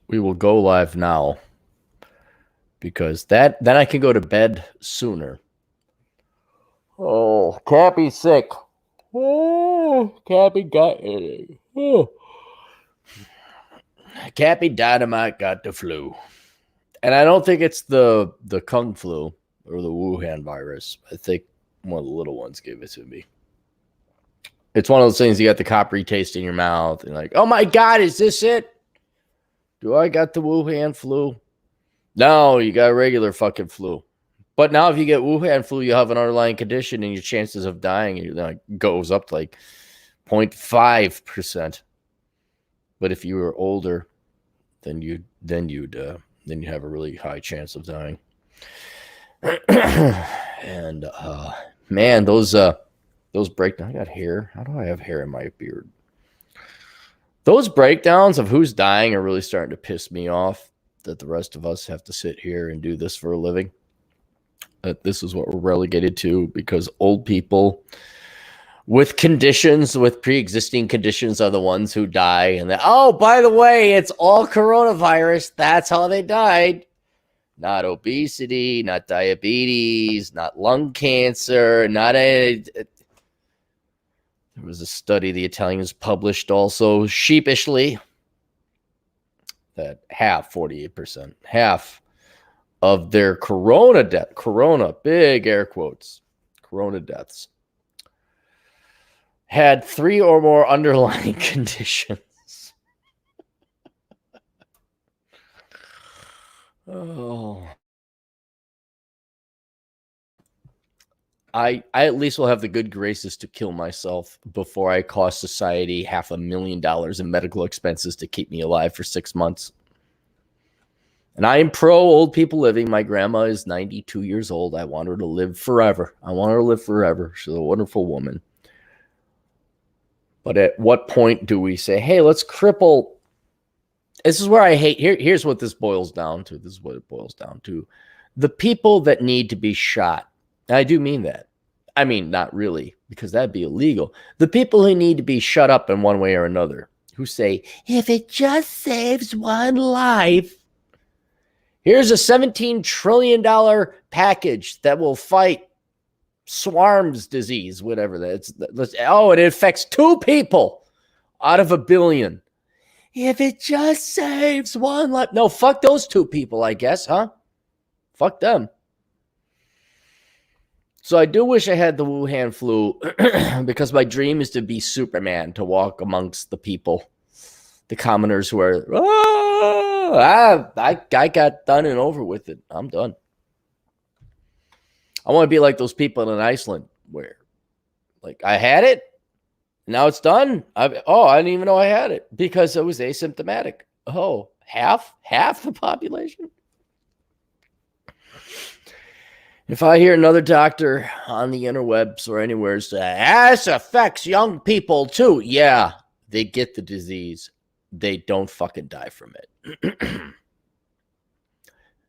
we will go live now because then I can go to bed sooner. Oh, Cappy's sick. Oh, Cappy got it. Oh. Cappy Dynamite got the flu. And I don't think it's the Kung flu or the Wuhan virus. I think one of the little ones gave it to me. It's one of those things you got the coppery taste in your mouth and like, oh my God, is this it? Do I got the Wuhan flu? No, you got a regular fucking flu. But now if you get Wuhan flu, you have an underlying condition and your chances of dying goes up to like 0.5%. But if you were older, then you'd have a really high chance of dying. And man, those breakdowns. I got hair. How do I have hair in my beard? Those breakdowns of who's dying are really starting to piss me off. That the rest of us have to sit here and do this for a living. That this is what we're relegated to because old people with conditions, with pre-existing conditions, are the ones who die. And oh, by the way, it's all coronavirus. That's how they died. Not obesity, not diabetes, not lung cancer, not a. There was a study the Italians published also sheepishly that 48%, half of their corona, big air quotes, corona deaths, had 3 or more underlying conditions. Oh. I at least will have the good graces to kill myself before I cost society $500,000 in medical expenses to keep me alive for 6 months. And I am pro old people living. My grandma is 92 years old. I want her to live forever. She's a wonderful woman. But at what point do we say, hey, let's cripple? This is where I hate. Here's what this boils down to. This is what it boils down to. The people that need to be shot. And I do mean that. I mean, not really, because that'd be illegal. The people who need to be shut up in one way or another, who say, if it just saves one life, here's a $17 trillion package that will fight swarms disease, whatever that's. Oh, it affects 2 people out of 1 billion. If it just saves one life. No, fuck those 2 people, I guess, huh? Fuck them. So I do wish I had the Wuhan flu because my dream is to be Superman, to walk amongst the people, the commoners who are, I got done and over with it. I'm done. I want to be like those people in Iceland where, like, I had it, now it's done. I didn't even know I had it because it was asymptomatic. Oh, half the population. If I hear another doctor on the interwebs or anywhere say, this affects young people too. Yeah, they get the disease. They don't fucking die from it.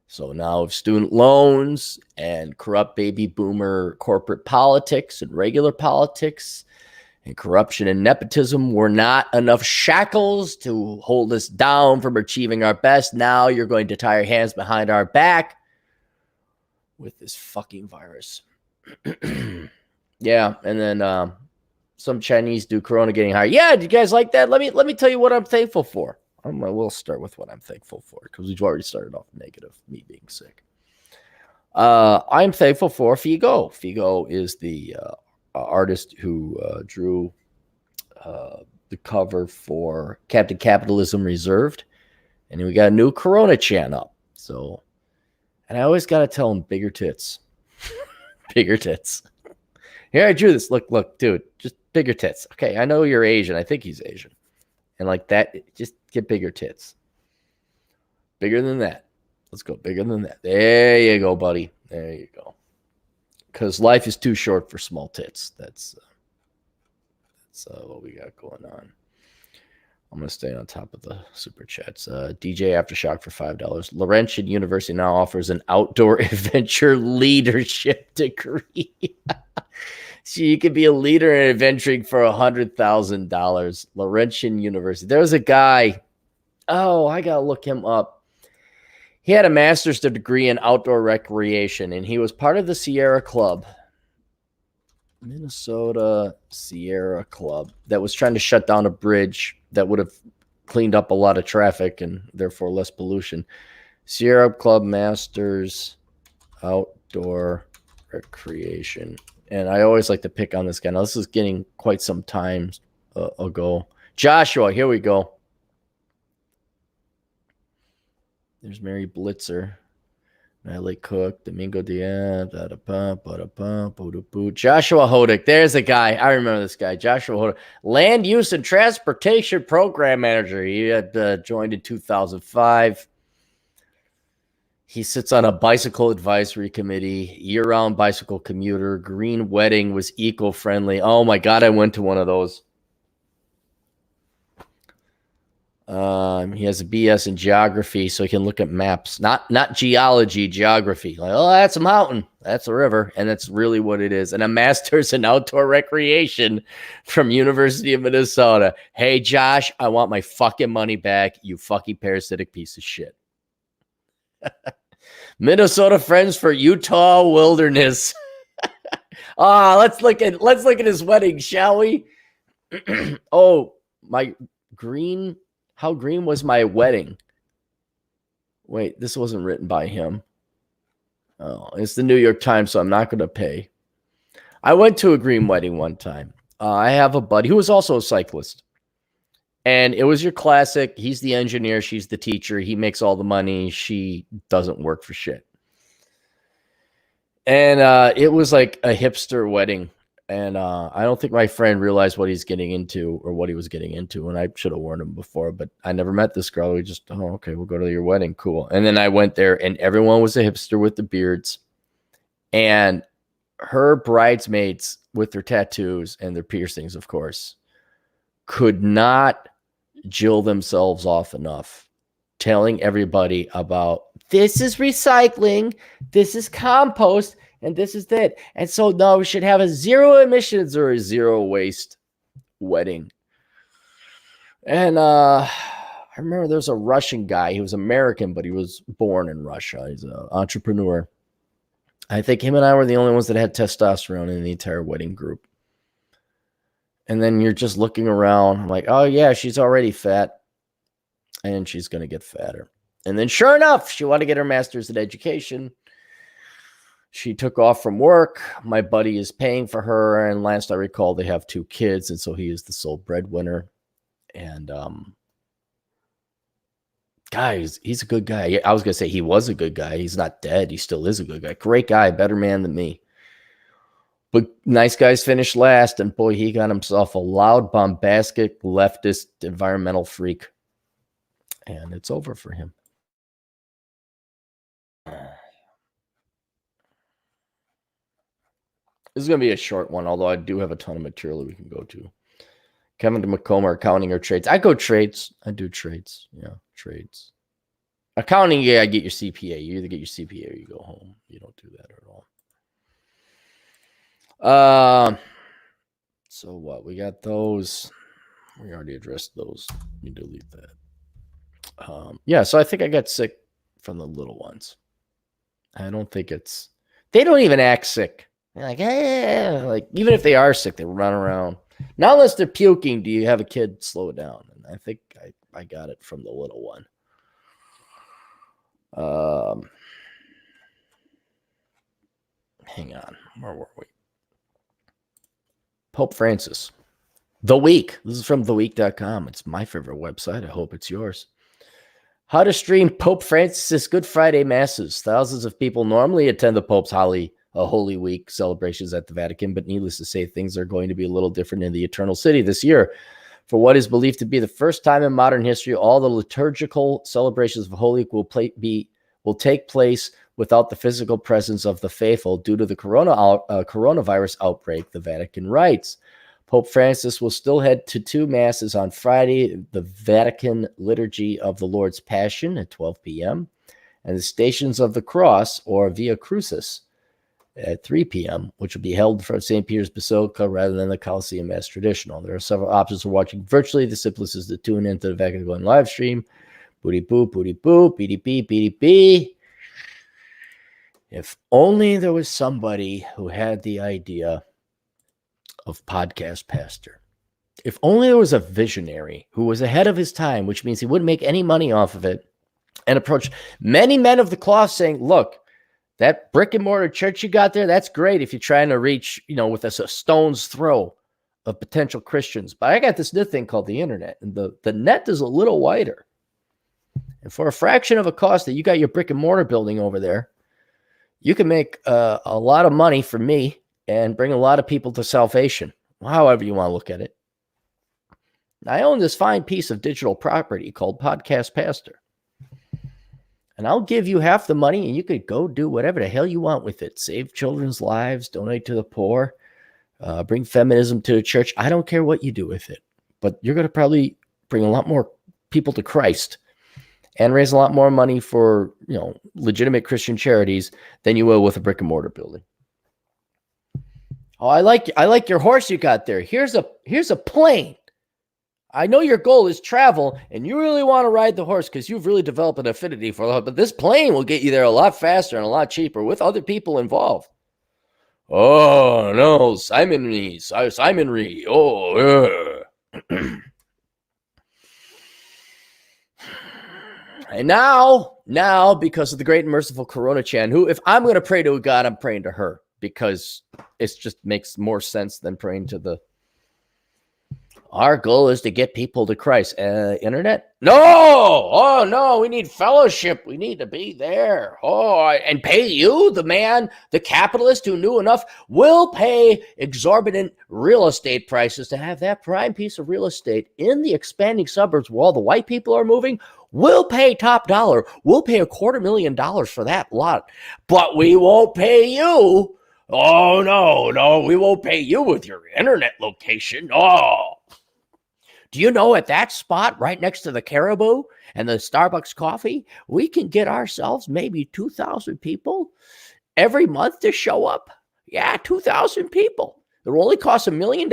So now if student loans and corrupt baby boomer corporate politics and regular politics and corruption and nepotism were not enough shackles to hold us down from achieving our best, now you're going to tie your hands behind our back with this fucking virus. Yeah, and then some Chinese do corona getting higher. Yeah, do you guys like that? Let me tell you what I'm thankful for. We'll start with what I'm thankful for because we've already started off negative, me being sick. I'm thankful for Figo. Figo is the artist who drew the cover for Captain Capitalism Reserved, and we got a new Coronachan up. So. And I always got to tell him bigger tits. Bigger tits. Here, I drew this. Look, dude, just bigger tits. Okay, I know you're Asian. I think he's Asian. And like that, just get bigger tits. Bigger than that. Let's go bigger than that. There you go, buddy. There you go. Because life is too short for small tits. That's what we got going on. I'm going to stay on top of the super chats. DJ Aftershock for $5. Laurentian University now offers an outdoor adventure leadership degree. So you could be a leader in adventuring for $100,000. Laurentian University. There was a guy Oh, I gotta look him up. He had a master's degree in outdoor recreation, and he was part of the Sierra Club, Minnesota Sierra Club, that was trying to shut down a bridge that would have cleaned up a lot of traffic and therefore less pollution. Sierra Club Masters Outdoor Recreation. And I always like to pick on this guy. Now, this is getting quite some time ago. Joshua, here we go. There's Mary Blitzer, Natalie Cook, Domingo Diaz, Joshua Hodick. There's a guy. I remember this guy, Joshua Hodick, Land Use and Transportation Program Manager. He had joined in 2005. He sits on a bicycle advisory committee, year-round bicycle commuter. Green Wedding was eco-friendly. Oh my God, I went to one of those. He has a BS in geography, so he can look at maps, not geology, geography. Like, oh, that's a mountain, that's a river, and that's really what it is. And a master's in outdoor recreation from University of Minnesota. Hey, Josh, I want my fucking money back, you fucking parasitic piece of shit. Minnesota Friends for Utah Wilderness. Let's look at his wedding, shall we? Oh, my green. How green was my wedding? Wait, this wasn't written by him. Oh, it's the New York Times, so I'm not going to pay. I went to a green wedding one time. I have a buddy who was also a cyclist. And it was your classic, he's the engineer, she's the teacher, he makes all the money, she doesn't work for shit. And it was like a hipster wedding. And I don't think my friend realized what he's getting into or what he was getting into. And I should have warned him before, but I never met this girl. We just, oh, okay, we'll go to your wedding. Cool. And then I went there and everyone was a hipster with the beards. And her bridesmaids with their tattoos and their piercings, of course, could not jill themselves off enough, telling everybody about this is recycling, this is compost, and this is that. And so now we should have a zero emissions or a zero waste wedding. And I remember there was a Russian guy. He was American, but he was born in Russia. He's an entrepreneur. I think him and I were the only ones that had testosterone in the entire wedding group. And then you're just looking around. I'm like, oh, yeah, she's already fat. And she's going to get fatter. And then sure enough, she wanted to get her master's in education. She took off from work. My buddy is paying for her. And last I recall, they have 2 kids. And so he is the sole breadwinner. And guys, he's a good guy. I was going to say he was a good guy. He's not dead. He still is a good guy. Great guy. Better man than me. But nice guys finished last. And boy, he got himself a loud, bombastic, leftist, environmental freak. And it's over for him. This is going to be a short one, although I do have a ton of material that we can go to. Kevin McComber, accounting or trades? I go trades. I do trades. Yeah, trades. Accounting, yeah, I get your CPA. You either get your CPA or you go home. You don't do that at all. So what? We got those. We already addressed those. You delete that. Yeah, so I think I got sick from the little ones. I don't think it's... They don't even act sick. They're like, hey, like even if they are sick, they run around. Not unless they're puking, do you have a kid slow down? And I think I got it from the little one. Hang on. Where were we? Pope Francis. The Week. This is from theweek.com. It's my favorite website. I hope it's yours. How to stream Pope Francis's Good Friday Masses. Thousands of people normally attend the Pope's Holy Week celebrations at the Vatican, but needless to say, things are going to be a little different in the Eternal City this year. For what is believed to be the first time in modern history, all the liturgical celebrations of Holy Week will take place without the physical presence of the faithful due to the coronavirus outbreak, the Vatican writes. Pope Francis will still head to 2 masses on Friday, the Vatican Liturgy of the Lord's Passion at 12 p.m., and the Stations of the Cross, or Via Crucis, at 3 p.m., which will be held from St. Peter's Basilica rather than the Colosseum as traditional. There are several options for watching virtually. The simplest is to tune into the Vatican Going live stream, Booty boop, booty boop, beady bee, beady bee. If only there was somebody who had the idea of podcast pastor. If only there was a visionary who was ahead of his time, which means he wouldn't make any money off of it, and approached many men of the cloth saying, look, that brick and mortar church you got there, that's great if you're trying to reach, with a stone's throw of potential Christians. But I got this new thing called the internet, and the net is a little wider. And for a fraction of a cost that you got your brick and mortar building over there, you can make a lot of money for me and bring a lot of people to salvation, however you want to look at it. I own this fine piece of digital property called Podcast Pastor. And I'll give you half the money and you could go do whatever the hell you want with it. Save children's lives, donate to the poor, bring feminism to the church. I don't care what you do with it. But you're going to probably bring a lot more people to Christ and raise a lot more money for, legitimate Christian charities than you will with a brick and mortar building. Oh, I like your horse you got there. Here's a plane. I know your goal is travel, and you really want to ride the horse because you've really developed an affinity for it. But this plane will get you there a lot faster and a lot cheaper with other people involved. Oh, no, Simon Ree. Oh, yeah. And now, because of the great and merciful Coronachan, who, if I'm going to pray to a God, I'm praying to her because it just makes more sense than praying to the... Our goal is to get people to Christ. Internet? No! Oh, no, we need fellowship. We need to be there. Oh, and pay you, the capitalist who knew enough, will pay exorbitant real estate prices to have that prime piece of real estate in the expanding suburbs where all the white people are moving. We'll pay top dollar. We'll pay $250,000 for that lot. But we won't pay you. Oh, no, we won't pay you with your internet location. Oh. Do you know at that spot right next to the Caribou and the Starbucks coffee, we can get ourselves maybe 2,000 people every month to show up? Yeah, 2,000 people. It will only cost $1 million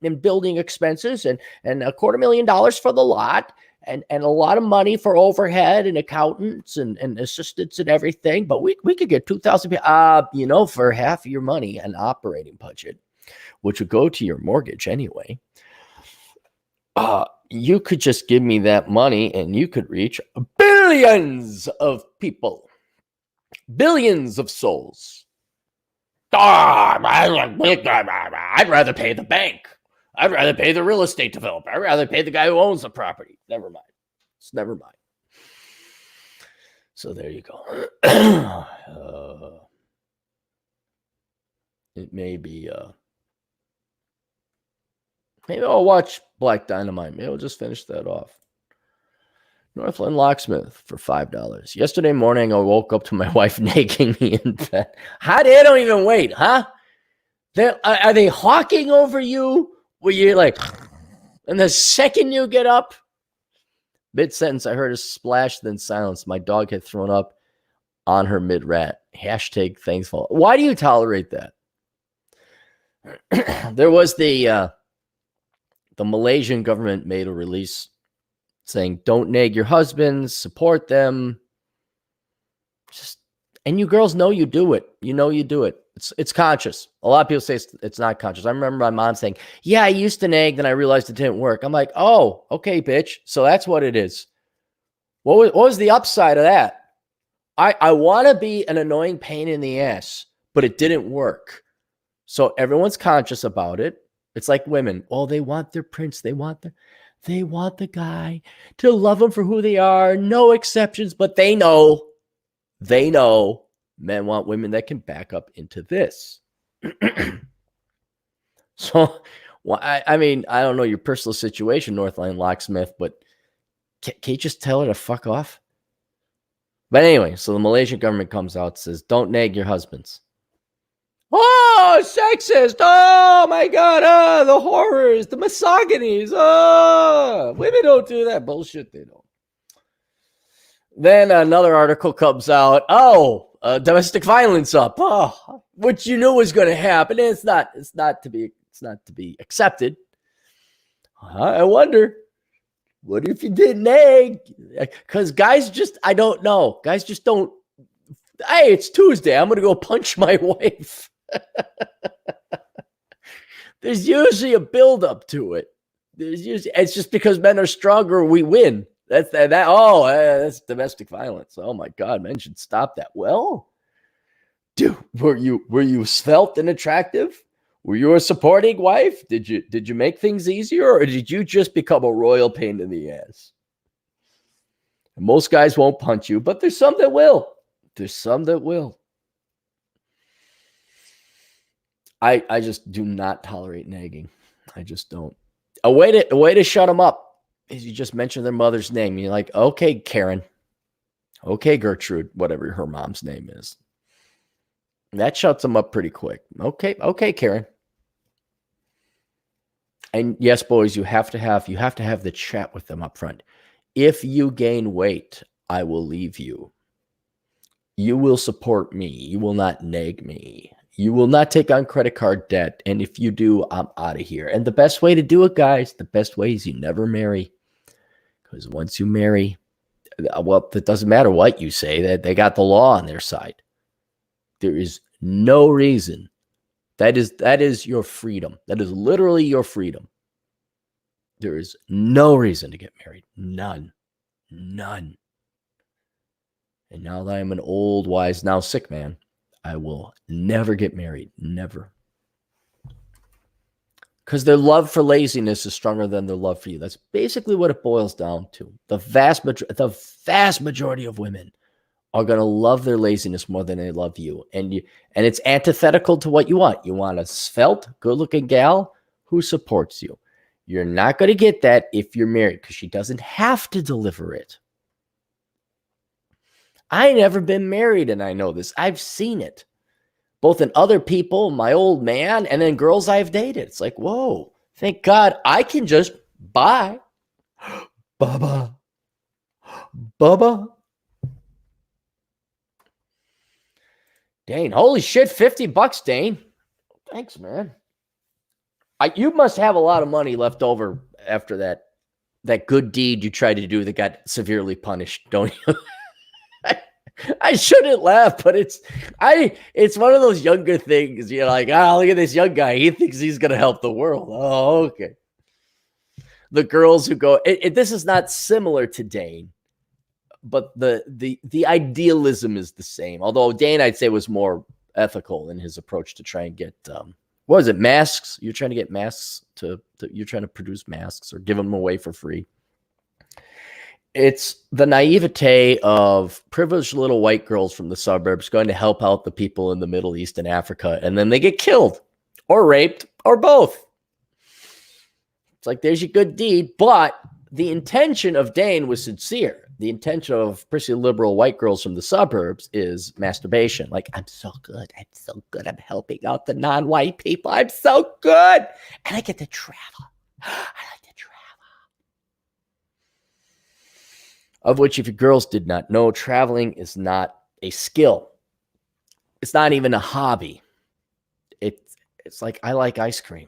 in building expenses and $250,000 for the lot and a lot of money for overhead and accountants and assistants and everything. But we could get 2,000 people, for half of your money, an operating budget, which would go to your mortgage anyway. You could just give me that money and you could reach billions of people, billions of souls. I'd rather pay the bank. I'd rather pay the real estate developer. I'd rather pay the guy who owns the property. Never mind. It's never mind. So there you go. It may be... Maybe I'll watch Black Dynamite. Maybe I'll just finish that off. Northland Locksmith for $5. Yesterday morning, I woke up to my wife nagging me in bed. How they don't even wait, huh? Are they hawking over you? Where you're like, and the second you get up, mid-sentence, I heard a splash, then silence. My dog had thrown up on her mid-rat. # thankful. Why do you tolerate that? There was the Malaysian government made a release saying, don't nag your husbands, support them. And you girls know you do it. You know you do it. It's conscious. A lot of people say it's not conscious. I remember my mom saying, yeah, I used to nag, then I realized it didn't work. I'm like, oh, okay, bitch. So that's what it is. What was the upside of that? I want to be an annoying pain in the ass, but it didn't work. So everyone's conscious about it. It's like women. Oh, they want their prince. They want the guy to love them for who they are. No exceptions, but they know men want women that can back up into this. So, well, I mean, I don't know your personal situation, Northline Locksmith, but can you just tell her to fuck off? But anyway, so the Malaysian government comes out and says, don't nag your husbands. Oh, sexist. Oh, my God. Oh, the horrors, the misogynies. Oh, women don't do that. Bullshit, they don't. Then another article comes out. Oh, domestic violence up. Oh, which you knew was going to happen. It's not to be accepted. I wonder. What if you didn't egg? Because guys just, I don't know. Guys just don't. Hey, it's Tuesday. I'm going to go punch my wife. There's usually a buildup to it. It's just because men are stronger, we win. That's domestic violence. Oh my God, men should stop that. Well, dude, were you svelte and attractive? Were you a supporting wife? Did you make things easier, or did you just become a royal pain in the ass? And most guys won't punch you, but there's some that will. There's some that will. I just do not tolerate nagging. I just don't. A way to shut them up is you just mention their mother's name. You're like, okay, Karen. Okay, Gertrude, whatever her mom's name is. That shuts them up pretty quick. Okay, Karen. And yes, boys, you have to have the chat with them up front. If you gain weight, I will leave you. You will support me. You will not nag me. You will not take on credit card debt. And if you do, I'm out of here. And the best way to do it, guys, the best way is you never marry. Because once you marry, well, it doesn't matter what you say, that they got the law on their side. There is no reason. That is your freedom. That is literally your freedom. There is no reason to get married. None. And now that I'm an old, wise, now sick man, I will never get married. Never. Because their love for laziness is stronger than their love for you. That's basically what it boils down to. The vast majority of women are going to love their laziness more than they love you. And it's antithetical to what you want. You want a svelte, good-looking gal who supports you. You're not going to get that if you're married, because she doesn't have to deliver it. I never been married, and I know this. I've seen it, both in other people, my old man, and then girls I've dated. It's like, whoa, thank God I can just buy. Bubba. Dane, holy shit, $50, Dane. Thanks, man. You must have a lot of money left over after that good deed you tried to do that got severely punished, don't you? I shouldn't laugh, but it's one of those younger things. You're like, look at this young guy. He thinks he's going to help the world. Oh, okay. The girls who go, this is not similar to Dane, but the idealism is the same. Although Dane, I'd say, was more ethical in his approach to try and get, what was it, masks? You're trying to get masks you're trying to produce masks or give them away for free. It's the naivete of privileged little white girls from the suburbs going to help out the people in the Middle East and Africa, and then they get killed or raped or both. It's like, there's your good deed, but the intention of Dane was sincere. The intention of pretty liberal white girls from the suburbs is masturbation. Like, I'm so good. I'm helping out the non-white people. I'm so good. And I get to travel. I like to travel. Of which, if you girls did not know, traveling is not a skill. It's not even a hobby. It's like, I like ice cream.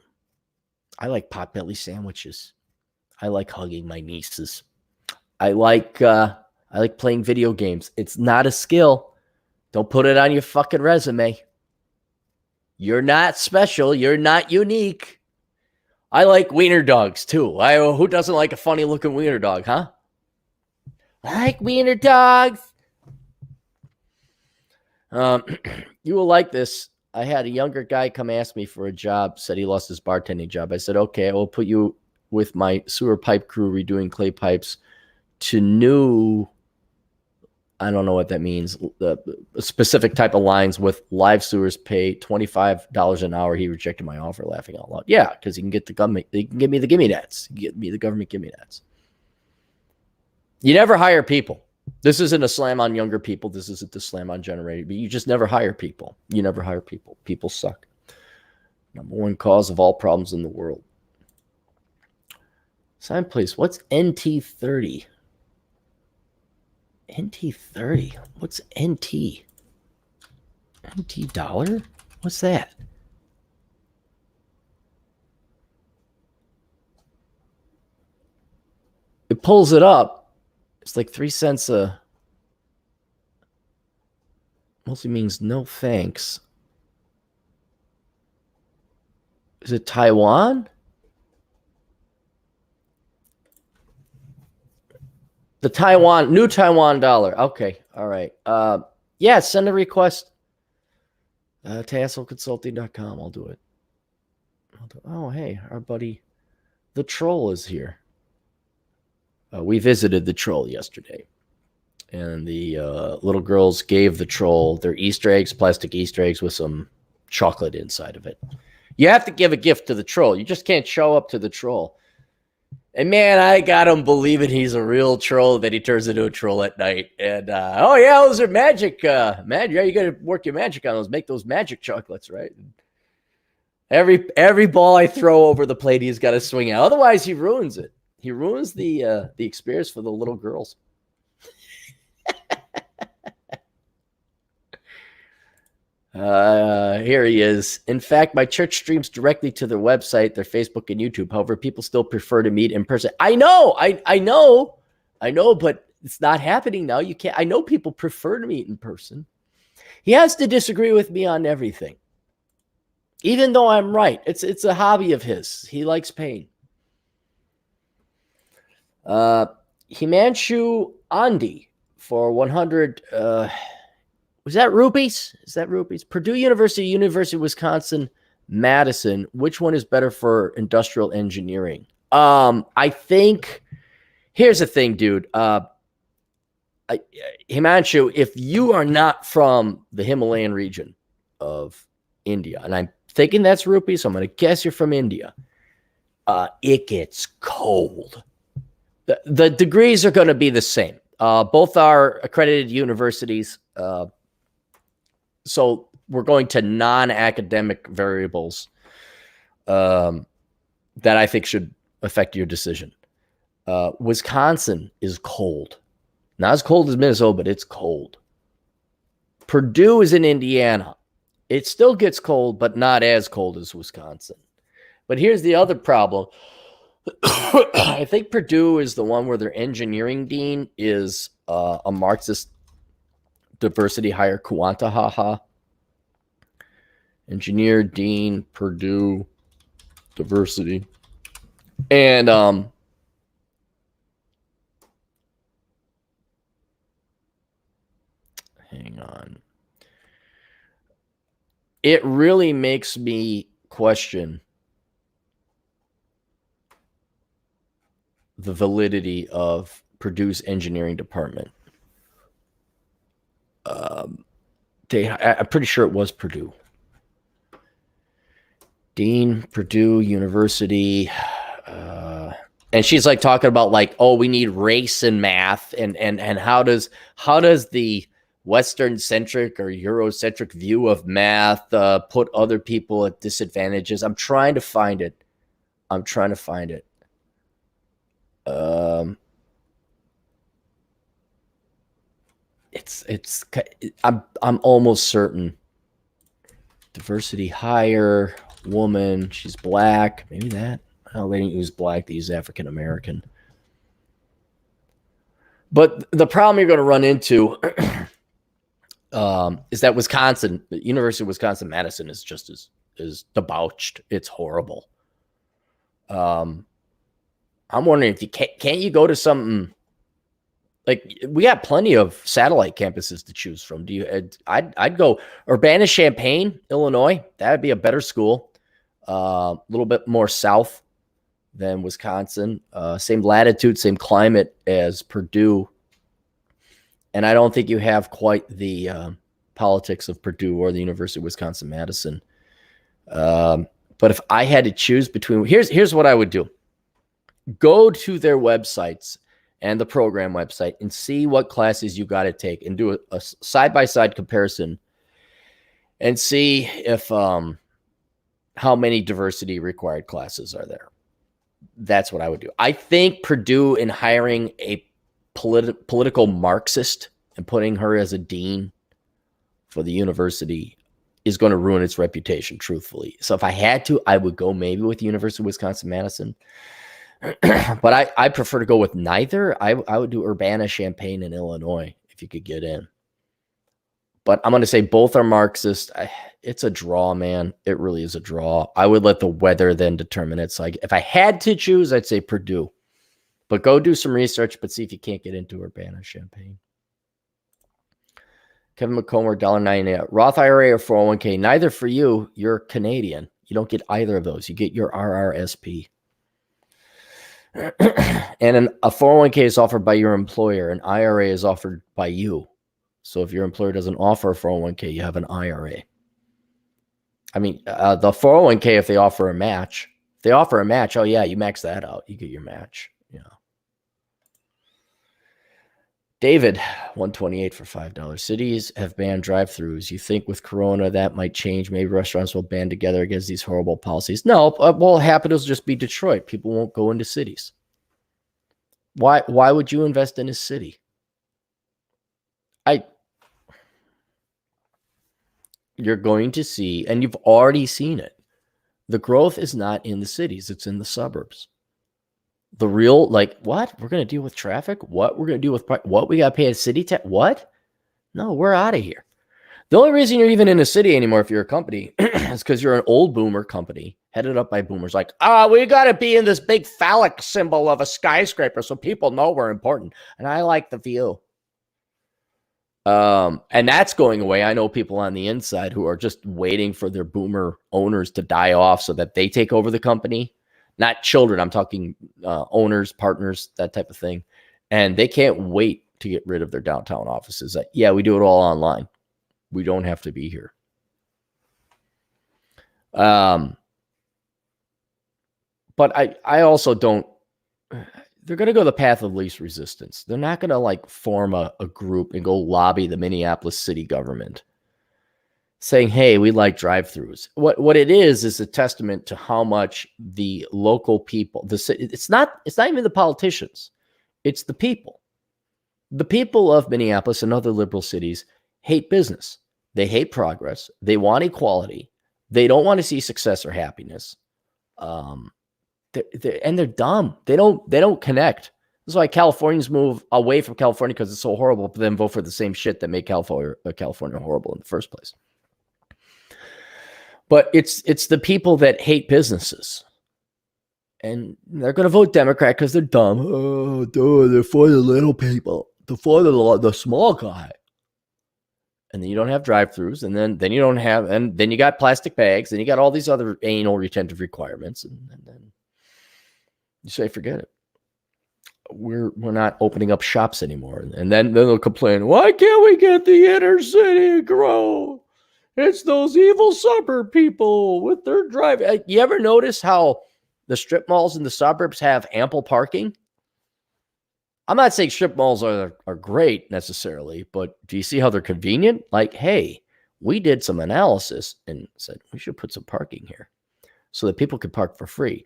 I like potbelly sandwiches. I like hugging my nieces. I like playing video games. It's not a skill. Don't put it on your fucking resume. You're not special. You're not unique. I like wiener dogs too. Who doesn't like a funny looking wiener dog, huh? I like wiener dogs. You will like this. I had a younger guy come ask me for a job, said he lost his bartending job. I said, okay, I will put you with my sewer pipe crew redoing clay pipes to new, I don't know what that means, a specific type of lines with live sewers, pay $25 an hour. He rejected my offer, laughing out loud. Yeah, because he can get the government, they can give me the gimme nets. Give me the government gimme nets. You never hire people. This isn't a slam on younger people. This isn't the slam on generated. But you just never hire people. You never hire people. People suck. Number one cause of all problems in the world. Sign, please. What's NT30? NT30. What's NT? NT dollar? What's that? it pulls it up. It's like 3 cents a. Mostly means no thanks. Is it Taiwan? The new Taiwan dollar. Okay. All right. Yeah, send a request. TasselConsulting.com. I'll do it. Oh, hey, our buddy, the troll is here. We visited the troll yesterday. And the little girls gave the troll their Easter eggs, plastic Easter eggs with some chocolate inside of it. You have to give a gift to the troll. You just can't show up to the troll. And man, I got him believing he's a real troll, that he turns into a troll at night. And oh yeah, those are magic. Magic. Yeah, you got to work your magic on those. Make those magic chocolates, right? Every ball I throw over the plate, he's got to swing out. Otherwise, he ruins it. He ruins the experience for the little girls. Here he is. In fact, my church streams directly to their website, their Facebook and YouTube. However, people still prefer to meet in person. I know, but it's not happening now. You can't. I know people prefer to meet in person. He has to disagree with me on everything, even though I'm right. It's a hobby of his. He likes pain. Himanshu Andi for 100. Was that rupees? Is that rupees? Purdue University, University of Wisconsin, Madison. Which one is better for industrial engineering? I think, here's the thing, dude. Himanshu, if you are not from the Himalayan region of India, and I'm thinking that's rupees, so I'm going to guess you're from India, it gets cold. The degrees are going to be the same. Both are accredited universities. So we're going to non-academic variables that I think should affect your decision. Wisconsin is cold. Not as cold as Minnesota, but it's cold. Purdue is in Indiana. It still gets cold, but not as cold as Wisconsin. But here's the other problem. I think Purdue is the one where their engineering dean is a Marxist diversity hire, Kuantahaha. Engineer, dean, Purdue, diversity. And hang on. It really makes me question the validity of Purdue's engineering department. I'm pretty sure it was Purdue. Dean, Purdue University. And she's like talking about like, oh, we need race in math. And how does the Western centric or Eurocentric view of math put other people at disadvantages? I'm trying to find it. I'm almost certain. Diversity hire, woman, she's black. Maybe that. Oh, they didn't use black, they use African American. But the problem you're going to run into is that Wisconsin, the University of Wisconsin-Madison is just is debauched. It's horrible. I'm wondering if you can't you go to something like, we got plenty of satellite campuses to choose from. I'd go Urbana-Champaign, Illinois. That would be a better school. A little bit more south than Wisconsin. Same latitude, same climate as Purdue. And I don't think you have quite the politics of Purdue or the University of Wisconsin-Madison. But if I had to choose between, here's what I would do. Go to their websites and the program website and see what classes you got to take and do a side-by-side comparison and see if how many diversity required classes are there. That's what I would do. I think Purdue, in hiring a political Marxist and putting her as a dean for the university, is going to ruin its reputation, truthfully. So if I had to, I would go maybe with the University of Wisconsin-Madison. But I prefer to go with neither. I would do Urbana-Champaign in Illinois if you could get in. But I'm going to say both are Marxist. It's a draw, man. It really is a draw. I would let the weather then determine it. So if I had to choose, I'd say Purdue. But go do some research, but see if you can't get into Urbana-Champaign. Kevin McComber, $1.98. Roth IRA or 401k, neither for you. You're Canadian. You don't get either of those. You get your RRSP. And a 401k is offered by your employer. An IRA is offered by you. So if your employer doesn't offer a 401k, you have an IRA. I mean, the 401k, if they offer a match, oh yeah, you max that out. You get your match. Yeah. David, 128 for $5. Cities have banned drive-thrus. You think with Corona that might change? Maybe restaurants will band together against these horrible policies. No, what will happen is just be Detroit. People won't go into cities. Why would you invest in a city? You're going to see, and you've already seen it, the growth is not in the cities. It's in the suburbs. The real, like, what? We're going to deal with traffic? What? We're going to deal with what? We got to pay a city tax? What? No, we're out of here. The only reason you're even in a city anymore if you're a company is because you're an old boomer company headed up by boomers like, we got to be in this big phallic symbol of a skyscraper so people know we're important. And I like the view. And that's going away. I know people on the inside who are just waiting for their boomer owners to die off so that they take over the company. Not children. I'm talking owners, partners, that type of thing. And they can't wait to get rid of their downtown offices. Yeah, we do it all online. We don't have to be here. But I also don't. They're going to go the path of least resistance. They're not going to like form a group and go lobby the Minneapolis city government saying, hey, we like drive-thrus. What it is a testament to how much the local people, it's not even the politicians. It's the people. The people of Minneapolis and other liberal cities hate business. They hate progress. They want equality. They don't want to see success or happiness. And they're dumb. They don't connect. That's why Californians move away from California because it's so horrible, but then vote for the same shit that made California horrible in the first place. But it's the people that hate businesses. And they're going to vote Democrat because they're dumb. Oh, dude, they're for the little people. They're for the small guy. And then you don't have drive-thrus, and then you don't have, and then you got plastic bags, and you got all these other anal retentive requirements, and then you say, forget it. We're not opening up shops anymore. And then they'll complain, why can't we get the inner city to grow? It's those evil suburb people with their drive. You ever notice how the strip malls in the suburbs have ample parking? I'm not saying strip malls are great necessarily, but do you see how they're convenient? Like, hey, we did some analysis and said we should put some parking here so that people could park for free.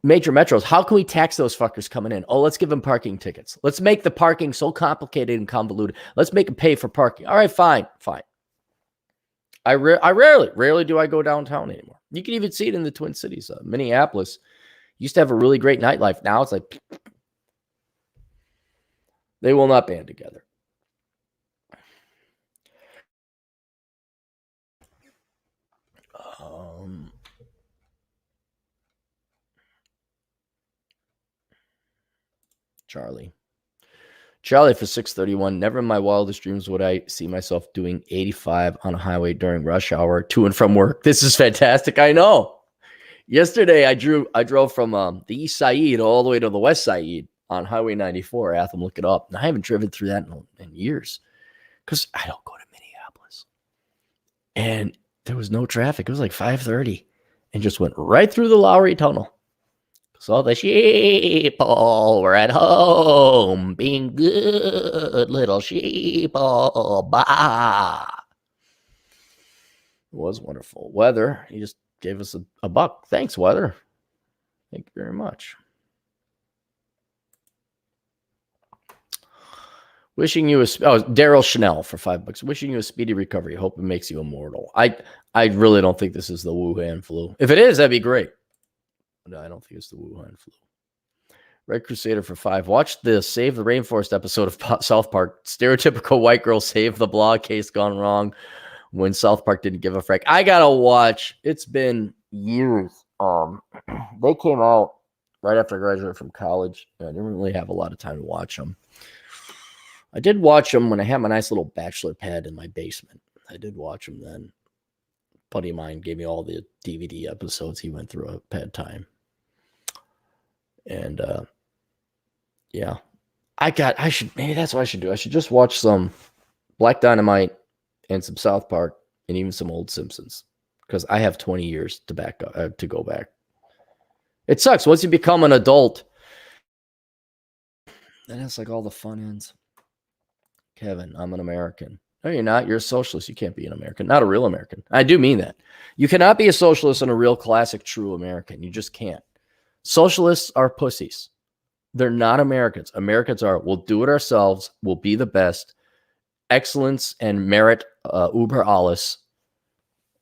Major metros, how can we tax those fuckers coming in? Oh, let's give them parking tickets. Let's make the parking so complicated and convoluted. Let's make them pay for parking. All right, fine. I rarely do I go downtown anymore. You can even see it in the Twin Cities. Minneapolis used to have a really great nightlife. Now it's like they will not band together. Charlie for 631. Never in my wildest dreams would I see myself doing 85 on a highway during rush hour to and from work. This is fantastic. I know. Yesterday, I drove from the East Side all the way to the West Side on Highway 94. I have to look it up. And I haven't driven through that in years because I don't go to Minneapolis. And there was no traffic. It was like 5:30 and just went right through the Lowry Tunnel. So the sheeple were at home, being good little sheeple. Bah. It was wonderful. Weather, he just gave us a buck. Thanks, Weather. Thank you very much. Wishing you Daryl Chanel for $5. Wishing you a speedy recovery. Hope it makes you immortal. I really don't think this is the Wuhan flu. If it is, that'd be great. No, I don't think it's the Wuhan flu. Red Crusader for 5. Watch the Save the Rainforest episode of South Park. Stereotypical white girl save the blog, case gone wrong when South Park didn't give a frick. I gotta watch. It's been years. They came out right after I graduated from college. I didn't really have a lot of time to watch them. I did watch them when I had my nice little bachelor pad in my basement. I did watch them then. A buddy of mine gave me all the DVD episodes he went through at pad time. And yeah, maybe that's what I should do. I should just watch some Black Dynamite and some South Park and even some old Simpsons, because I have 20 years to go back. It sucks once you become an adult. Then it's like all the fun ends. Kevin, I'm an American. No, you're not. You're a socialist. You can't be an American. Not a real American. I do mean that. You cannot be a socialist and a real classic true American. You just can't. Socialists are pussies. They're not Americans. Americans are, we'll do it ourselves. We'll be the best. Excellence and merit über alles.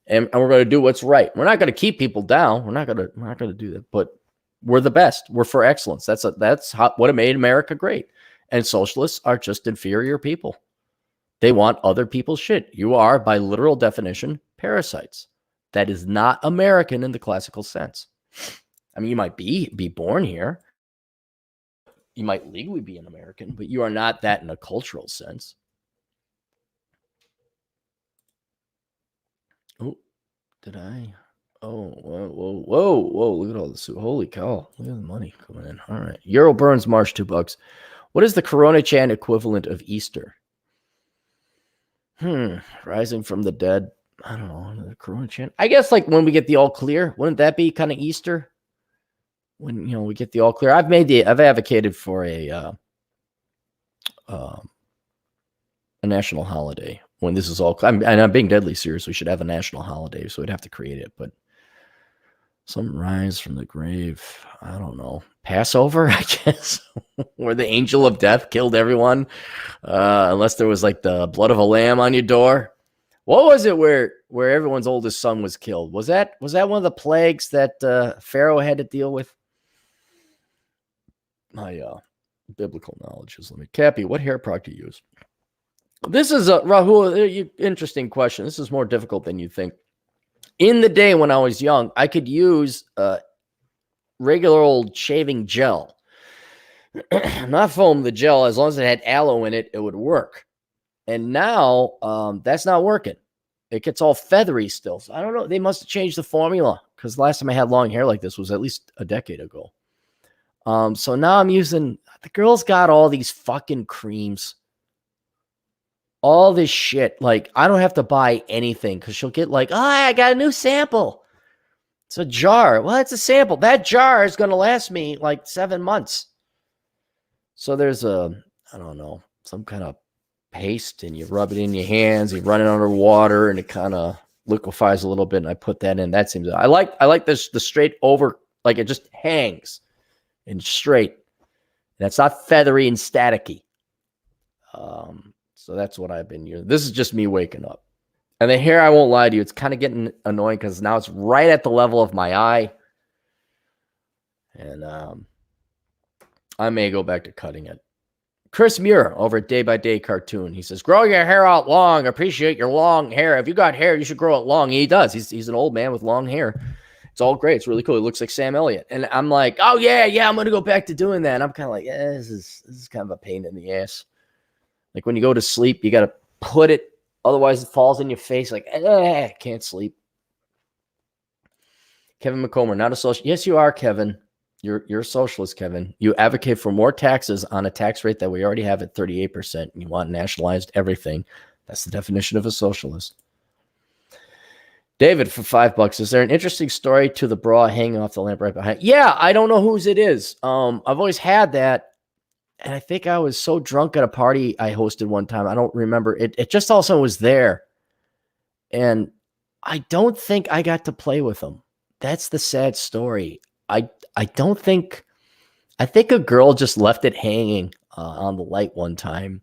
And we're going to do what's right. We're not going to keep people down. We're not going to do that. But we're the best. We're for excellence. That's what made America great. And socialists are just inferior people. They want other people's shit. You are, by literal definition, parasites. That is not American in the classical sense. I mean, you might be born here. You might legally be an American, but you are not that in a cultural sense. Oh, did I? Oh, whoa. Look at all this. Holy cow. Look at the money coming in. All right. Euro Burns Marsh, $2. What is the Coronachan equivalent of Easter? Rising from the dead. I don't know. The Coronachan. I guess like when we get the all clear, wouldn't that be kind of Easter? When we get the all clear. I've advocated for a national holiday when this is all. I'm being deadly serious. We should have a national holiday, so we'd have to create it. But some rise from the grave. I don't know. Passover, I guess, where the angel of death killed everyone, unless there was like the blood of a lamb on your door. What was it where everyone's oldest son was killed? Was that one of the plagues that Pharaoh had to deal with? My biblical knowledge is limited. Cappy, what hair product do you use? This is Rahul, interesting question. This is more difficult than you think. In the day when I was young, I could use regular old shaving gel, not foam, the gel. As long as it had aloe in it, it would work. And now that's not working. It gets all feathery still. So I don't know. They must have changed the formula, because the last time I had long hair like this was at least a decade ago. So now I'm using, the girl's got all these fucking creams, all this shit. Like, I don't have to buy anything, because she'll get like, oh, I got a new sample. It's a jar. Well, it's a sample. That jar is going to last me like 7 months. So there's I don't know, some kind of paste, and you rub it in your hands, you run it under water, and it kind of liquefies a little bit, and I put that in. That seems, I like this, the straight over, like it just hangs and straight. And it's not feathery and staticky. So that's what I've been using. This is just me waking up. And the hair, I won't lie to you, it's kind of getting annoying, because now it's right at the level of my eye. And I may go back to cutting it. Chris Muir over at Day by Day Cartoon. He says, grow your hair out long. Appreciate your long hair. If you got hair, you should grow it long. And he does. He's an old man with long hair. It's all great. It's really cool. It looks like Sam Elliott. And I'm like, oh, yeah, I'm going to go back to doing that. And I'm kind of like, yeah, this is kind of a pain in the ass. Like when you go to sleep, you got to put it. Otherwise, it falls in your face. Like, can't sleep. Kevin McComber, not a socialist. Yes, you are, Kevin. You're a socialist, Kevin. You advocate for more taxes on a tax rate that we already have at 38%. And you want nationalized everything. That's the definition of a socialist. David, for $5, is there an interesting story to the bra hanging off the lamp right behind? Yeah, I don't know whose it is. I've always had that. And I think I was so drunk at a party I hosted one time. I don't remember. It just also was there. And I don't think I got to play with them. That's the sad story. I think a girl just left it hanging on the light one time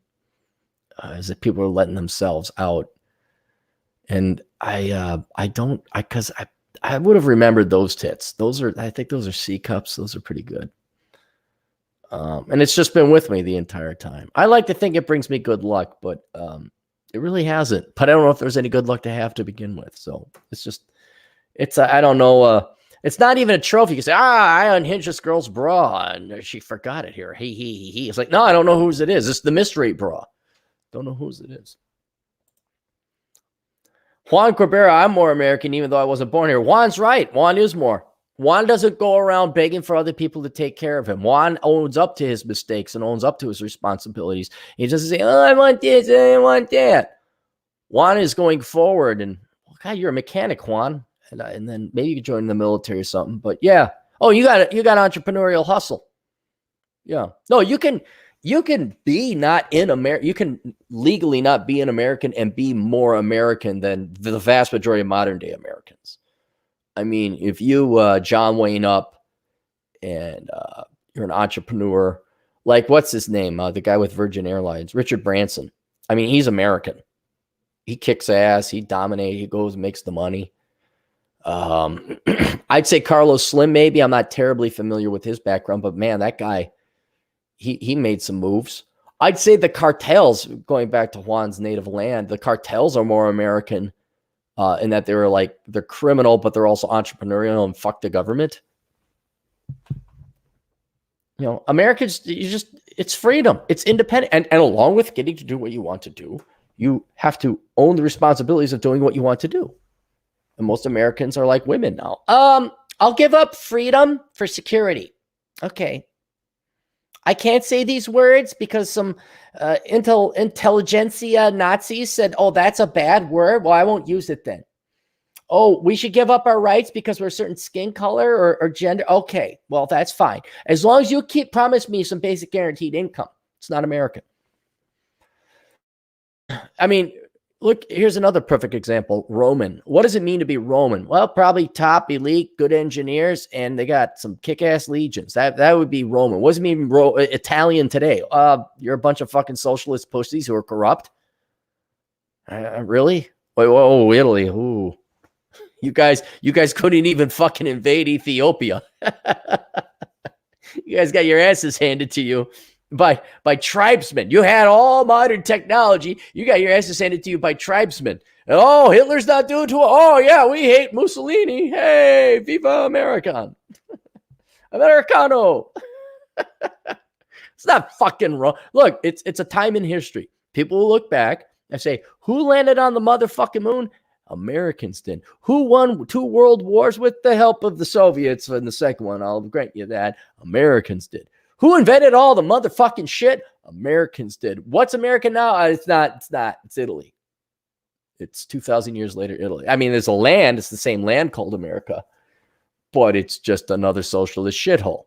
as if people were letting themselves out. And I would have remembered those tits. I think those are C cups. Those are pretty good. And it's just been with me the entire time. I like to think it brings me good luck, but it really hasn't. But I don't know if there's any good luck to have to begin with. So I don't know. It's not even a trophy. You can say, I unhinged this girl's bra and she forgot it here. He. It's like, no, I don't know whose it is. It's the mystery bra. Don't know whose it is. Juan Corbera, I'm more American even though I wasn't born here. Juan's right. Juan is more. Juan doesn't go around begging for other people to take care of him. Juan owns up to his mistakes and owns up to his responsibilities. He doesn't say, oh, I want this, I want that. Juan is going forward and, God, you're a mechanic, Juan. And then maybe you could join the military or something. But yeah. Oh, you got entrepreneurial hustle. Yeah. No, you can be not in America. You can legally not be an American and be more American than the vast majority of modern day Americans. I mean, if you John Wayne up and you're an entrepreneur, like what's his name? The guy with Virgin Airlines, Richard Branson. I mean, he's American. He kicks ass. He dominates. He goes and makes the money. I'd say Carlos Slim, maybe. I'm not terribly familiar with his background, but man, that guy, he made some moves. I'd say the cartels, going back to Juan's native land, the cartels are more American in that they're criminal, but they're also entrepreneurial and fuck the government. You know, Americans, it's freedom. It's independent. And along with getting to do what you want to do, you have to own the responsibilities of doing what you want to do. And most Americans are like women now. I'll give up freedom for security. Okay. I can't say these words because some intelligentsia Nazis said, oh, that's a bad word. Well, I won't use it then. Oh, we should give up our rights because we're a certain skin color or gender. Okay, well, that's fine. As long as you promise me some basic guaranteed income. It's not American. I mean, look, here's another perfect example. Roman. What does it mean to be Roman? Well, probably top, elite, good engineers, and they got some kick-ass legions. That would be Roman. What does it mean Italian today? You're a bunch of fucking socialist pussies who are corrupt. Really? Wait, whoa, Italy. Ooh. You guys couldn't even fucking invade Ethiopia. You guys got your asses handed to you by tribesmen. You had all modern technology. You got your asses handed to you by tribesmen. And, oh, Hitler's not doing too well. Oh, yeah, we hate Mussolini. Hey, viva American. Americano. It's not fucking wrong. Look, it's a time in history. People will look back and say, who landed on the motherfucking moon? Americans did. Who won 2 world wars with the help of the Soviets in the second one? I'll grant you that. Americans did. Who invented all the motherfucking shit? Americans did. What's America now? It's not. It's Italy. It's 2,000 years later, Italy. I mean, there's a land. It's the same land called America, but it's just another socialist shithole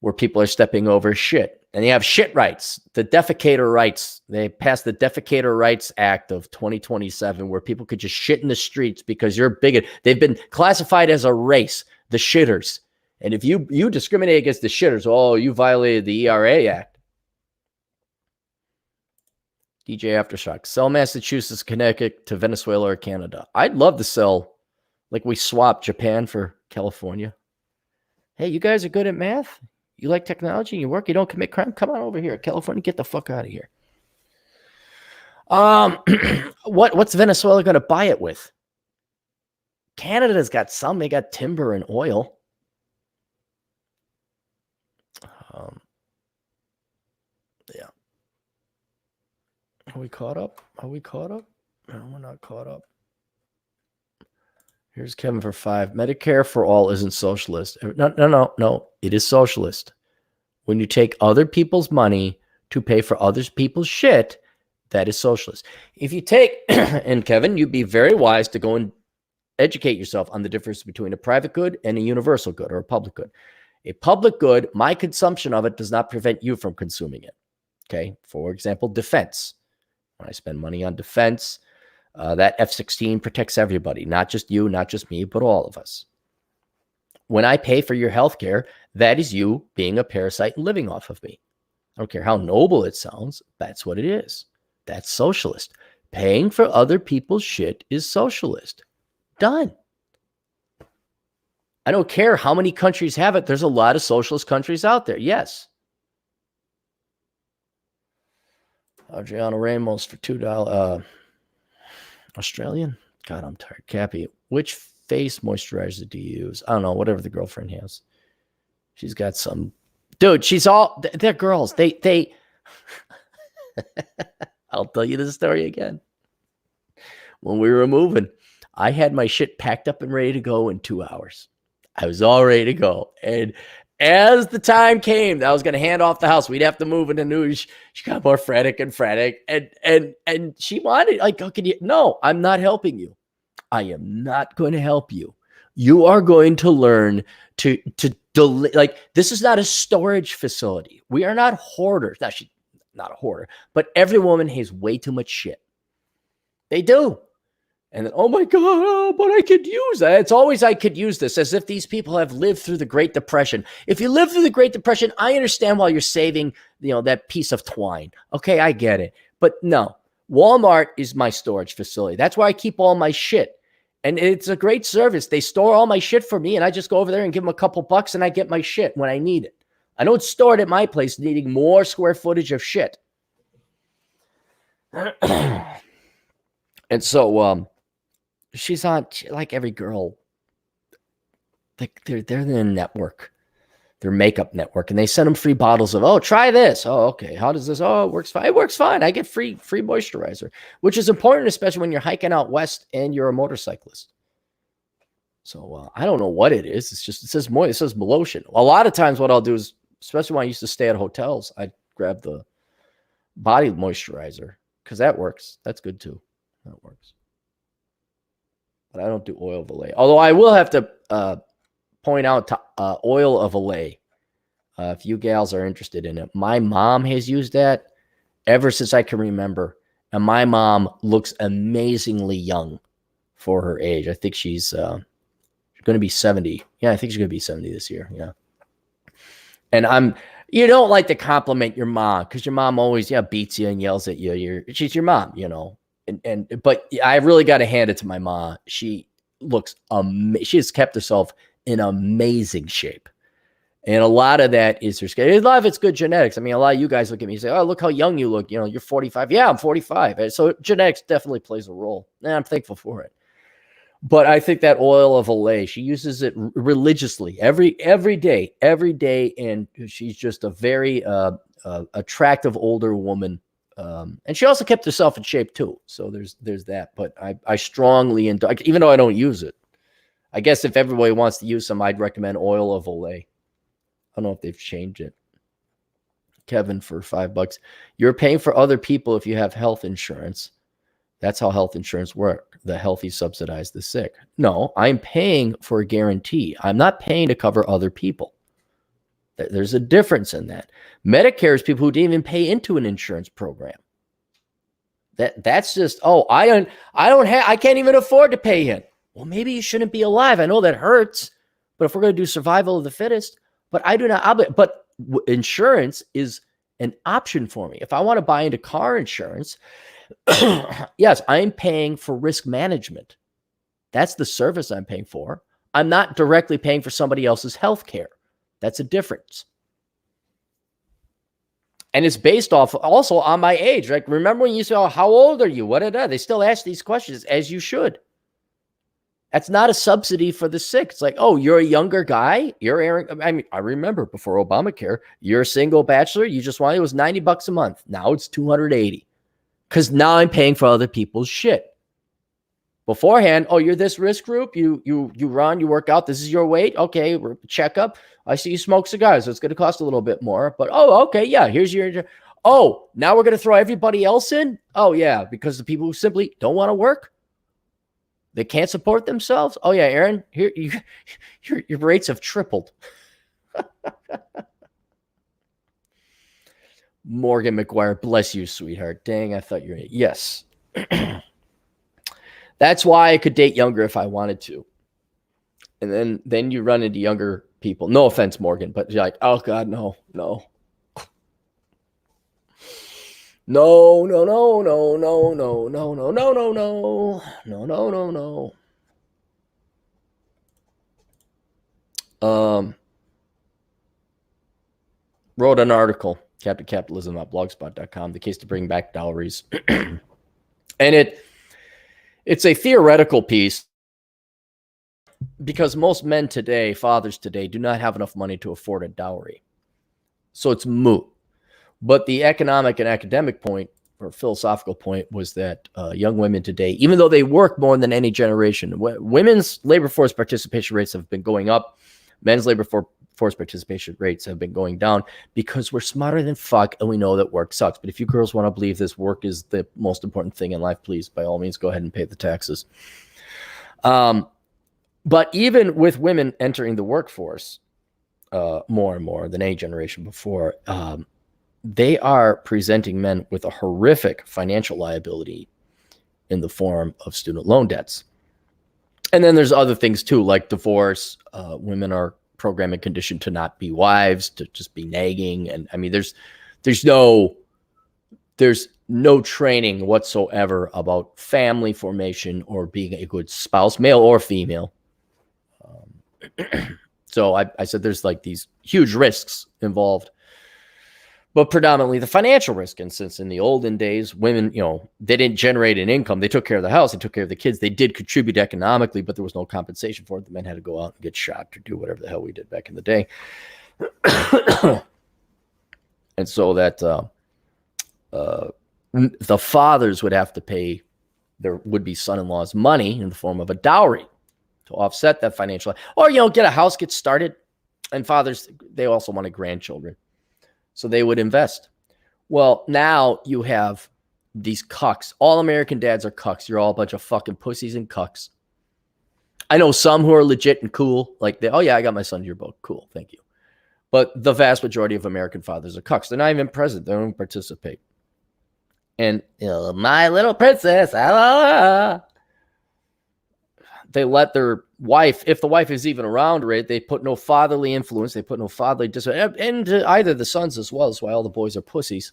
where people are stepping over shit. And you have shit rights, the defecator rights. They passed the Defecator Rights Act of 2027 where people could just shit in the streets because you're bigot. They've been classified as a race, the shitters. And if you discriminate against the shitters, oh, you violated the ERA Act. DJ Aftershock. Sell Massachusetts, Connecticut to Venezuela or Canada. I'd love to sell, like we swapped Japan for California. Hey, you guys are good at math? You like technology, you work, you don't commit crime? Come on over here. California, get the fuck out of here. What's Venezuela going to buy it with? Canada's got some. They got timber and oil. Yeah. Are we caught up? No, we're not caught up. Here's Kevin for 5. Medicare for all isn't socialist. No. It is socialist. When you take other people's money to pay for other people's shit, that is socialist. If you take, and Kevin, you'd be very wise to go and educate yourself on the difference between a private good and a universal good or a public good. A public good, my consumption of it does not prevent you from consuming it. Okay. For example, defense. When I spend money on defense, that F-16 protects everybody, not just you, not just me, but all of us. When I pay for your healthcare, that is you being a parasite and living off of me. I don't care how noble it sounds. That's what it is. That's socialist. Paying for other people's shit is socialist. Done. I don't care how many countries have it. There's a lot of socialist countries out there. Yes. Adriano Ramos for $2. Australian? God, I'm tired. Cappy, which face moisturizer do you use? I don't know. Whatever the girlfriend has. She's got some. Dude, she's all. They're girls. They. I'll tell you the story again. When we were moving, I had my shit packed up and ready to go in 2 hours. I was all ready to go. And as the time came that I was going to hand off the house, we'd have to move into new. She got more frantic. And she wanted, like, oh, can you? No, I'm not helping you. I am not going to help you. You are going to learn to like, this is not a storage facility. We are not hoarders. Now, she's not a hoarder, but every woman has way too much shit. They do. And then, oh my God, but I could use that. It's always, I could use this, as if these people have lived through the Great Depression. If you live through the Great Depression, I understand why you're saving, that piece of twine. Okay, I get it. But no, Walmart is my storage facility. That's where I keep all my shit. And it's a great service. They store all my shit for me, and I just go over there and give them a couple bucks, and I get my shit when I need it. I don't store it at my place needing more square footage of shit. And so, she's on, like every girl, like they're in a network, their makeup network, and they send them free bottles of, oh, try this. Oh, okay. How does this? Oh, it works fine. It works fine. I get free moisturizer, which is important, especially when you're hiking out west and you're a motorcyclist. So I don't know what it is. It's just, it says lotion. A lot of times what I'll do is, especially when I used to stay at hotels, I'd grab the body moisturizer because that works. That's good too. That works. But I don't do oil of Olay. Although I will have to point out oil of Olay. If you gals are interested in it. My mom has used that ever since I can remember. And my mom looks amazingly young for her age. I think she's going to be 70. Yeah, I think she's going to be 70 this year. Yeah. And you don't like to compliment your mom because your mom always beats you and yells at you. She's your mom, but I really got to hand it to my mom. She looks she has kept herself in amazing shape. And a lot of that is her skin. A lot of it's good genetics. I mean, a lot of you guys look at me and say, oh, look how young you look. You're 45. Yeah, I'm 45. And so genetics definitely plays a role. And I'm thankful for it. But I think that oil of Olay, she uses it religiously every day. And she's just a very attractive older woman. And she also kept herself in shape too. So there's that. But I strongly, even though I don't use it, I guess if everybody wants to use some, I'd recommend oil of Olay. I don't know if they've changed it. Kevin for $5. You're paying for other people if you have health insurance. That's how health insurance works. The healthy subsidize the sick. No, I'm paying for a guarantee. I'm not paying to cover other people. There's a difference in that. Medicare is people who didn't even pay into an insurance program. That's just, I can't even afford to pay in. Well, maybe you shouldn't be alive. I know that hurts, but if we're going to do survival of the fittest, but I do not, but insurance is an option for me. If I want to buy into car insurance, yes, I'm paying for risk management. That's the service I'm paying for. I'm not directly paying for somebody else's health care. That's a difference. And it's based off also on my age. Like, remember when you say, oh, how old are you? What are they? They still ask these questions, as you should. That's not a subsidy for the sick. It's like, oh, you're a younger guy. You're Aaron. I mean, I remember before Obamacare, you're a single bachelor. You just wanted, it was $90 a month. Now it's $280. Because now I'm paying for other people's shit. Beforehand, oh, you're this risk group. You run, you work out. This is your weight. Okay, checkup. I see you smoke cigars, so it's going to cost a little bit more. But oh, okay, yeah. Here's your. Oh, now we're going to throw everybody else in. Oh yeah, because the people who simply don't want to work, they can't support themselves. Oh yeah, Aaron, here your rates have tripled. Morgan McGuire, bless you, sweetheart. Dang, I thought you were. Yes. That's why I could date younger if I wanted to. And then you run into younger people. No offense, Morgan, but you're like, oh God, no. No. wrote an article, Capitalism.blogspot.com, the case to bring back dowries. And it's a theoretical piece because most men today, fathers today, do not have enough money to afford a dowry. So it's moot. But the economic and academic point or philosophical point was that young women today, even though they work more than any generation, women's labor force participation rates have been going up. Men's labor force participation rates have been going down because we're smarter than fuck and we know that work sucks. But if you girls want to believe this work is the most important thing in life, please, by all means, go ahead and pay the taxes. But even with women entering the workforce more and more than any generation before, they are presenting men with a horrific financial liability in the form of student loan debts. And then there's other things too, like divorce. Women are programmed and conditioned to not be wives, to just be nagging. And I mean, there's no training whatsoever about family formation or being a good spouse, male or female. So I said there's like these huge risks involved, but predominantly the financial risk. And since in the olden days, women, they didn't generate an income. They took care of the house. They took care of the kids. They did contribute economically, but there was no compensation for it. The men had to go out and get shot or do whatever the hell we did back in the day. And so that the fathers would have to pay their would-be son-in-laws money in the form of a dowry to offset that financial, or, get a house, get started. And fathers, they also wanted grandchildren. So they would invest. Well, now you have these cucks. All American dads are cucks. You're all a bunch of fucking pussies and cucks. I know some who are legit and cool. Like, oh yeah, I got my son yearbook. Cool, thank you. But the vast majority of American fathers are cucks. They're not even present. They don't even participate. And my little princess, they let their wife, if the wife is even around, right, they put no fatherly influence. They put no fatherly discipline into either the sons as well. That's why all the boys are pussies.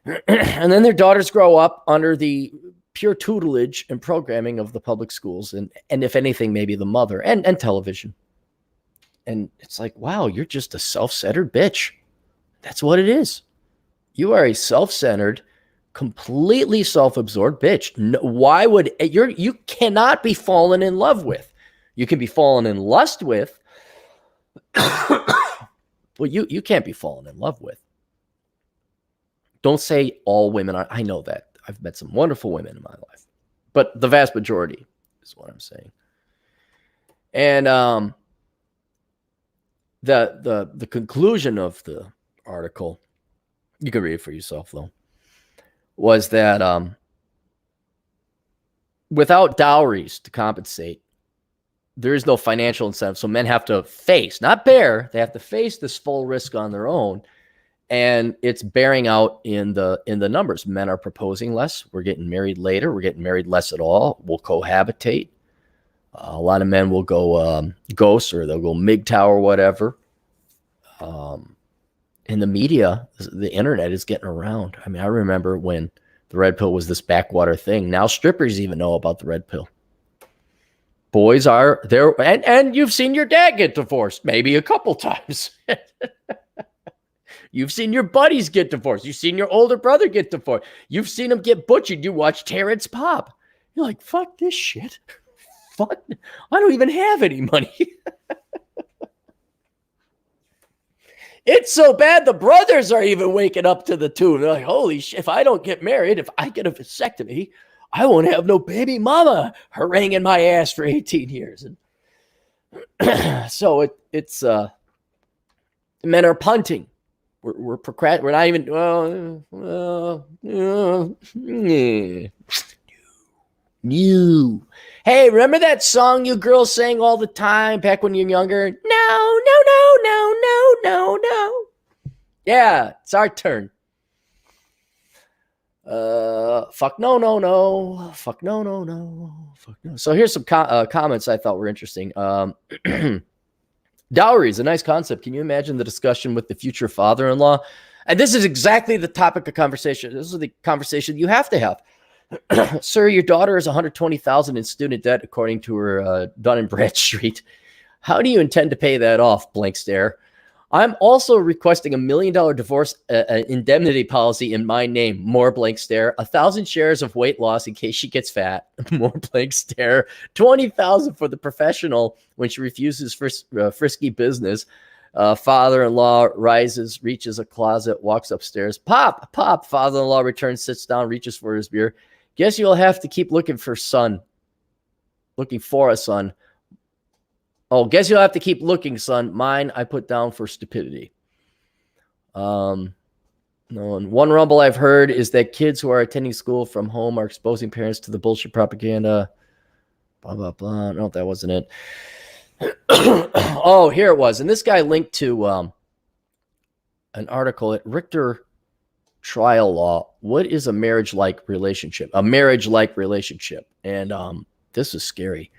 And then their daughters grow up under the pure tutelage and programming of the public schools. And if anything, maybe the mother and television. And it's like, wow, you're just a self-centered bitch. That's what it is. You are a self-centered, completely self-absorbed bitch. No, why would you cannot be fallen in love with. You can be fallen in lust with. Well, you can't be fallen in love with. Don't say all women are. I know that. I've met some wonderful women in my life, but the vast majority is what I'm saying. And the conclusion of the article, you can read it for yourself though, was that without dowries to compensate, there is no financial incentive. So men have to face, not bear, they have to face this full risk on their own. And it's bearing out in the numbers. Men are proposing less. We're getting married later. We're getting married less at all. We'll cohabitate. A lot of men will go ghost, or they'll go MGTOW or whatever. In the media, the internet is getting around. I mean, I remember when the red pill was this backwater thing. Now strippers even know about the red pill. Boys are there, and you've seen your dad get divorced maybe a couple times. You've seen your buddies get divorced. You've seen your older brother get divorced. You've seen him get butchered. You watch Terrence Pop. You're like, fuck this shit. Fuck. I don't even have any money. It's so bad the brothers are even waking up to the tune. They're like, holy shit, if I don't get married, if I get a vasectomy, I won't have no baby mama haranguing my ass for 18 years. And so it's men are punting. We're procrastinating. We're not even, new. Hey, remember that song you girls sang all the time back when you're younger? No. Yeah, it's our turn. Fuck no. Fuck no. Fuck no. So here's some comments I thought were interesting. Dowry is a nice concept. Can you imagine the discussion with the future father-in-law? And this is exactly the topic of conversation. This is the conversation you have to have. Sir, your daughter is $120,000 in student debt, according to her Dun and Bradstreet. How do you intend to pay that off? Blank stare. I'm also requesting $1 million divorce indemnity policy in my name. More blank stare. 1,000 shares of weight loss in case she gets fat. More blank stare. 20,000 for the professional when she refuses frisky business. Father-in-law rises, reaches a closet, walks upstairs. Pop, pop. Father-in-law returns, sits down, reaches for his beer. Guess you'll have to keep looking for a son. Oh, guess you'll have to keep looking, son. Mine, I put down for stupidity. No, and one rumble I've heard is that kids who are attending school from home are exposing parents to the bullshit propaganda. Blah, blah, blah. No, that wasn't it. Oh, here it was. And this guy linked to an article at Richter Trial Law. What is a marriage-like relationship? A marriage-like relationship. And this is scary.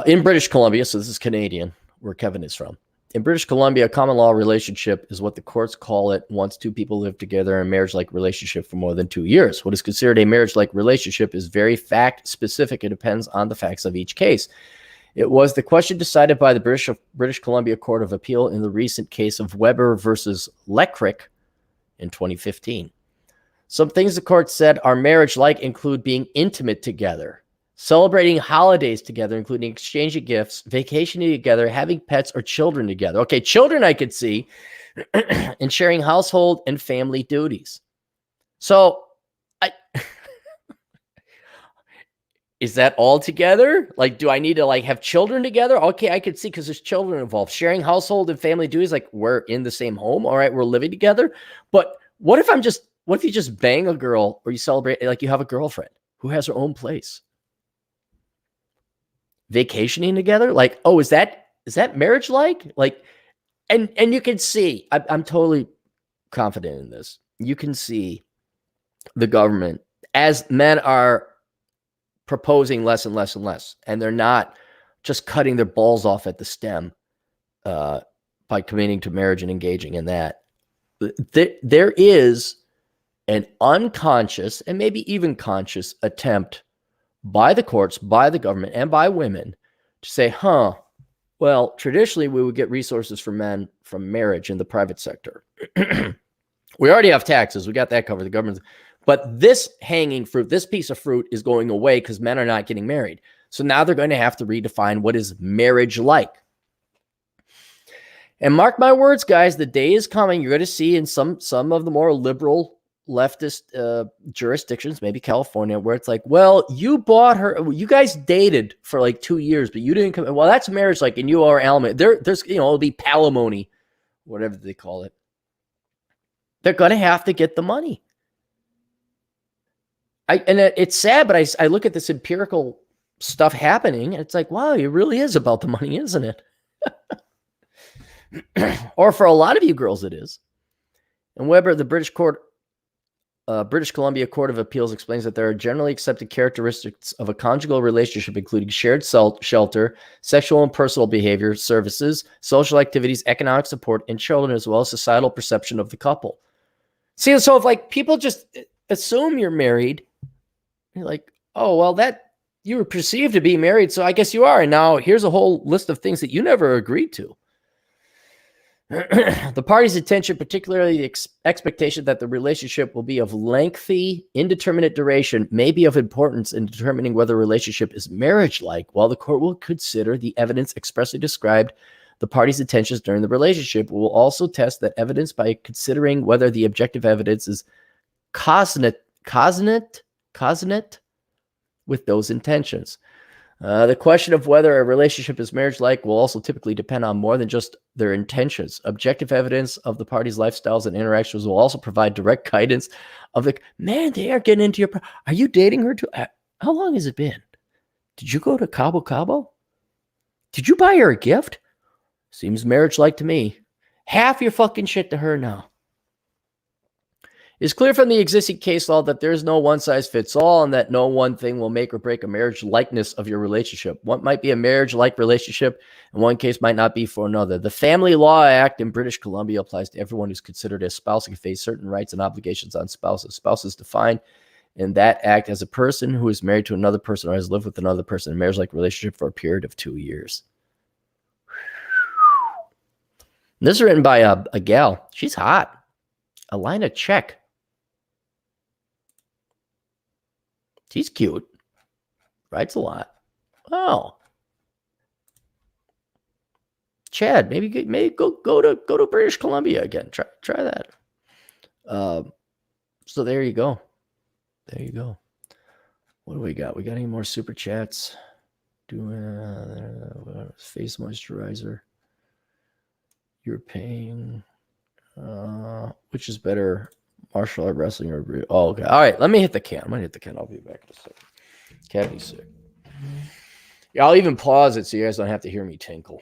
In British Columbia, so this is Canadian, where Kevin is from. In British Columbia, a common law relationship is what the courts call it once two people live together in a marriage-like relationship for more than 2 years. What is considered a marriage-like relationship is very fact-specific. It depends on the facts of each case. It was the question decided by the British Columbia Court of Appeal in the recent case of Weber versus Leckrich in 2015. Some things the court said are marriage-like include being intimate together, celebrating holidays together, including exchanging gifts, vacationing together, having pets or children together. Okay, children I could see, and sharing household and family duties. So, is that all together? Like, do I need to like have children together? Okay, I could see because there's children involved. Sharing household and family duties, like we're in the same home. All right, we're living together. But what if you just bang a girl or you celebrate like you have a girlfriend who has her own place? Vacationing together, like, oh, is that marriage like and you can see I'm totally confident in this. You can see the government as men are proposing less and less and less, and they're not just cutting their balls off at the stem by committing to marriage and engaging in that. There is an unconscious and maybe even conscious attempt by the courts, by the government, and by women to say, well, traditionally we would get resources for men from marriage in the private sector. We already have taxes. We got that covered. The government. But this hanging fruit, this piece of fruit is going away because men are not getting married. So now they're going to have to redefine what is marriage like. And mark my words, guys, the day is coming. You're going to see in some of the more liberal leftist jurisdictions, maybe California, where it's like, well, you bought her, you guys dated for like 2 years, but you didn't come. Well, that's marriage, like, and you are alimony. There's, it'll be palimony, whatever they call it. They're going to have to get the money. It's sad, but I look at this empirical stuff happening, and it's like, wow, it really is about the money, isn't it? Or for a lot of you girls, it is. And Weber, the British Columbia Court of Appeals, explains that there are generally accepted characteristics of a conjugal relationship, including shared shelter, sexual and personal behavior, services, social activities, economic support, and children, as well as societal perception of the couple. See, so if like people just assume you're married, you're like, oh, well, that you were perceived to be married, so I guess you are. And now here's a whole list of things that you never agreed to. The party's intention, particularly the expectation that the relationship will be of lengthy, indeterminate duration, may be of importance in determining whether a relationship is marriage-like, while the court will consider the evidence expressly described the party's intentions during the relationship. Will also test that evidence by considering whether the objective evidence is consonant with those intentions. The question of whether a relationship is marriage-like will also typically depend on more than just their intentions. Objective evidence of the parties' lifestyles and interactions will also provide direct guidance of the, man, they are getting into your, are you dating her too? How long has it been? Did you go to Cabo Cabo? Did you buy her a gift? Seems marriage-like to me. Half your fucking shit to her now. It's clear from the existing case law that there is no one-size-fits-all and that no one thing will make or break a marriage likeness of your relationship. What might be a marriage-like relationship in one case might not be for another. The Family Law Act in British Columbia applies to everyone who's considered a spouse and can face certain rights and obligations on spouses. Spouse is defined in that act as a person who is married to another person or has lived with another person in a marriage-like relationship for a period of 2 years. This is written by a gal. She's hot. Alina Czech. She's cute. Writes a lot. Oh. Chad, maybe go to British Columbia again. Try that. So there you go. There you go. What do we got? We got any more super chats? Doing face moisturizer. You're paying. Which is better, martial art, wrestling, or oh, okay. All right, let me hit the can. I'm gonna hit the can. I'll be back in a second. Cappy's sick. Yeah, I'll even pause it so you guys don't have to hear me tinkle.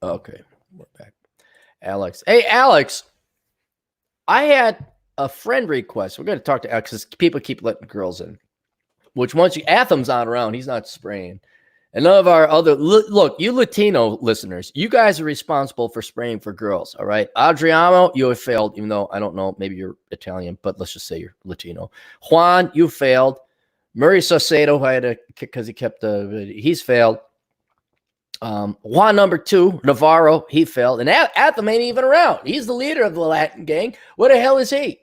Okay, we're back. Alex. Hey, Alex. I had a friend request. We're going to talk to Alex because people keep letting girls in. Which once Atham's not around, he's not spraying. And none of our other look, you Latino listeners, you guys are responsible for spraying for girls. All right. Adriano, you have failed, even though I don't know, maybe you're Italian, but let's just say you're Latino. Juan, you failed. Murray Saucedo, I had to because he kept he's failed. Juan number 2, Navarro, he failed. And Atham ain't even around. He's the leader of the Latin gang. What the hell is he?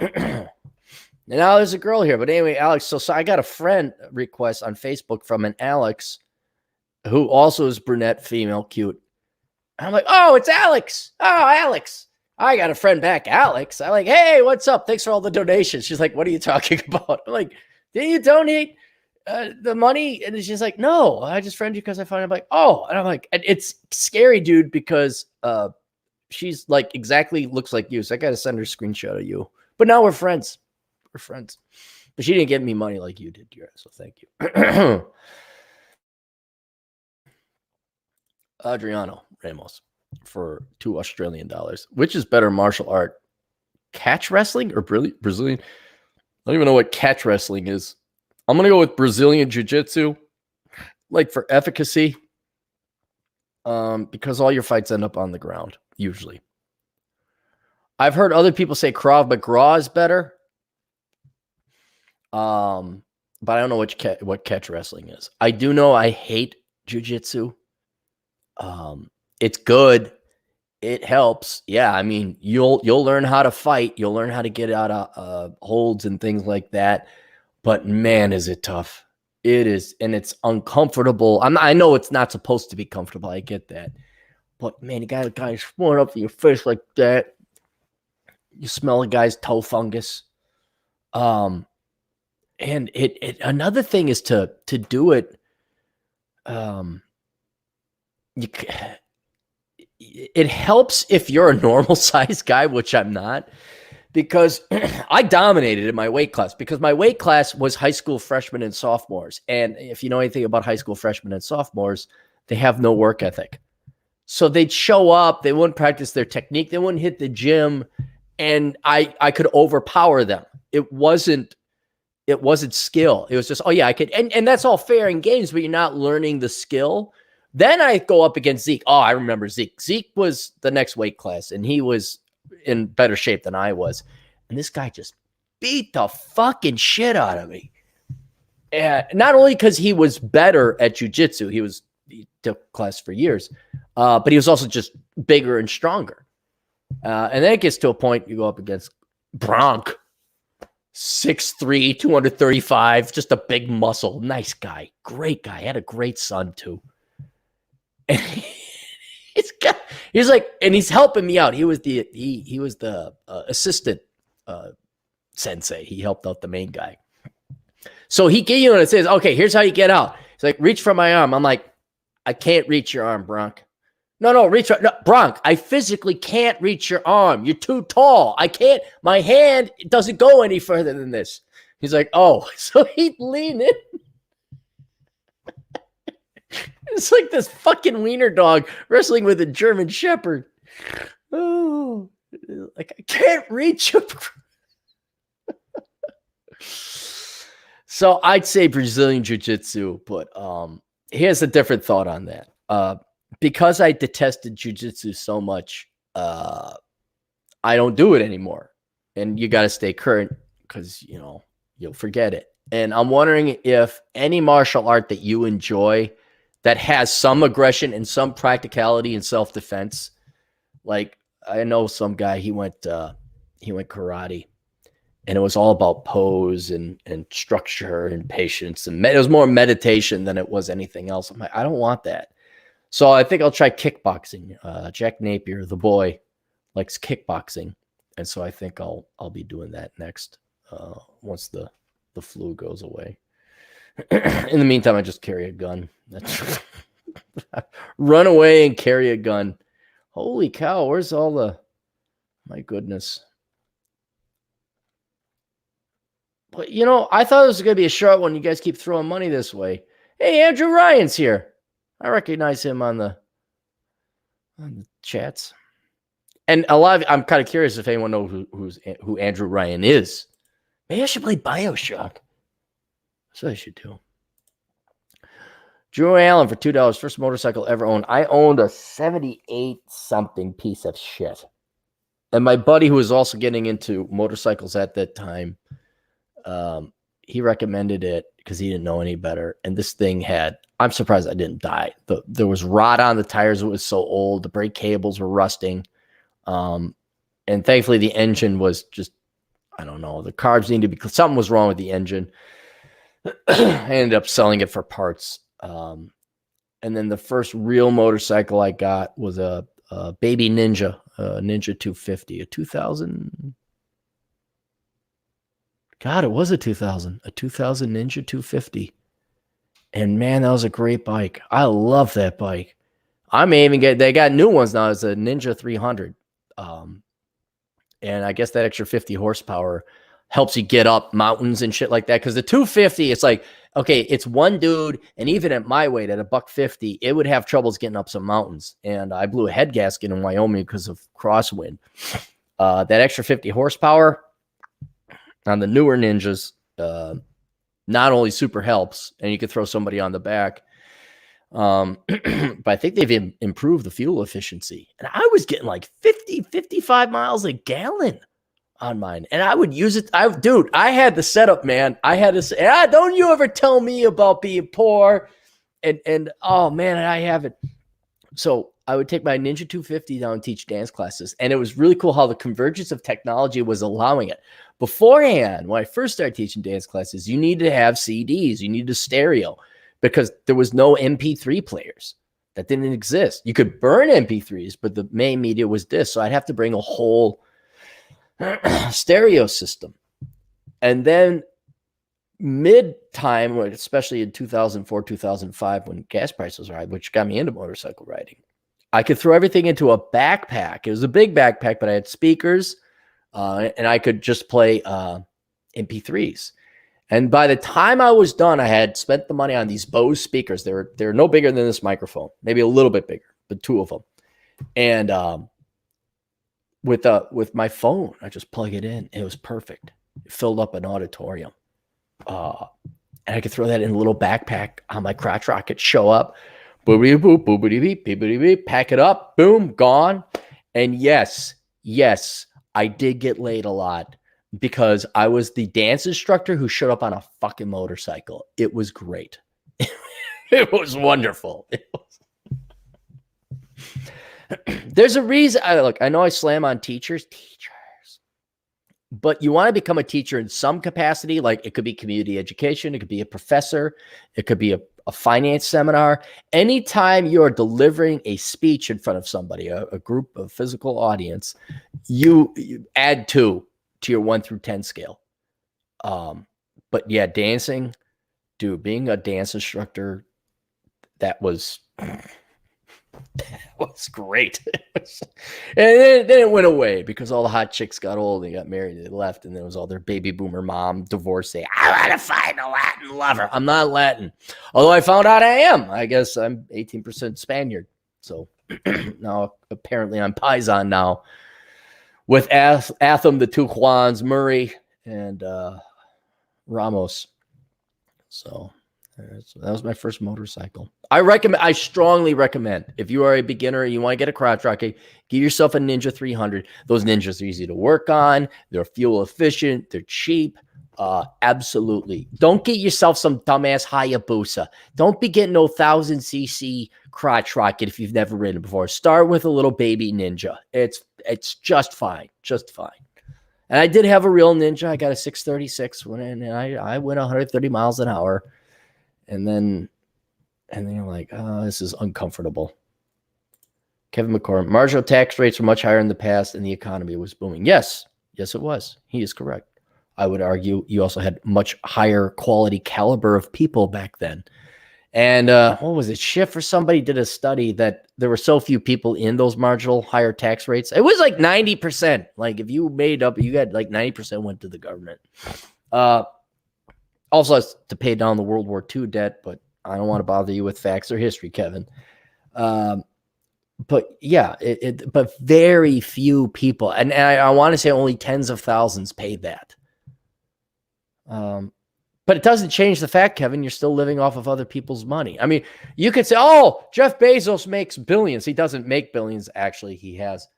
And now there's a girl here. But anyway, Alex, so I got a friend request on Facebook from an Alex who also is brunette, female, cute. And I'm like, oh, it's Alex. Oh, Alex. I got a friend back, Alex. I'm like, hey, what's up? Thanks for all the donations. She's like, what are you talking about? I'm like, did you donate the money? And she's like, no, I just friend you because I find it. I'm like, oh. And I'm like, it's scary, dude, because she's like exactly looks like you. So I got to send her a screenshot of you. But now we're friends. We're friends. But she didn't give me money like you did, so thank you. Adriano Ramos for $2 Australian. Which is better martial art? Catch wrestling or Brazilian? I don't even know what catch wrestling is. I'm going to go with Brazilian jiu-jitsu, like for efficacy, because all your fights end up on the ground, usually. I've heard other people say Krav Maga is better. But I don't know what catch wrestling is. I do know I hate jiu-jitsu. It's good. It helps. Yeah, I mean, you'll learn how to fight. You'll learn how to get out of holds and things like that. But man, is it tough. It is, and it's uncomfortable. I know it's not supposed to be comfortable. I get that. But man, you got a guy sworn up in your face like that. You smell a guy's toe fungus. And it another thing is to do it. It helps if you're a normal size guy, which I'm not, because I dominated in my weight class because my weight class was high school freshmen and sophomores. And if you know anything about high school freshmen and sophomores, they have no work ethic. So they'd show up, they wouldn't practice their technique, they wouldn't hit the gym, and I could overpower them. It wasn't skill. It was just, oh yeah, I could, and that's all fair in games, but you're not learning the skill. Then I go up against Zeke. Oh, I remember Zeke. Zeke was the next weight class, and he was in better shape than I was. And this guy just beat the fucking shit out of me. And not only because he was better at jiu-jitsu, he took class for years, but he was also just bigger and stronger. And then it gets to a point you go up against Bronk, 6'3", 235, just a big muscle, nice guy, great guy, had a great son too. And he's like, and he's helping me out. He was the assistant sensei. He helped out the main guy. So he gave you and it says, okay, here's how you get out. He's like, reach for my arm. I'm like, I can't reach your arm, Bronk. No, reach for, no, Bronk, I physically can't reach your arm. You're too tall. I can't, my hand doesn't go any further than this. He's like, oh, so he'd lean in. It's like this fucking wiener dog wrestling with a German shepherd. Oh, like I can't reach him. So I'd say Brazilian Jiu-Jitsu, but here's a different thought on that. Because I detested Jiu-Jitsu so much, I don't do it anymore. And you got to stay current because, you know, you'll forget it. And I'm wondering if any martial art that you enjoy that has some aggression and some practicality and self-defense. Like I know some guy, he went karate, and it was all about pose and structure and patience. And it was more meditation than it was anything else. I'm like, I don't want that. So I think I'll try kickboxing. Jack Napier, the boy, likes kickboxing. And so I think I'll be doing that next once the flu goes away. In the meantime, I just carry a gun. Run away and carry a gun. Holy cow, where's all the... My goodness. But, you know, I thought it was going to be a short one. You guys keep throwing money this way. Hey, Andrew Ryan's here. I recognize him on the chats. And a lot of... I'm kind of curious if anyone knows who Andrew Ryan is. Maybe I should play BioShock. That's what I should do. Drew Allen for $2. First motorcycle ever owned. I owned a 78 something piece of shit. And my buddy, who was also getting into motorcycles at that time, he recommended it because he didn't know any better. And this thing had, I'm surprised I didn't die. There was rot on the tires. It was so old. The brake cables were rusting. And thankfully the engine was just, I don't know. The carbs needed to be, something was wrong with the engine. I ended up selling it for parts. And then the first real motorcycle I got was a baby Ninja, Ninja 250, a 2000. God, it was a 2000 Ninja 250. And man, that was a great bike. I love that bike. I may even they got new ones now. It's a Ninja 300. And I guess that extra 50 horsepower helps you get up mountains and shit like that. Because the 250, it's like, okay, it's one dude, and even at my weight, at $150, it would have troubles getting up some mountains. And I blew a head gasket in Wyoming because of crosswind. That extra 50 horsepower on the newer Ninjas not only super helps, and you could throw somebody on the back, but I think they've improved the fuel efficiency. And I was getting like 50, 55 miles a gallon on mine, and I would use it. I had the setup, man. I had to say, don't you ever tell me about being poor, and oh man, I have it. So I would take my Ninja 250 down and teach dance classes, and it was really cool how the convergence of technology was allowing it. Beforehand, when I first started teaching dance classes, you needed to have CDs, you needed a stereo, because there was no MP3 players. That didn't exist. You could burn MP3s, but the main media was disc, so I'd have to bring a whole stereo system. And then mid-time, especially in 2004, 2005, when gas prices were high, which got me into motorcycle riding, I could throw everything into a backpack. It was a big backpack, but I had speakers, and I could just play MP3s. And by the time I was done, I had spent the money on these Bose speakers. They're no bigger than this microphone, maybe a little bit bigger, but two of them. And with my phone, I just plug it in. It was perfect. It filled up an auditorium. And I could throw that in a little backpack on my crotch rocket, show up, boobity boop, boobity beep, beepity beep, pack it up, boom, gone. And yes, I did get laid a lot because I was the dance instructor who showed up on a fucking motorcycle. It was great. It was wonderful. There's a reason. I know I slam on teachers, but you want to become a teacher in some capacity. Like, it could be community education. It could be a professor. It could be a finance seminar. Anytime you're delivering a speech in front of somebody, a group of physical audience, you add 2 to your 1 through 10 scale. But yeah, dancing, dude, being a dance instructor, that was great. And then it went away because all the hot chicks got old and got married. They left, and then it was all their baby boomer mom divorcee. I want to find a Latin lover. I'm not Latin. Although I found out I am. I guess I'm 18% Spaniard. So now apparently I'm Paisan now with Atham, the 2 Juans, Murray, and Ramos. So that was my first motorcycle. I strongly recommend, if you are a beginner and you want to get a crotch rocket, give yourself a Ninja 300. Those Ninjas are easy to work on. They're fuel efficient. They're cheap. Absolutely. Don't get yourself some dumbass Hayabusa. Don't be getting no 1000cc crotch rocket if you've never ridden before. Start with a little baby Ninja. It's just fine. Just fine. And I did have a real Ninja. I got a 636 and I went 130 miles an hour. And then you're like, oh, this is uncomfortable. Kevin McCormick, marginal tax rates were much higher in the past and the economy was booming. Yes, it was. He is correct. I would argue you also had much higher quality caliber of people back then. And what was it? Schiff or somebody did a study that there were so few people in those marginal higher tax rates. It was like 90%. Like, if you made up, you had like 90% went to the government. Also has to pay down the World War II debt, but I don't want to bother you with facts or history, Kevin. But yeah, but very few people, and I want to say only tens of thousands paid that. But it doesn't change the fact, Kevin, you're still living off of other people's money. I mean, you could say, oh, Jeff Bezos makes billions. He doesn't make billions. Actually, he has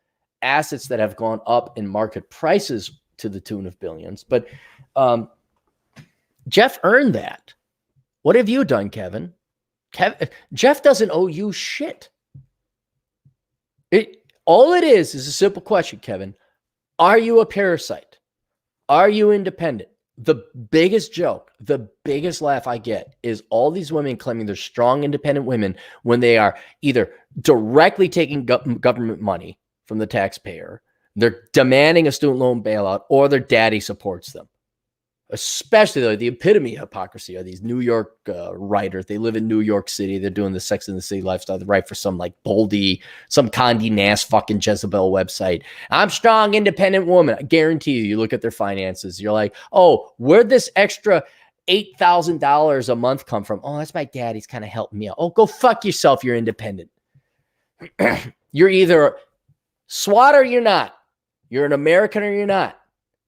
assets that have gone up in market prices to the tune of billions. But Jeff earned that. What have you done, Kevin? Jeff doesn't owe you shit. All it is a simple question, Kevin. Are you a parasite? Are you independent? The biggest joke, the biggest laugh I get is all these women claiming they're strong, independent women when they are either directly taking government money from the taxpayer, they're demanding a student loan bailout, or their daddy supports them. Especially the epitome of hypocrisy are these New York writers. They live in New York City. They're doing the Sex and the City lifestyle. They write for some like Boldy, some Condé Nast fucking Jezebel website. I'm strong, independent woman. I guarantee you look at their finances. You're like, oh, where'd this extra $8,000 a month come from? Oh, that's my daddy's kind of helping me out. Oh, go fuck yourself. You're independent. You're either SWAT or you're not. You're an American or you're not.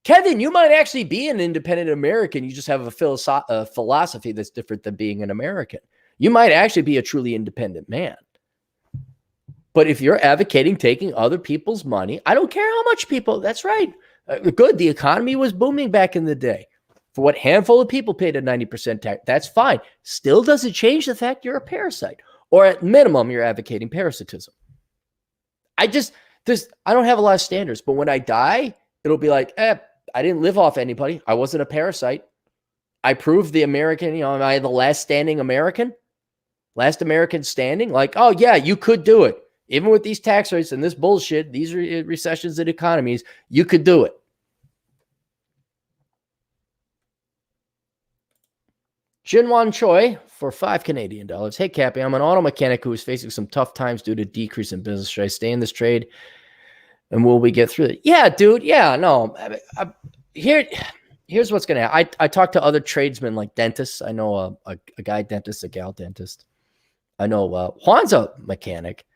Kevin, you might actually be an independent American. You just have a philosophy that's different than being an American. You might actually be a truly independent man. But if you're advocating taking other people's money, I don't care how much people, that's right. Good. The economy was booming back in the day. For what handful of people paid a 90% tax, that's fine. Still doesn't change the fact you're a parasite. Or at minimum, you're advocating parasitism. I don't have a lot of standards, but when I die, it'll be like, I didn't live off anybody. I wasn't a parasite. I proved the American, am I the last standing American? Last American standing? Like, oh yeah, you could do it. Even with these tax rates and this bullshit, these recessions and economies, you could do it. Jinwan Choi for $5 Canadian. Hey, Cappy, I'm an auto mechanic who is facing some tough times due to decrease in business. Should I stay in this trade? And will we get through it? Yeah, dude. Yeah, no. Here's what's going to happen. I talk to other tradesmen like dentists. I know a guy dentist, a gal dentist. I know Juan's a mechanic.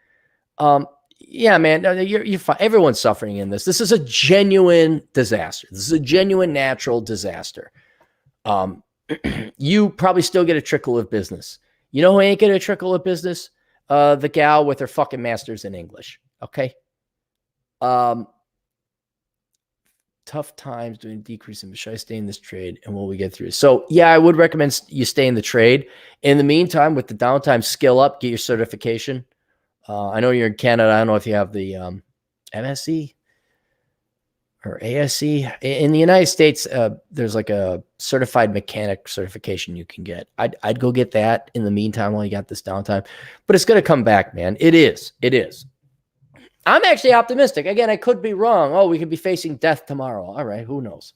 Yeah, man, you're fine. Everyone's suffering in this. This is a genuine disaster. This is a genuine natural disaster. You probably still get a trickle of business. You know who ain't getting a trickle of business? the gal with her fucking master's in English. Okay. Tough times doing decrease in. Should I stay in this trade and will we get through? So yeah, I would recommend you stay in the trade. In the meantime, with the downtime, skill up, get your certification. I know you're in Canada. I don't know if you have the MSc or ASC. In the United States, there's like a certified mechanic certification you can get. I'd go get that in the meantime while you got this downtime. But it's going to come back, man. It is. It is. I'm actually optimistic. Again, I could be wrong. Oh, we could be facing death tomorrow. All right, who knows?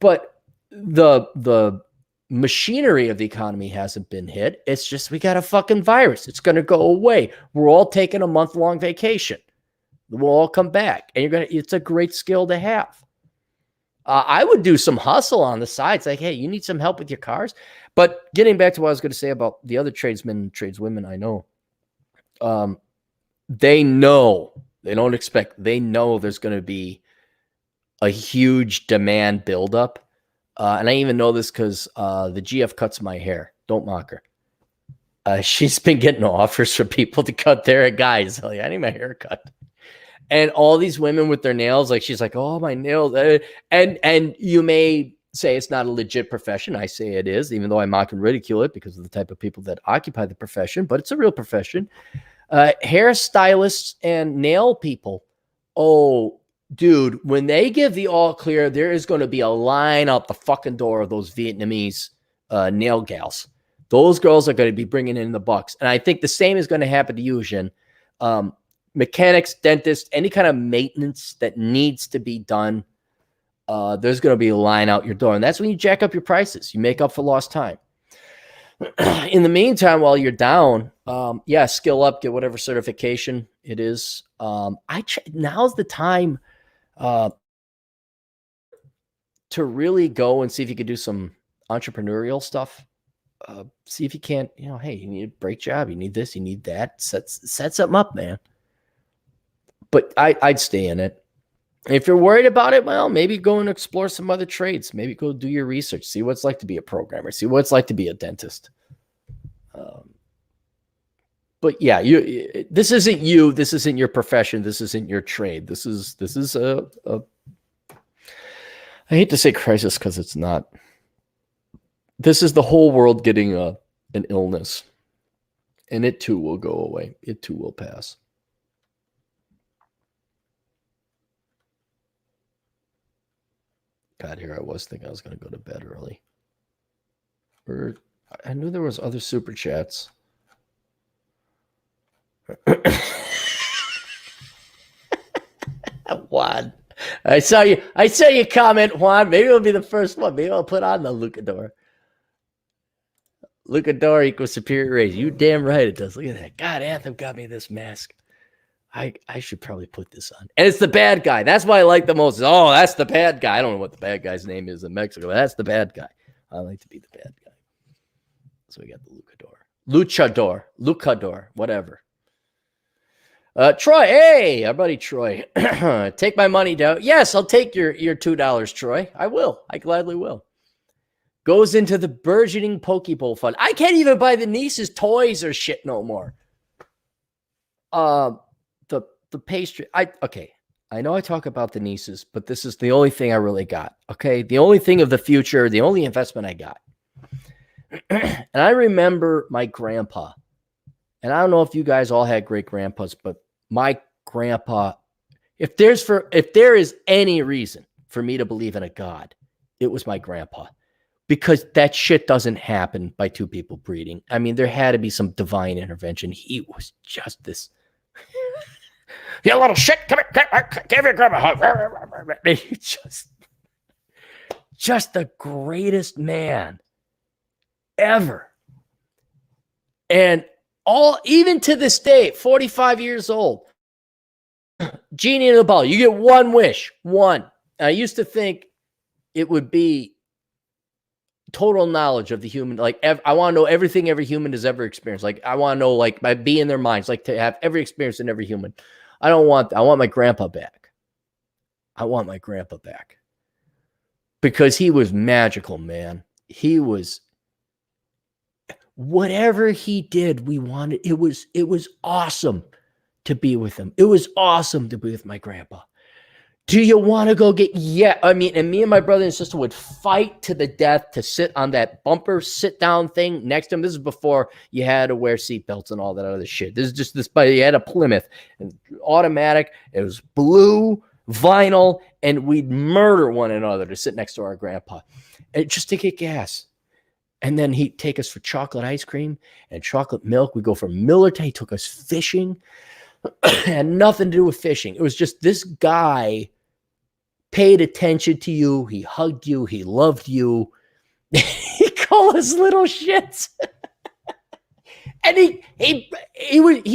But the machinery of the economy hasn't been hit. It's just we got a fucking virus. It's going to go away. We're all taking a month-long vacation. We'll all come back, and it's a great skill to have. I would do some hustle on the side. It's like, hey, you need some help with your cars. But getting back to what I was going to say about the other tradesmen and tradeswomen I know, they know, they don't expect, they know there's going to be a huge demand buildup. And I even know this because the GF cuts my hair. Don't mock her. She's been getting offers for people to cut their guys. Like, I need my hair cut. And all these women with their nails, like she's like, oh, my nails. And you may say it's not a legit profession. I say it is, even though I mock and ridicule it because of the type of people that occupy the profession. But it's a real profession. Hairstylists and nail people. Oh, dude, when they give the all clear, there is going to be a line out the fucking door of those Vietnamese nail gals. Those girls are going to be bringing in the bucks. And I think the same is going to happen to you, Jin. Mechanics, dentists, any kind of maintenance that needs to be done, there's going to be a line out your door. And that's when you jack up your prices. You make up for lost time. In the meantime, while you're down, skill up, get whatever certification it is. Now's the time to really go and see if you could do some entrepreneurial stuff. See if you can't, hey, you need a break job, you need this, you need that. Set something up, man. But I'd stay in it. If you're worried about it, well, maybe go and explore some other trades. Maybe go do your research. See what it's like to be a programmer. See what it's like to be a dentist. But yeah, this isn't you. This isn't your profession. This isn't your trade. This is a I hate to say crisis because it's not. This is the whole world getting an illness. And it too will go away. It too will pass. God, here I was thinking I was going to go to bed early. I knew there was other super chats. Juan, I saw you comment, Juan. Maybe it'll be the first one. Maybe I'll put on the Lucador. Lucador equals superior race. You damn right it does. Look at that. God, Anthem got me this mask. I should probably put this on. And it's the bad guy. That's what I like the most. Oh, that's the bad guy. I don't know what the bad guy's name is in Mexico. But that's the bad guy. I like to be the bad guy. So we got the Luchador, whatever. Troy, hey, our buddy Troy. Take my money down. Yes, I'll take your $2, Troy. I will. I gladly will. Goes into the burgeoning Pokeball fund. I can't even buy the niece's toys or shit no more. The pastry. I know I talk about the nieces, but this is the only thing I really got. Okay. The only thing of the future, the only investment I got. And I remember my grandpa, and I don't know if you guys all had great grandpas, but my grandpa, if there is any reason for me to believe in a God, it was my grandpa, because that shit doesn't happen by two people breeding. I mean, there had to be some divine intervention. He was just this. You little shit, come here, give your grandma a hug. Just the greatest man ever. And even to this day, 45 years old, genie in the bottle, you get one wish, one. I used to think it would be total knowledge of the human. Like, I want to know everything every human has ever experienced. Like, I want to know, like, be in their minds, like to have every experience in every human. I want my grandpa back. I want my grandpa back. Because he was magical, man. He was. whatever he did, we wanted. It was awesome to be with him. It was awesome to be with my grandpa. Do you want to go get? Yeah, I mean, and me and my brother and sister would fight to the death to sit on that bumper sit down thing next to him. This is before you had to wear seatbelts and all that other shit. This is just this, but you had a Plymouth, and automatic. It was blue vinyl, and we'd murder one another to sit next to our grandpa, and just to get gas. And then he'd take us for chocolate ice cream and chocolate milk. We'd go for Miller. He took us fishing. It had nothing to do with fishing. It was just this guy paid attention to you. He hugged you. He loved you. He called us little shits. And he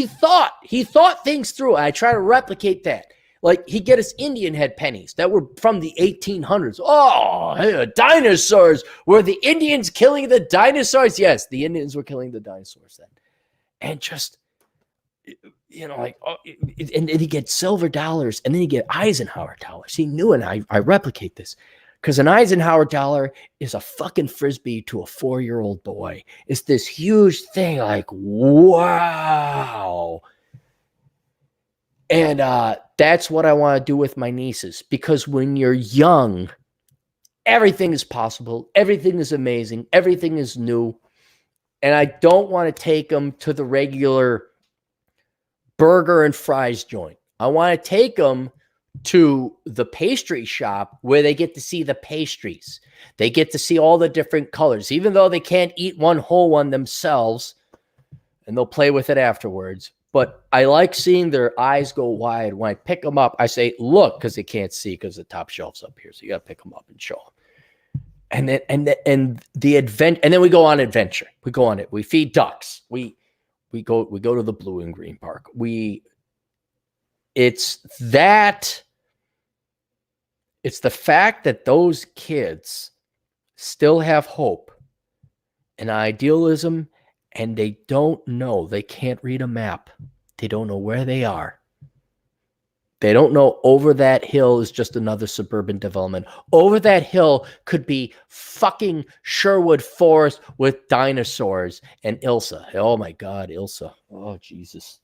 thought things through. I try to replicate that. Like, he'd get us Indian head pennies that were from the 1800s. Oh, hey, dinosaurs. Were the Indians killing the dinosaurs? Yes, the Indians were killing the dinosaurs then. And just, you know, like, and then he get silver dollars, and then he get Eisenhower dollars. He knew, and I replicate this, because an Eisenhower dollar is a fucking Frisbee to a 4-year-old boy. It's this huge thing, like, wow. And that's what I want to do with my nieces, because when you're young, everything is possible. Everything is amazing. Everything is new. And I don't want to take them to the regular burger and fries joint. I want to take them to the pastry shop where they get to see the pastries. They get to see all the different colors, even though they can't eat one whole one themselves, and they'll play with it afterwards. But I like seeing their eyes go wide. When I pick them up, I say, look, because they can't see because the top shelf's up here. So you got to pick them up and show them. And then we go on adventure. We go on it. We feed ducks. We go to the Blue and Green Park. It's the fact that those kids still have hope and idealism, and they don't know. They can't read a map. They don't know where they are. They don't know over that hill is just another suburban development. Over that hill could be fucking Sherwood Forest with dinosaurs and Ilsa. Oh my God, Ilsa. Oh, Jesus.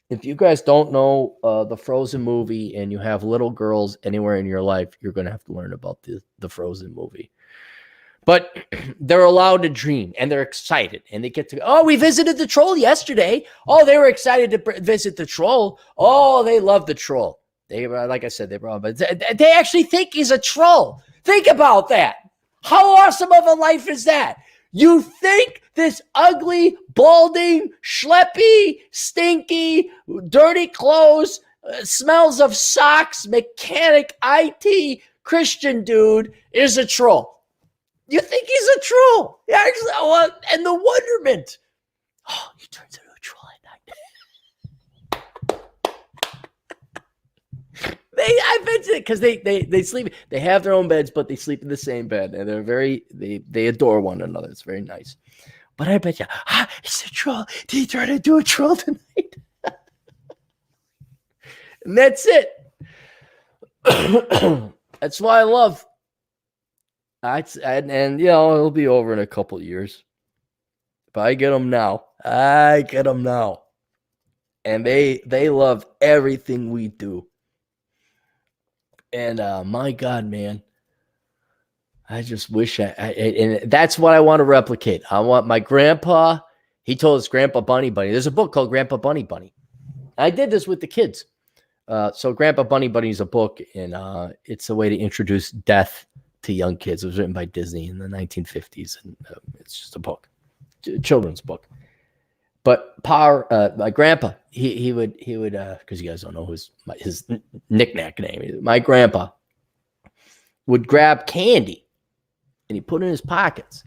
If you guys don't know the Frozen movie and you have little girls anywhere in your life, you're going to have to learn about the Frozen movie. But they're allowed to dream, and they're excited, and they get to, oh, we visited the troll yesterday. Oh, they were excited to visit the troll. Oh, they love the troll. They, like I said, they actually think he's a troll. Think about that. How awesome of a life is that? You think this ugly, balding, schleppy, stinky, dirty clothes, smells of socks, mechanic, IT, Christian dude is a troll. You think he's a troll. Actually, and the wonderment. Oh, he turns into a troll at night. I bet you, because they sleep. They have their own beds, but they sleep in the same bed, and they adore one another. It's very nice. But I bet you, he's a troll. Did he turn into a troll tonight? And that's it. That's why I love. And you know, it'll be over in a couple of years. But I get them now. And they love everything we do. And my God, man, I just wish and that's what I want to replicate. I want my grandpa. He told us Grandpa Bunny Bunny. There's a book called Grandpa Bunny Bunny. I did this with the kids. So Grandpa Bunny Bunny is a book, and it's a way to introduce death to young kids. It was written by Disney in the 1950s, and it's just a book, children's book. But my grandpa, he would because you guys don't know his knick-knack name. My grandpa would grab candy and he put it in his pockets.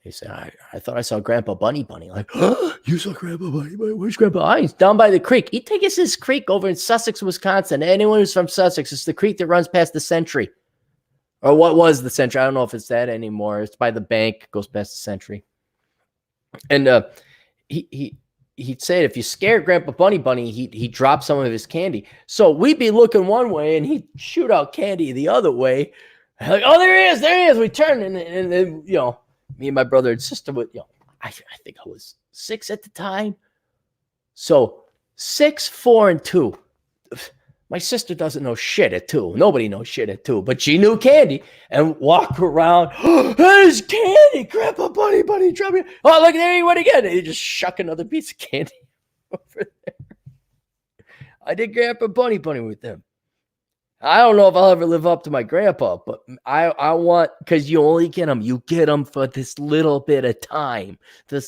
He said, I thought I saw Grandpa Bunny Bunny. Like, oh, you saw Grandpa Bunny Bunny? Where's Grandpa? He's down by the creek. He takes us this creek over in Sussex, Wisconsin. Anyone who's from Sussex, it's the creek that runs past the Century. Or what was the Century? I don't know if it's that anymore. It's by the bank, goes past the Century. And he'd say if you scare Grandpa Bunny Bunny, he'd drop some of his candy. So we'd be looking one way, and he'd shoot out candy the other way. Like, oh, there he is. We turn, and then, you know, me and my brother and sister would, you know, I think I was 6 at the time. So 6, 4, and 2. My sister doesn't know shit at 2. Nobody knows shit at 2, but she knew candy and walk around. Oh, there's candy. Grandpa Bunny, drop me. Oh, look, there he went again. And he just shuck another piece of candy over there. I did Grandpa Bunny with them. I don't know if I'll ever live up to my grandpa, but I want, because you only get them. You get them for this little bit of time. And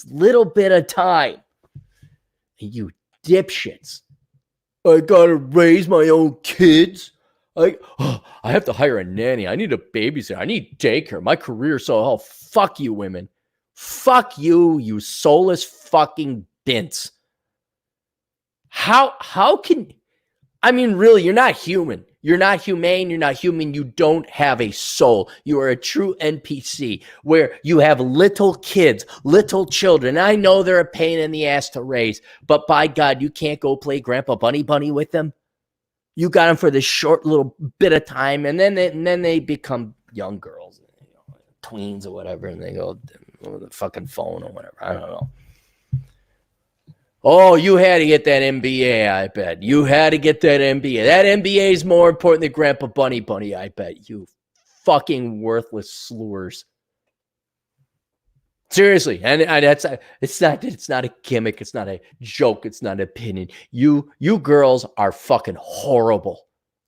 you dipshits. I gotta raise my own kids. I have to hire a nanny. I need a babysitter. I need daycare. My career, so fuck you, women. Fuck you, you soulless fucking bints. How can, I mean, really, you're not human. You're not humane. You're not human. You don't have a soul. You are a true NPC where you have little kids, little children. I know they're a pain in the ass to raise, but by God, you can't go play Grandpa Bunny with them. You got them for this short little bit of time, and then they become young girls, tweens or whatever, and they go on the fucking phone or whatever. I don't know. Oh, you had to get that MBA, I bet. You had to get that MBA. That MBA is more important than Grandpa Bunny, I bet. You fucking worthless slurs. Seriously, and that's it's not a gimmick, it's not a joke, it's not an opinion. You girls are fucking horrible.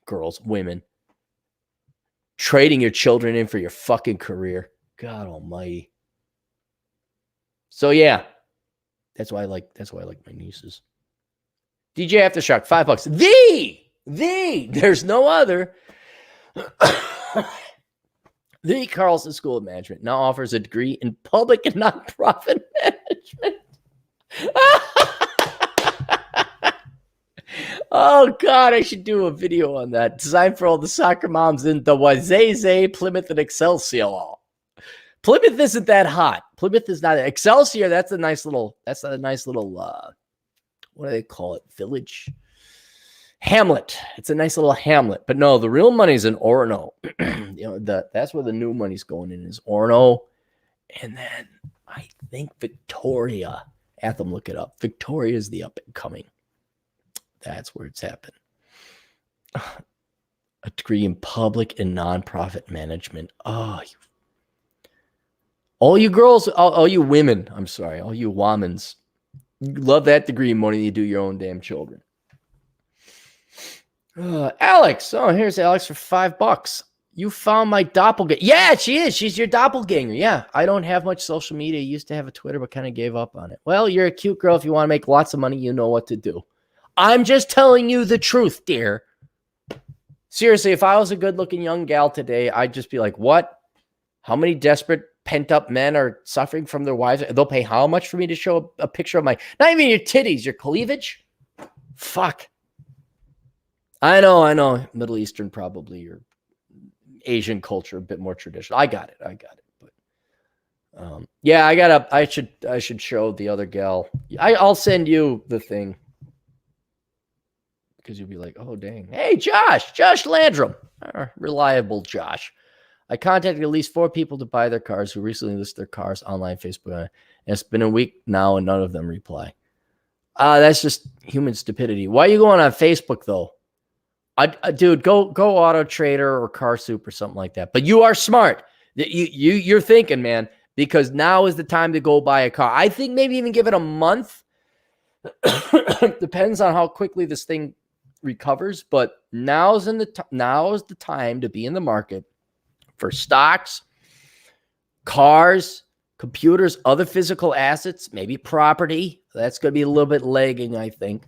Girls, women. Trading your children in for your fucking career. God almighty. So yeah. That's why I like my nieces. DJ Aftershock, $5. There's no other. The Carlson School of Management now offers a degree in public and nonprofit management. Oh God, I should do a video on that. Designed for all the soccer moms in the Wazeze, Plymouth, and Excelsior. Plymouth isn't that hot. Plymouth is not. Excelsior, that's a nice little, what do they call it? Village? Hamlet. It's a nice little hamlet. But no, the real money's in Orono. That's where the new money's going in, is Orono. And then I think Victoria. Have them look it up. Victoria is the up and coming. That's where it's happened. A degree in public and nonprofit management. Oh, all you girls, all you women, I'm sorry, all you womans, you love that degree more than you do your own damn children. Alex, here's Alex for $5. You found my doppelganger. Yeah, she is. She's your doppelganger. Yeah, I don't have much social media. I used to have a Twitter, but kind of gave up on it. Well, you're a cute girl. If you want to make lots of money, you know what to do. I'm just telling you the truth, dear. Seriously, if I was a good-looking young gal today, I'd just be like, what? How many desperate pent-up men are suffering from their wives? They'll pay how much for me to show a picture of my, not even your titties, your cleavage? Fuck. I know. Middle Eastern probably, or Asian culture, a bit more traditional. I got it. But yeah, I should show the other gal. I'll send you the thing, because you'll be like, oh, dang. Hey, Josh Landrum. Reliable Josh. I contacted at least 4 people to buy their cars who recently listed their cars online, Facebook, and it's been a week now and none of them reply. That's just human stupidity. Why are you going on Facebook, though? Dude, go Auto Trader or Car Soup or something like that. But you are smart. You're thinking, man, because now is the time to go buy a car. I think maybe even give it a month. Depends on how quickly this thing recovers, but now is the time to be in the market for stocks, cars, computers, other physical assets, maybe property. That's going to be a little bit lagging, I think.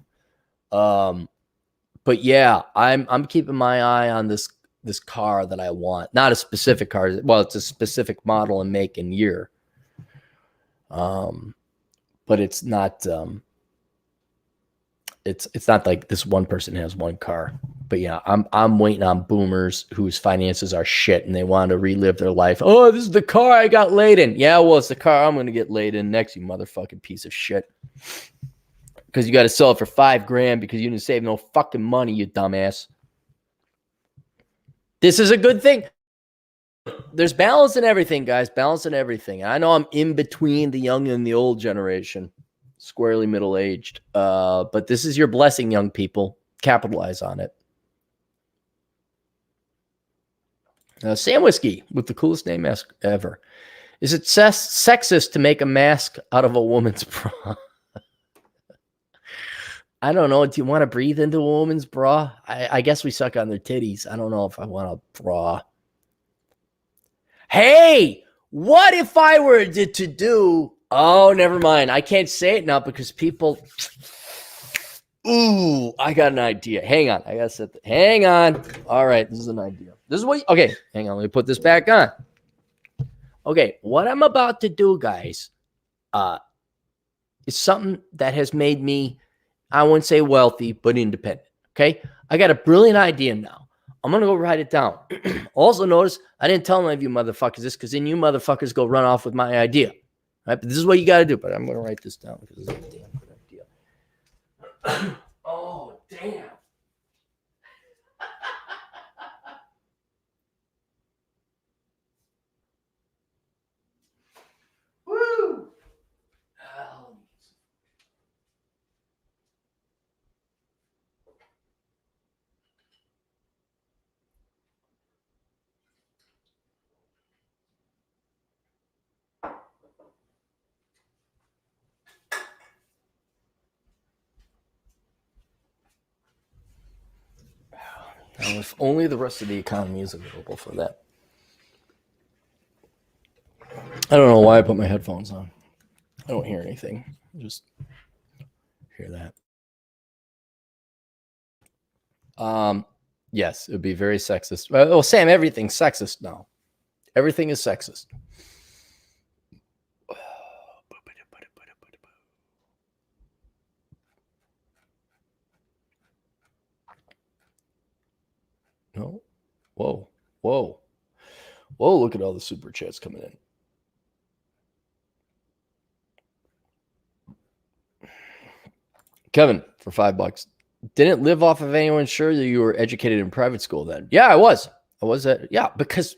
But yeah, I'm keeping my eye on this car that I want. Not a specific car. Well, it's a specific model and make and year. But it's not it's not like this one person has one car. But yeah, I'm waiting on boomers whose finances are shit and they want to relive their life. Oh, this is the car I got laid in. Yeah, well, it's the car I'm going to get laid in next, you motherfucking piece of shit. Because you got to sell it for $5,000 because you didn't save no fucking money, you dumbass. This is a good thing. There's balance in everything, guys. Balance in everything. I know I'm in between the young and the old generation, squarely middle-aged. But this is your blessing, young people. Capitalize on it. Sam Whiskey with the coolest name ever. Is it sexist to make a mask out of a woman's bra? I don't know. Do you want to breathe into a woman's bra? I guess we suck on their titties. I don't know if I want a bra. Hey, what if I were to do... Oh, never mind. I can't say it now because people... Ooh, I got an idea. Hang on. I got to set the... Hang on. All right, this is an idea. This is what... Okay, hang on. Let me put this back on. Okay, what I'm about to do, guys, is something that has made me, I wouldn't say wealthy, but independent. Okay? I got a brilliant idea now. I'm going to go write it down. Also notice, I didn't tell any of you motherfuckers this because then you motherfuckers go run off with my idea. Right? But this is what you got to do. But I'm going to write this down because it's a damn good idea. Oh, damn. Woo! Now, if only the rest of the economy is available for that. I don't know why I put my headphones on. I don't hear anything. I just hear that. Yes, it would be very sexist. Oh, Sam, everything's sexist now. Everything is sexist. No. Whoa. Whoa. Whoa, look at all the super chats coming in. Kevin, for $5. Didn't live off of anyone sure that you were educated in private school then? Yeah, I was. Yeah, because,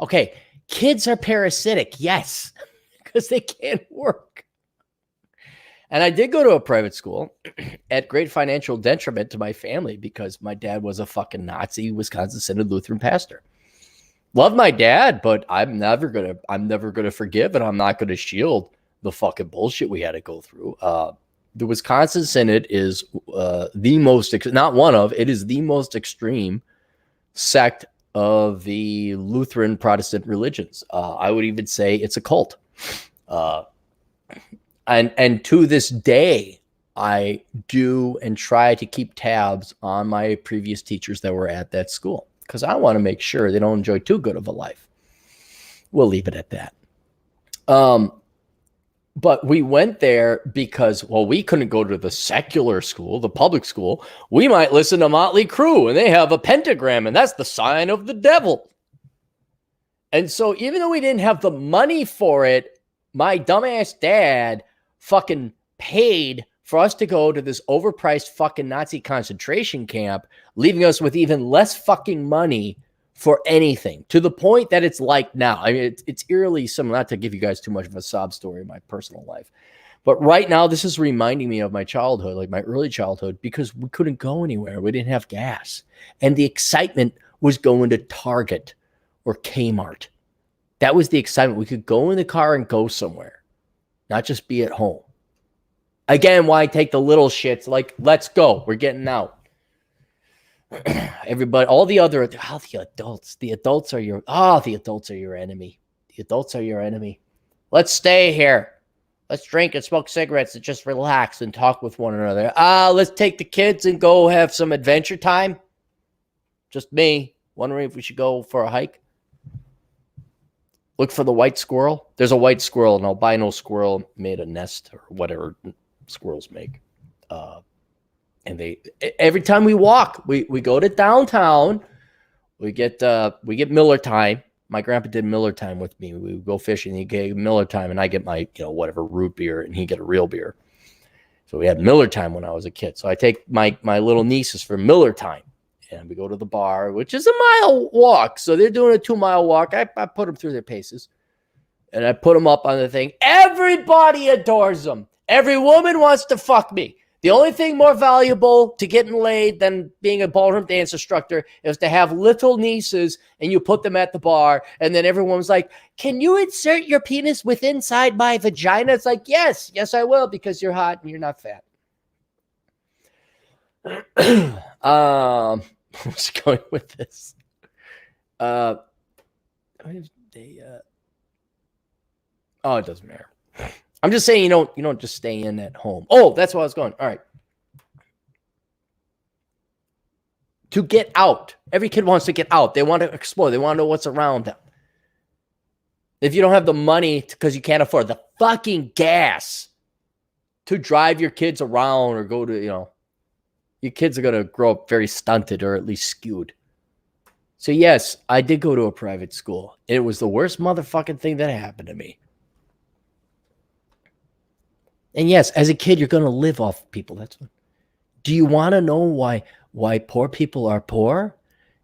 okay, kids are parasitic. Yes, because they can't work. And I did go to a private school at great financial detriment to my family because my dad was a fucking Nazi Wisconsin Synod Lutheran pastor. Love my dad, but I'm never gonna forgive, and I'm not gonna shield the fucking bullshit we had to go through. The Wisconsin Synod is the most, not one of, it is the most extreme sect of the Lutheran Protestant religions. I would even say it's a cult. And to this day, I do and try to keep tabs on my previous teachers that were at that school because I want to make sure they don't enjoy too good of a life. We'll leave it at that. But we went there because, well, we couldn't go to the secular school, the public school. We might listen to Motley Crue, and they have a pentagram, and that's the sign of the devil. And so even though we didn't have the money for it, my dumbass dad fucking paid for us to go to this overpriced fucking Nazi concentration camp, leaving us with even less fucking money for anything, to the point that it's like now. I mean, it's eerily similar, not to give you guys too much of a sob story in my personal life, but right now this is reminding me of my childhood, like my early childhood, because we couldn't go anywhere. We didn't have gas. And the excitement was going to Target or Kmart. That was the excitement. We could go in the car and go somewhere, not just be at home. Again, why take the little shits? Like, let's go. We're getting out. Everybody, all the adults are your enemy. The adults are your enemy. Let's stay here. Let's drink and smoke cigarettes and just relax and talk with one another. Let's take the kids and go have some adventure time. Just me wondering if we should go for a hike. Look for the white squirrel. There's a white squirrel, an albino squirrel made a nest or whatever squirrels make. And they, every time we walk, we go to downtown, we get Miller time. My grandpa did Miller time with me. We would go fishing. He gave Miller time, and I get my, whatever root beer, and he get a real beer. So we had Miller time when I was a kid. So I take my little nieces for Miller time, And we go to the bar, which is a mile walk. So they're doing a 2-mile walk. I put them through their paces. And I put them up on the thing. Everybody adores them. Every woman wants to fuck me. The only thing more valuable to getting laid than being a ballroom dance instructor is to have little nieces and you put them at the bar. And then everyone's like, can you insert your penis inside my vagina? It's like, yes, I will, because you're hot and you're not fat. What's going with this? Oh, it doesn't matter. I'm just saying you don't just stay in at home. Oh, that's why I was going. All right. To get out. Every kid wants to get out. They want to explore. They want to know what's around them. If you don't have the money because you can't afford the fucking gas to drive your kids around or go to, your kids are going to grow up very stunted or at least skewed. So yes, I did go to a private school. It was the worst motherfucking thing that happened to me. And yes, as a kid, you're going to live off people. That's what. Do you want to know why poor people are poor?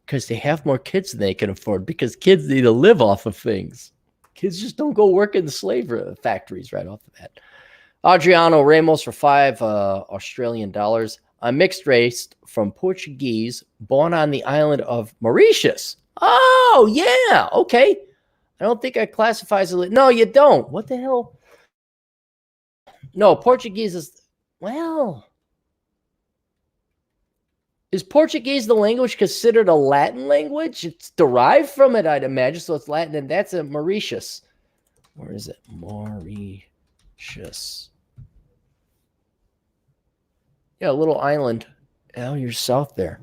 Because they have more kids than they can afford. Because kids need to live off of things. Kids just don't go work in the slave factories right off the bat. Adriano Ramos for $5 Australian dollars. I'm mixed race from Portuguese, born on the island of Mauritius. Oh, yeah. Okay. I don't think I classify as a... No, you don't. What the hell? No, Portuguese is... Well... Is Portuguese the language considered a Latin language? It's derived from it, I'd imagine. So it's Latin, and that's a Mauritius. Where is it? Mauritius. Yeah, a little island. Oh, you're south there.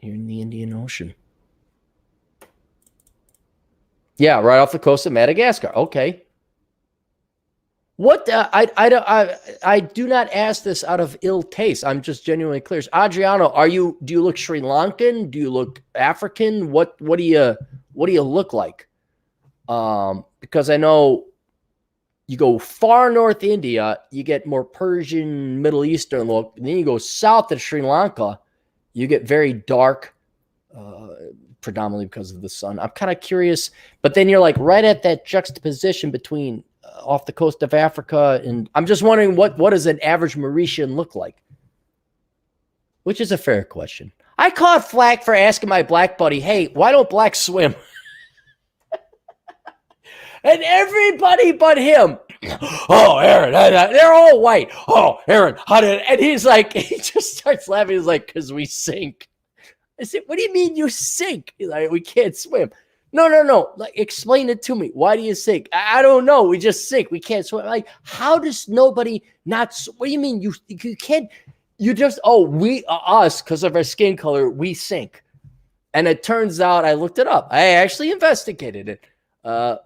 You're in the Indian Ocean. Yeah, right off the coast of Madagascar. Okay. What I do not ask this out of ill taste. I'm just genuinely curious. Adriano, do you look Sri Lankan? Do you look African? What do you look like? Because I know you go far north India, you get more Persian, Middle Eastern look, and then you go south to Sri Lanka, you get very dark, predominantly because of the sun. I'm kind of curious, but then you're like right at that juxtaposition between off the coast of Africa, and I'm just wondering what does an average Mauritian look like? Which is a fair question. I caught flack for asking my black buddy, hey, why don't blacks swim? And everybody but him, oh, Aaron, they're all white. Oh, Aaron, and he's like, he just starts laughing. He's like, because we sink. I said, what do you mean you sink? He's like, we can't swim. No. Like, explain it to me. Why do you sink? I don't know. We just sink. We can't swim. Like, how does nobody not? What do you mean you can't? You just us because of our skin color we sink. And it turns out I looked it up. I actually investigated it.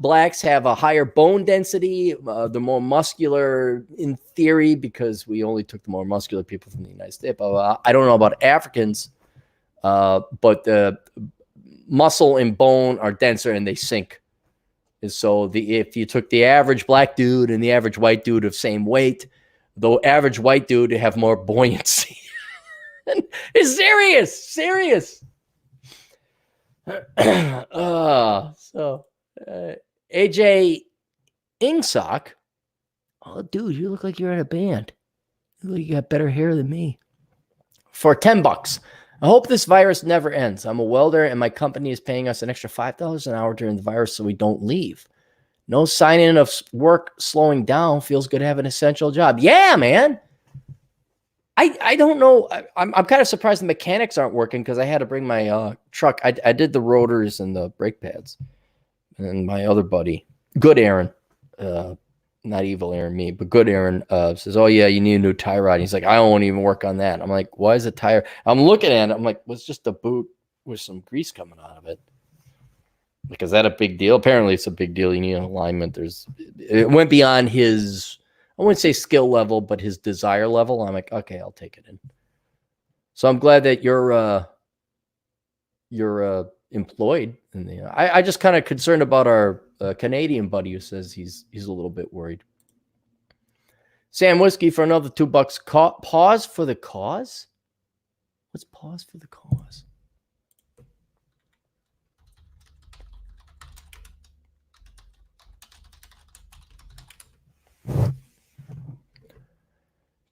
Blacks have a higher bone density. They're more muscular in theory because we only took the more muscular people from the United States. I don't know about Africans, but the muscle and bone are denser and they sink. And so if you took the average black dude and the average white dude of same weight, the average white dude would have more buoyancy. It's serious. AJ Ingsock. Oh, dude, you look like you're in a band. You look like you got better hair than me. For $10. I hope this virus never ends. I'm a welder, and my company is paying us an extra $5 an hour during the virus so we don't leave. No sign-in of work slowing down. Feels good to have an essential job. Yeah, man. I don't know. I'm kind of surprised the mechanics aren't working because I had to bring my truck. I did the rotors and the brake pads. And my other buddy, good Aaron, not evil Aaron, me, but good Aaron, says, oh, yeah, you need a new tie rod. He's like, I don't want to even work on that. I'm like, why is it tire? I'm looking at it. I'm like, well, it's just a boot with some grease coming out of it. Like, is that a big deal? Apparently, it's a big deal. You need an alignment. It went beyond his, I wouldn't say skill level, but his desire level. I'm like, okay, I'll take it in. So I'm glad that you're employed. And I just kind of concerned about our Canadian buddy who says he's a little bit worried. Sam Whiskey for another $2. Pause for the cause. Let's pause for the cause.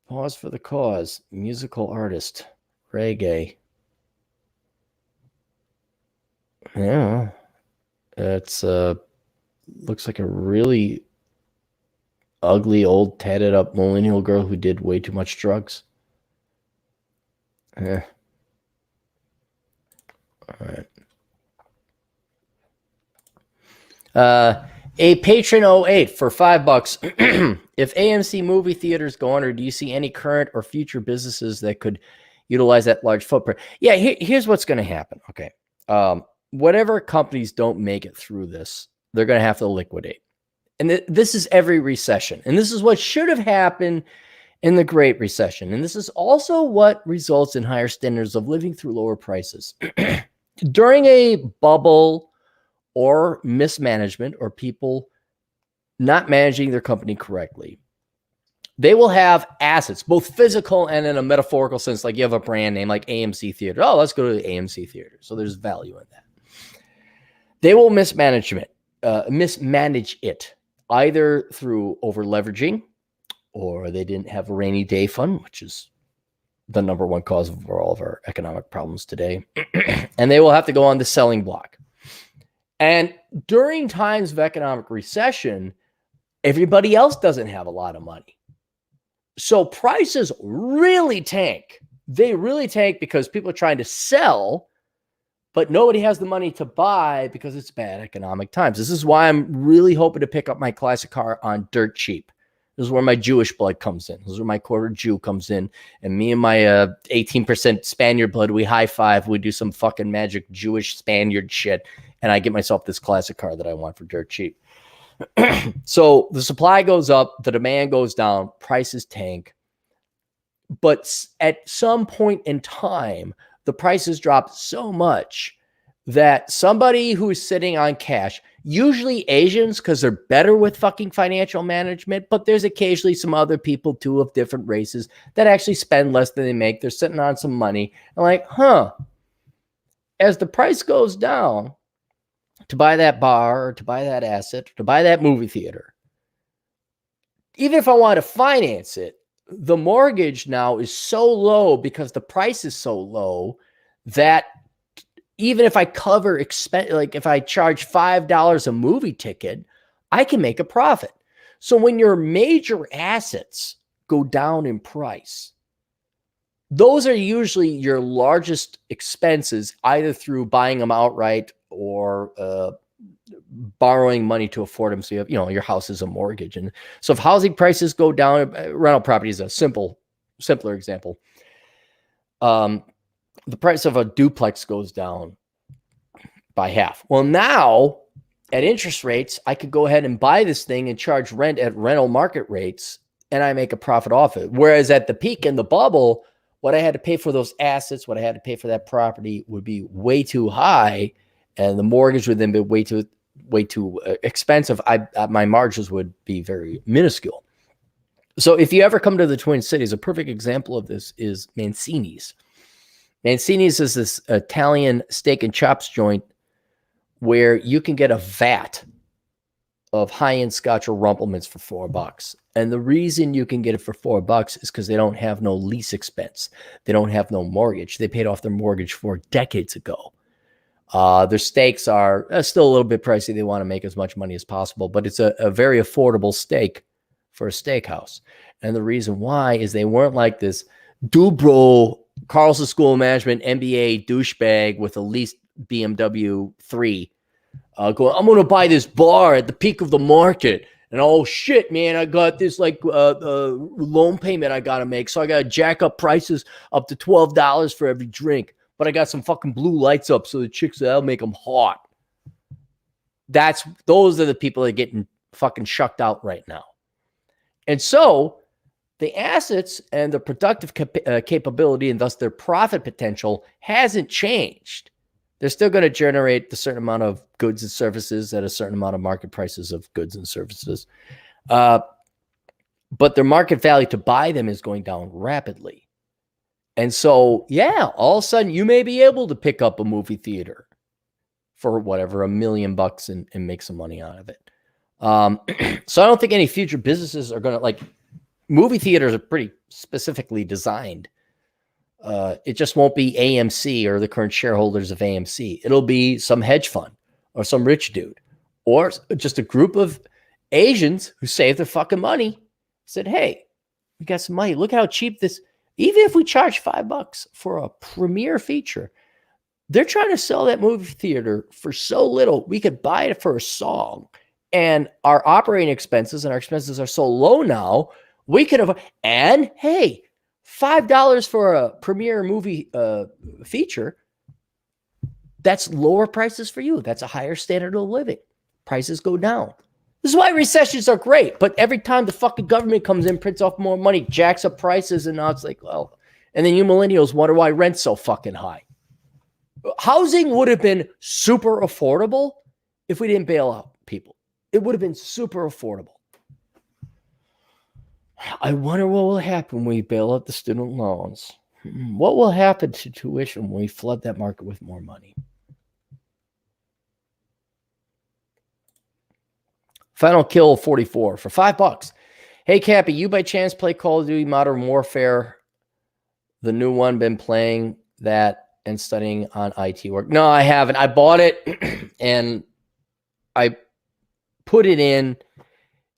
Pause for the cause. Musical artist. Reggae. Yeah. It's looks like a really ugly, old, tatted up millennial girl who did way too much drugs. Yeah. All right. A patron 08 for $5. If AMC movie theaters go under, do you see any current or future businesses that could utilize that large footprint? Yeah, here's what's going to happen. Okay. Whatever companies don't make it through this, they're going to have to liquidate. And this is every recession. And this is what should have happened in the Great Recession. And this is also what results in higher standards of living through lower prices. During a bubble or mismanagement or people not managing their company correctly, they will have assets, both physical and in a metaphorical sense, like you have a brand name like AMC Theater. Oh, let's go to the AMC Theater. So there's value in that. They will mismanage it either through over leveraging, or they didn't have a rainy day fund, which is the number one cause of all of our economic problems today. And they will have to go on the selling block. And during times of economic recession, everybody else doesn't have a lot of money. So prices really tank. They really tank because people are trying to sell, but nobody has the money to buy because it's bad economic times. This is why I'm really hoping to pick up my classic car on dirt cheap. This is where my Jewish blood comes in. This is where my quarter Jew comes in. And me and my 18% Spaniard blood, we high five. We do some fucking magic Jewish Spaniard shit. And I get myself this classic car that I want for dirt cheap. So the supply goes up, the demand goes down, prices tank. But at some point in time, the prices drop so much that somebody who is sitting on cash, usually Asians, because they're better with fucking financial management, but there's occasionally some other people too of different races that actually spend less than they make. They're sitting on some money and like, as the price goes down to buy that bar or to buy that asset, or to buy that movie theater, even if I want to finance it, the mortgage now is so low because the price is so low that even if I cover expense, like if I charge $5 a movie ticket, I can make a profit. So when your major assets go down in price, those are usually your largest expenses, either through buying them outright or borrowing money to afford them. So you have, your house is a mortgage. And so if housing prices go down, rental property is a simpler example. The price of a duplex goes down by half. Well, now at interest rates, I could go ahead and buy this thing and charge rent at rental market rates, and I make a profit off it. Whereas at the peak in the bubble, what I had to pay for those assets, what I had to pay for that property would be way too high, and the mortgage would then be way too expensive. My margins would be very minuscule. So if you ever come to the Twin Cities, a perfect example of this is Mancini's. Mancini's is this Italian steak and chops joint where you can get a vat of high-end Scotch or Rumplemans for $4. And the reason you can get it for $4 is because they don't have no lease expense. They don't have no mortgage. They paid off their mortgage 4 decades ago. Their steaks are still a little bit pricey. They want to make as much money as possible, but it's a very affordable steak for a steakhouse. And the reason why is they weren't like this Dubro, Carlson School of Management, MBA douchebag with a leased BMW 3 going, I'm going to buy this bar at the peak of the market. And oh shit, man, I got this loan payment I got to make. So I got to jack up prices up to $12 for every drink. But I got some fucking blue lights up so the chicks, that'll make them hot. Those are the people that are getting fucking shucked out right now. And so the assets and the productive capability and thus their profit potential hasn't changed. They're still going to generate a certain amount of goods and services at a certain amount of market prices of goods and services. But their market value to buy them is going down rapidly. And so, yeah, all of a sudden you may be able to pick up a movie theater for whatever, $1 million and make some money out of it. So I don't think any future businesses are going to, like, movie theaters are pretty specifically designed. It just won't be AMC or the current shareholders of AMC. It'll be some hedge fund or some rich dude or just a group of Asians who saved their fucking money, said, hey, we got some money. Look how cheap this, even if we charge $5 for a premiere feature, they're trying to sell that movie theater for so little, we could buy it for a song. And our operating expenses and our expenses are so low now, we could have, and hey, $5 for a premiere movie feature, that's lower prices for you. That's a higher standard of living. Prices go down. This is why recessions are great. But every time the fucking government comes in, prints off more money, jacks up prices, and now it's like, well, and then you millennials wonder why rent's so fucking high. Housing would have been super affordable if we didn't bail out people. It would have been super affordable. I wonder what will happen when we bail out the student loans. What will happen to tuition when we flood that market with more money? Final Kill 44 for $5. Hey, Cappy, you by chance play Call of Duty Modern Warfare? The new one, been playing that and studying on IT work. No, I haven't. I bought it and I put it in,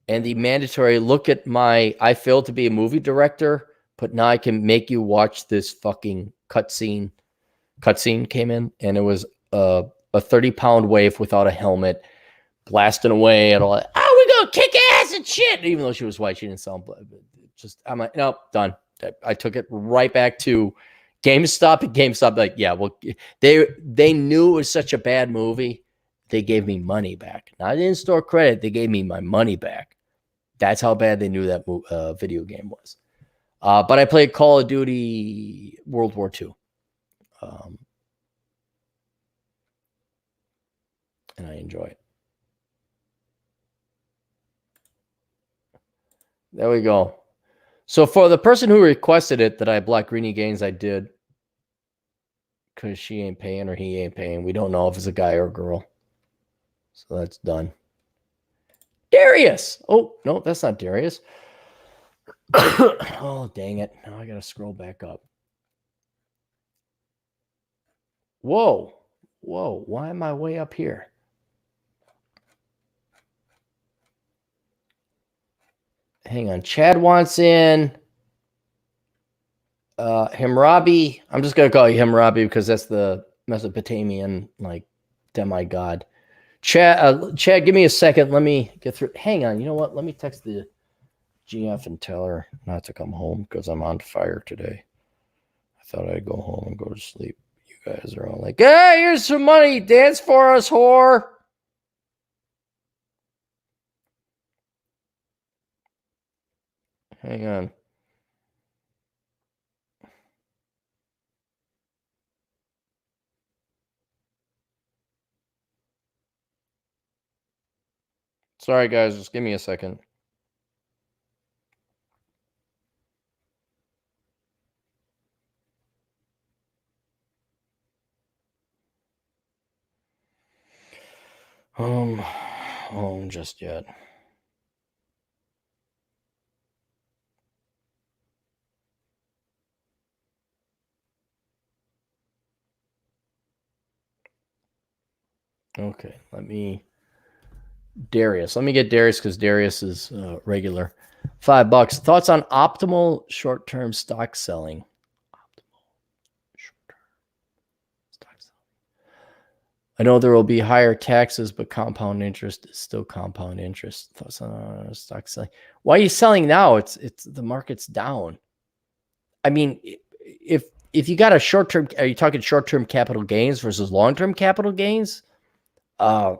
and the mandatory look at my, I failed to be a movie director, but now I can make you watch this fucking cutscene. Cutscene came in, and it was a 30-pound wave without a helmet, blasting away and all that. Oh, we gonna kick ass and shit. Even though she was white, she didn't sound blood. Just, I'm like, nope, done. I took it right back to GameStop. And GameStop, like, yeah, well, they knew it was such a bad movie. They gave me money back. Not in-store credit. They gave me my money back. That's how bad they knew that video game was. But I played Call of Duty World War II. And I enjoy it. There we go. So for the person who requested it that I block Greeny Gaines, I did. Because she ain't paying or he ain't paying. We don't know if it's a guy or a girl. So that's done. Darius. Oh, no, that's not Darius. Oh, dang it. Now I got to scroll back up. Whoa. Whoa. Why am I way up here? Hang on. Chad wants in. Hammurabi. I'm just going to call you Hammurabi because that's the Mesopotamian, like, demigod. Chad, give me a second. Let me get through. Hang on. You know what? Let me text the GF and tell her not to come home because I'm on fire today. I thought I'd go home and go to sleep. You guys are all like, hey, here's some money. Dance for us, whore. Hang on. Sorry, guys. Just give me a second. Home just yet. Okay, let me Darius. Let me get Darius because Darius is regular. $5. Thoughts on optimal short-term stock selling? Optimal short-term stock selling. I know there will be higher taxes, but compound interest is still compound interest. Thoughts on stock selling? Why are you selling now? It's the market's down. I mean, if you got a short-term, are you talking short-term capital gains versus long-term capital gains? I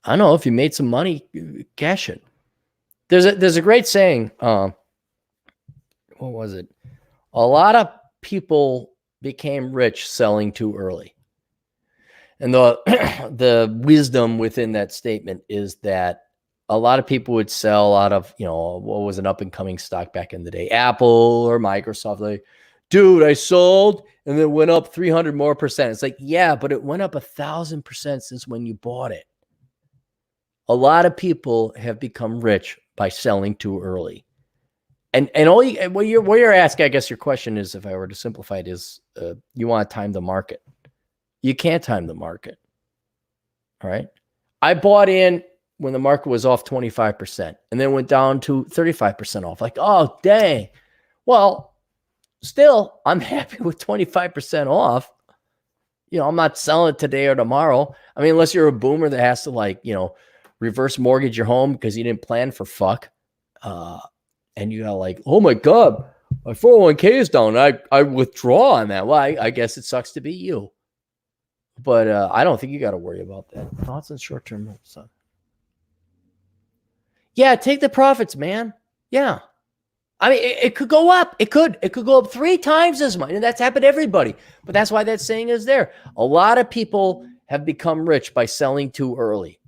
don't know. If you made some money, cash it. There's a great saying. What was it? A lot of people became rich selling too early. And the wisdom within that statement is that a lot of people would sell out of, what was an up and coming stock back in the day, Apple or Microsoft. Like, dude, I sold and then went up 300 more percent. It's like, yeah, but it went up 1,000% since when you bought it. A lot of people have become rich by selling too early. And all what you're asking, I guess your question is, if I were to simplify it, is you want to time the market. You can't time the market. All right. I bought in when the market was off 25% and then went down to 35% off. Like, oh, dang. Well, still, I'm happy with 25% off. You know, I'm not selling it today or tomorrow. I mean, unless you're a boomer that has to, like, you know, reverse mortgage your home because you didn't plan for fuck. And you got like, oh my God, my 401k is down. I withdraw on that. Well, I guess it sucks to be you. But I don't think you got to worry about that. Thoughts on short-term stuff. Yeah, take the profits, man. Yeah. I mean, it could go up. It could go up 3 times as much. And that's happened to everybody. But that's why that saying is there. A lot of people have become rich by selling too early.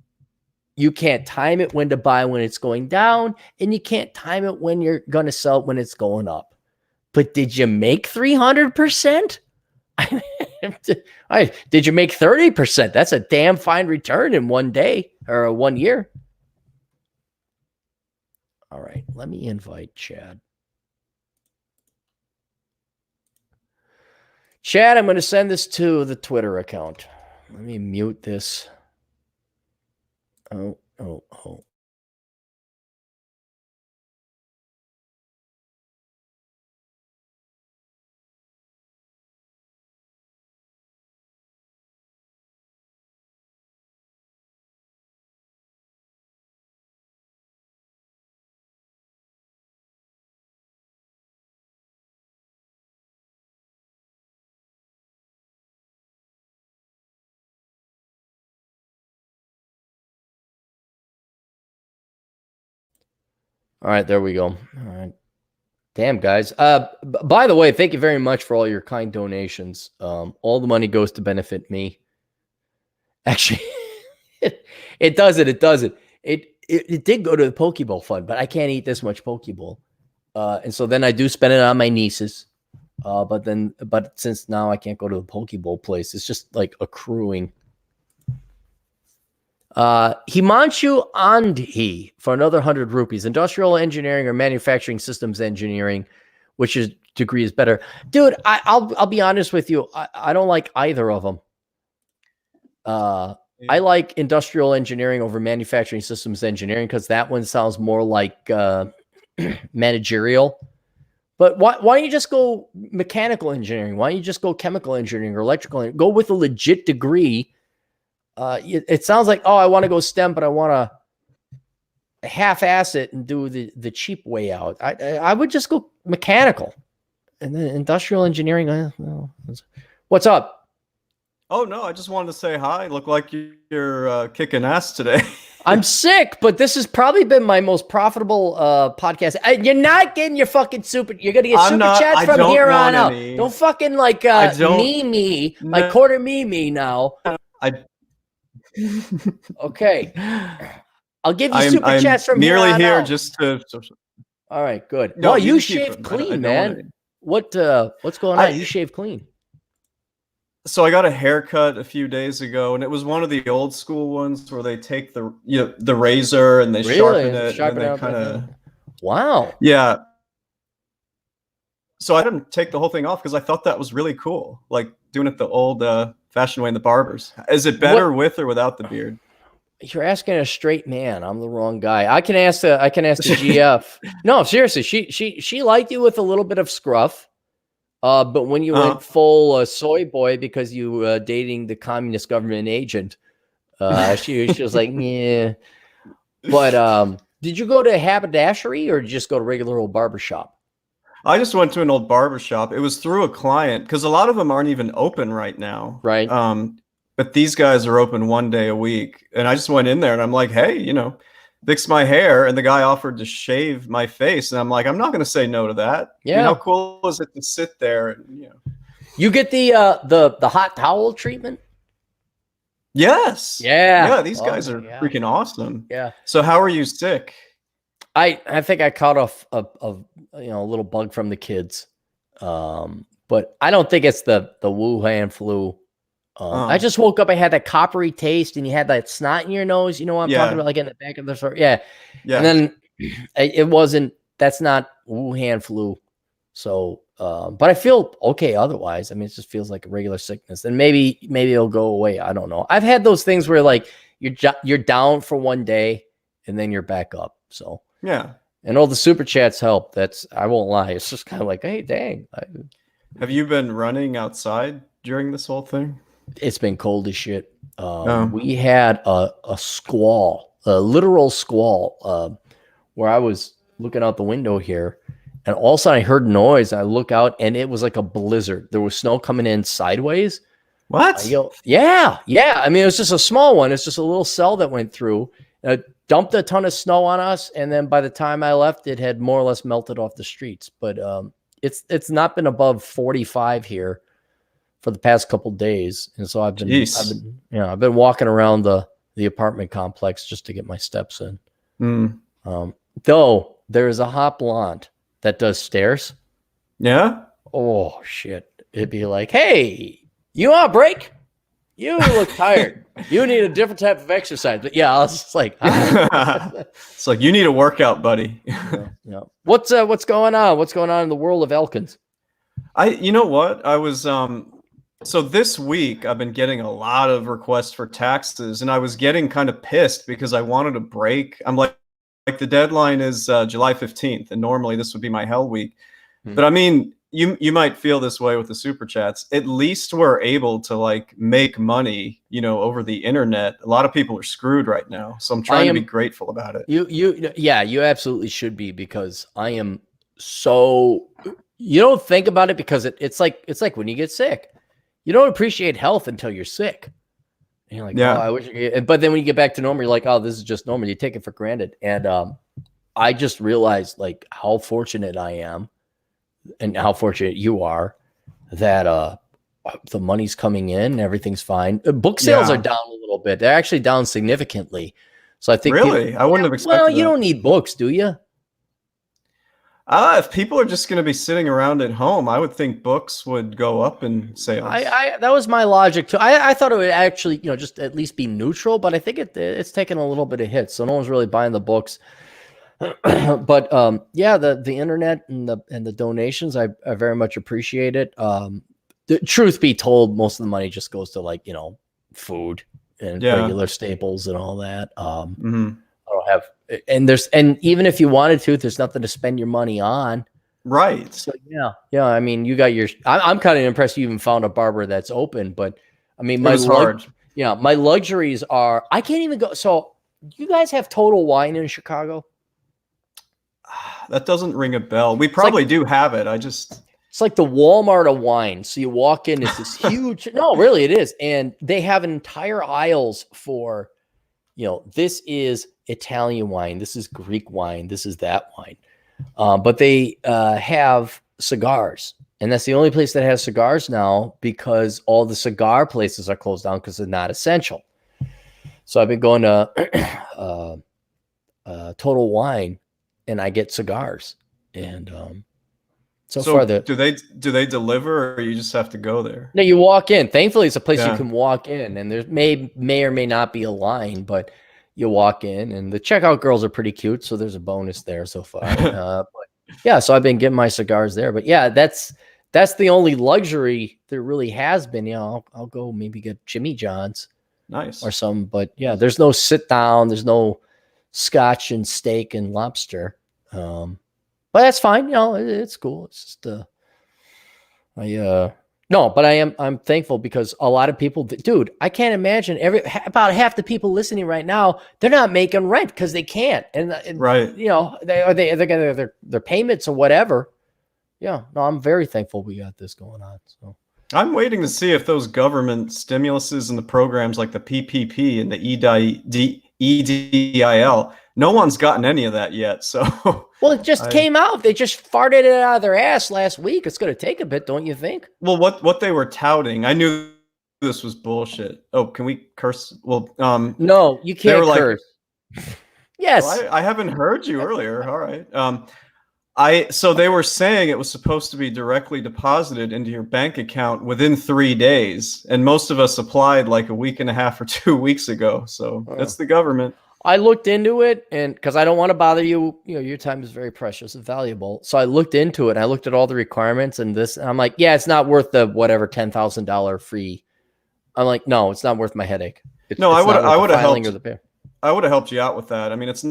You can't time it when to buy when it's going down, and you can't time it when you're going to sell it when it's going up. But did you make 300%? Did you make 30%? That's a damn fine return in one day or 1 year. All right, let me invite Chad. Chad, I'm going to send this to the Twitter account. Let me mute this. Oh. All right, there we go. All right. Damn, guys. By the way, thank you very much for all your kind donations. All the money goes to benefit me. Actually, it doesn't. It did go to the Pokeball fund, but I can't eat this much Pokeball. And so then I do spend it on my nieces. But since now I can't go to the Pokeball place, it's just like accruing. Himanshu Andhi for another 100 rupees. Industrial engineering or manufacturing systems engineering, which is degree is better, dude. I'll be honest with you. I don't like either of them. I like industrial engineering over manufacturing systems engineering because that one sounds more like managerial. But why don't you just go mechanical engineering? Why don't you just go chemical engineering or electrical engineering? Go with a legit degree. It sounds like, oh, I want to go STEM, but I want to half-ass it and do the cheap way out. I would just go mechanical. And then industrial engineering. What's up? Oh, no, I just wanted to say hi. Look like you're kicking ass today. I'm sick, but this has probably been my most profitable podcast. You're not getting your fucking super. You're going to get super chats from here on out. Don't fucking like me, like quarter me now. Okay. I'll give you super chats from here on out. I'm merely here just to... All right, good. No, well, you shaved clean, man. What's going on? You shaved clean. So I got a haircut a few days ago, and it was one of the old school ones where they take the razor and they sharpen it, and they kind of... Wow. Yeah. So I didn't take the whole thing off because I thought that was really cool, like doing it the old fashioned way in the barbers. Is it better with or without the beard? You're asking a straight man. I'm the wrong guy. I can ask the GF. No, seriously, she liked you with a little bit of scruff. But when you went full soy boy because you dating the communist government agent, she was like, yeah. But did you go to haberdashery or just go to regular old barbershop? I just went to an old barbershop. It was through a client because a lot of them aren't even open right now. Right. But these guys are open 1 day a week. And I just went in there and I'm like, hey, fix my hair. And the guy offered to shave my face. And I'm like, I'm not going to say no to that. Yeah. How cool is it to sit there? And, You get the hot towel treatment? Yes. Yeah. Yeah. These guys are freaking awesome. Yeah. So how are you sick? I think I caught a little bug from the kids. But I don't think it's the Wuhan flu. I just woke up. I had that coppery taste, and you had that snot in your nose. You know what I'm talking about, like in the back of the throat. Yeah. And then it wasn't. That's not Wuhan flu. So, but I feel okay otherwise. I mean, it just feels like a regular sickness, and maybe it'll go away. I don't know. I've had those things where like you're down for one day, and then you're back up. So yeah. And all the super chats help. I won't lie. It's just kind of like, hey, dang. Have you been running outside during this whole thing? It's been cold as shit. We had a squall, a literal squall, where I was looking out the window here, and all of a sudden I heard noise. I look out, and it was like a blizzard. There was snow coming in sideways. What? Yeah. I mean, it was just a small one. It's just a little cell that went through. Dumped a ton of snow on us, and then by the time I left, it had more or less melted off the streets. But it's not been above 45 here for the past couple days, and so I've been walking around the apartment complex just to get my steps in. Though there is a hot blonde that does stairs. Yeah. Oh shit! It'd be like, hey, you want a break? You look tired. You need a different type of exercise. But yeah, I was just like, it's like you need a workout, buddy. Yeah. What's going on? What's going on in the world of Elkins? You know what? I was so this week I've been getting a lot of requests for taxes, and I was getting kind of pissed because I wanted a break. I'm like the deadline is July 15th, and normally this would be my hell week. But I mean, you might feel this way with the super chats. At least we're able to like make money, over the internet. A lot of people are screwed right now, so I'm trying to be grateful about it. You absolutely should be, because I am so. You don't think about it because it's like when you get sick, you don't appreciate health until you're sick. And you're like, oh, I wish. But then when you get back to normal, you're like, oh, this is just normal. You take it for granted, and I just realized like how fortunate I am. And how fortunate you are that the money's coming in, everything's fine. Book sales are down a little bit. They're actually down significantly. So I think really, I wouldn't have expected. Well, you don't need books, do you? If people are just going to be sitting around at home, I would think books would go up in sales. That was my logic too. I thought it would actually, just at least be neutral, but I think it's taken a little bit of hits. So no one's really buying the books. But the internet and the donations, I very much appreciate it. The truth be told, most of the money just goes to like food and regular staples and all that. I don't have, and even if you wanted to, there's nothing to spend your money on. Right. So yeah. I mean, you got your. I'm kind of impressed you even found a barber that's open, but I mean, my luxuries are I can't even go. So you guys have Total Wine in Chicago? That doesn't ring a bell. We probably do have it. It's like the Walmart of wine. So you walk in, it's this huge. No, really, it is, and they have entire aisles for, this is Italian wine, this is Greek wine, this is that wine. But they have cigars, and that's the only place that has cigars now because all the cigar places are closed down because they're not essential. So I've been going to Total Wine. And I get cigars, and so far do they deliver, or you just have to go there? No, you walk in. Thankfully, it's a place you can walk in, and there may or may not be a line, but you walk in, and the checkout girls are pretty cute, so there's a bonus there so far. But yeah, so I've been getting my cigars there, but yeah, that's the only luxury there really has been. I'll go maybe get Jimmy John's, nice, or something, but yeah, there's no sit down, there's no scotch and steak and lobster. But that's fine. It's cool. It's just, but I'm thankful because a lot of people, dude, I can't imagine about half the people listening right now, they're not making rent because they can't. And right. They're getting their payments or whatever. Yeah. No, I'm very thankful we got this going on. So I'm waiting to see if those government stimuluses and the programs like the PPP and the EDIL, no one's gotten any of that yet. So well, it just came out. They just farted it out of their ass last week. It's going to take a bit, don't you think? Well, what they were touting, I knew this was bullshit. Oh, can we curse? Well, no, you can't curse. Yes, well, I haven't heard you earlier. All right. So they were saying it was supposed to be directly deposited into your bank account within 3 days, and most of us applied like a week and a half or 2 weeks ago. So that's the government. I looked into it, and because I don't want to bother you, your time is very precious and valuable. So I looked into it. And I looked at all the requirements and this, and I'm like, yeah, it's not worth the whatever $10,000 free. I'm like, no, it's not worth my headache. I would have helped. I would have helped you out with that. I mean, it's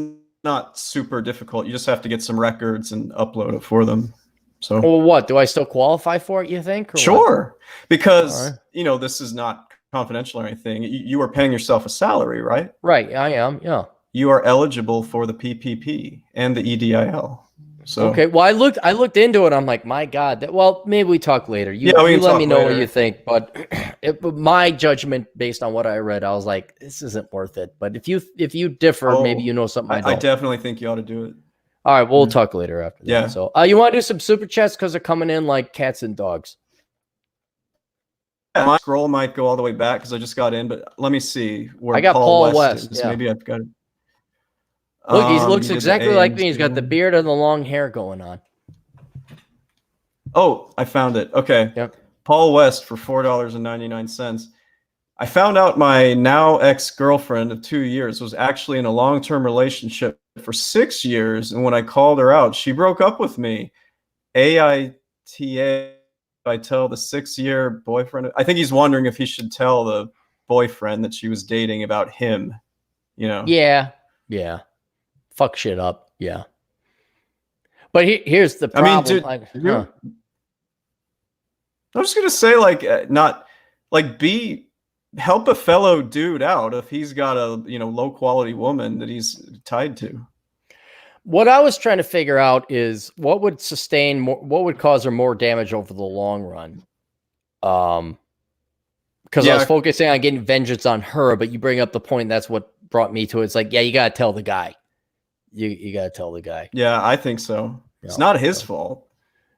not super difficult. You just have to get some records and upload it for them. So, well, what do I still qualify for it? You think? Sure, because this is not confidential or anything. You are paying yourself a salary, right? Right, I am. Yeah, you are eligible for the PPP and the EDIL. So okay, well, I looked into it. I'm like, my God. Well, maybe we talk later. You let me know what you think. But my judgment, based on what I read, I was like, this isn't worth it. But if you differ, maybe you know something I don't. I definitely think you ought to do it. All right, we'll talk later after that. Yeah. So you want to do some super chats because they're coming in like cats and dogs. Yeah, my scroll might go all the way back because I just got in, but let me see where I got Paul West. Yeah. Maybe I've got it. Look, he looks exactly like me. He's got the beard and the long hair going on. Oh, I found it. Okay. Yep. Paul West for $4.99. I found out my now ex-girlfriend of 2 years was actually in a long-term relationship for 6 years. And when I called her out, she broke up with me. AITA, I tell the 6-year boyfriend. I think he's wondering if he should tell the boyfriend that she was dating about him. Yeah. Fuck shit up. Yeah. But here's the problem. I mean, dude, I was going to say, help a fellow dude out if he's got a, low quality woman that he's tied to. What I was trying to figure out is what would cause her more damage over the long run. Because I was focusing on getting vengeance on her, but you bring up the point. That's what brought me to it. It's like, yeah, you got to tell the guy. You got to tell the guy. Yeah, I think so. It's not his fault.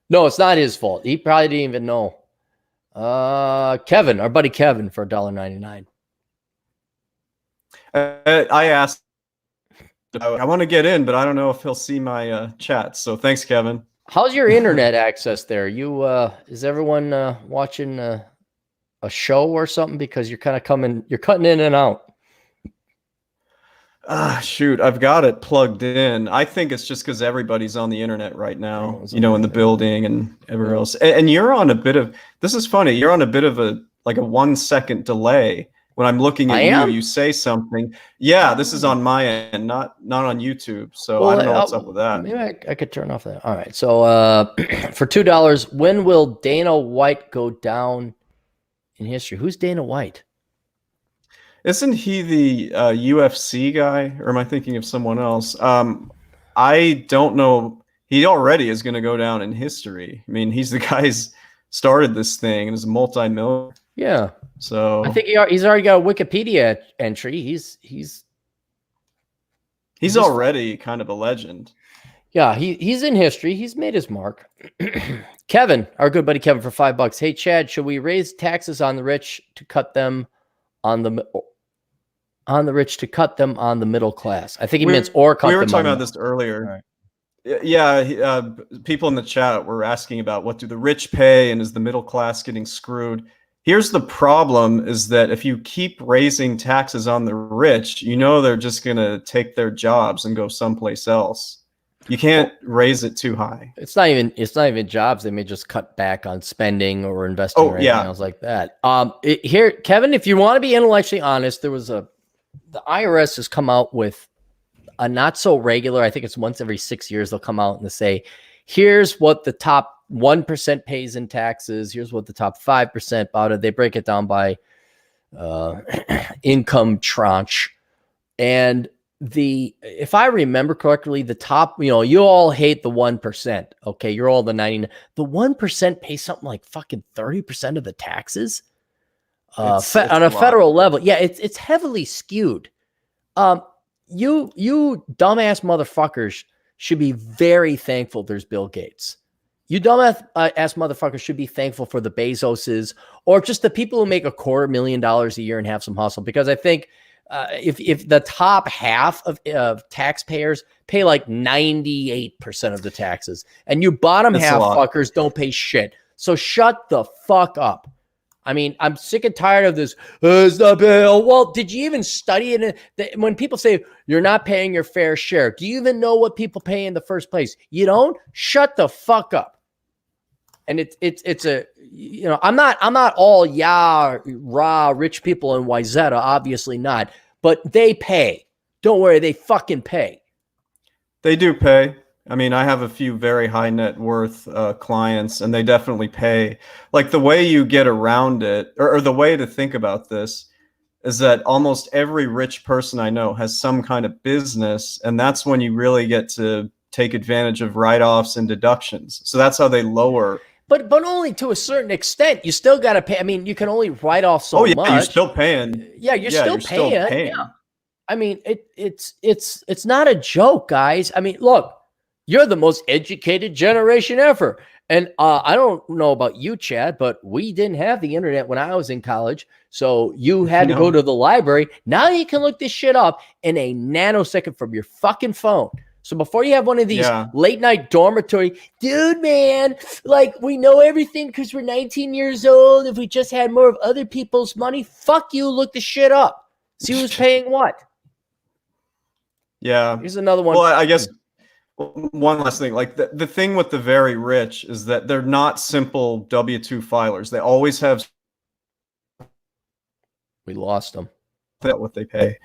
No, it's not his fault. He probably didn't even know. Kevin, our buddy Kevin, for $1.99. I asked. I want to get in, but I don't know if he'll see my chat. So thanks, Kevin. How's your internet access there? Is everyone watching a show or something? Because you're cutting in and out. Shoot, I've got it plugged in. I think it's just because everybody's on the internet right now, in the building and everywhere else. And you're on this is funny. You're on a bit of a 1 second delay. When I'm looking at you say something. Yeah, this is on my end, not on YouTube. So I don't know what's up with that. Maybe I could turn off that. All right. So for $2, when will Dana White go down in history? Who's Dana White? Isn't he the UFC guy, or am I thinking of someone else? I don't know. He already is going to go down in history. I mean, he's the guy who's started this thing and is a multi-millionaire. Yeah. So I think he's already got a Wikipedia entry. He's already kind of a legend. Yeah, he's in history. He's made his mark. Kevin, our good buddy Kevin, for $5. Hey Chad, should we raise taxes on the rich to cut them on the middle class? I think he meant or cut them. We were talking about this earlier. Right. Yeah, people in the chat were asking about what do the rich pay and is the middle class getting screwed? Here's the problem is that if you keep raising taxes on the rich, they're just going to take their jobs and go someplace else. You can't raise it too high. It's not even jobs. They may just cut back on spending or investing or anything else like that. Here, Kevin, if you want to be intellectually honest, the IRS has come out with a not so regular, I think it's once every 6 years, they'll come out and they say, here's what the top 1% pays in taxes. Here's what the top 5% about it. They break it down by income tranche. And if I remember correctly, the top, you all hate the 1%. Okay. You're all the 99. The 1% pays something like fucking 30% of the taxes on a federal level. Yeah. It's heavily skewed. You dumbass motherfuckers should be very thankful there's Bill Gates. You dumbass ass motherfuckers should be thankful for the Bezoses or just the people who make $250,000 a year and have some hustle. Because I think if the top half of taxpayers pay like 98% of the taxes, and you bottom half fuckers don't pay shit. So shut the fuck up. I mean, I'm sick and tired of this. It's the bill. Well, did you even study it? When people say you're not paying your fair share, do you even know what people pay in the first place? You don't? Shut the fuck up. And it's a, you know, I'm not all rah rich people in Wyzetta, obviously not, but they pay. Don't worry, they fucking pay. They do pay. I mean, I have a few very high net worth clients, and they definitely pay. Like, the way you get around it, or the way to think about this, is that almost every rich person I know has some kind of business, and that's when you really get to take advantage of write-offs and deductions. So that's how they lower. But only to a certain extent. You still got to pay. I mean, you can only write off so much. You're still paying. Yeah, you're still paying. Yeah. I mean, it's not a joke, guys. I mean, look. You're the most educated generation ever. And I don't know about you, Chad, but we didn't have the internet when I was in college. So you had to go to the library. Now you can look this shit up in a nanosecond from your fucking phone. So before you have one of these late night dormitory, dude, man, like, we know everything because we're 19 years old. If we just had more of other people's money, fuck you, look the shit up. See who's paying what. Yeah. Here's another one. Well, I guess one last thing, like the thing with the very rich is that they're not simple W-2 filers. They always have. We lost them. That what they pay.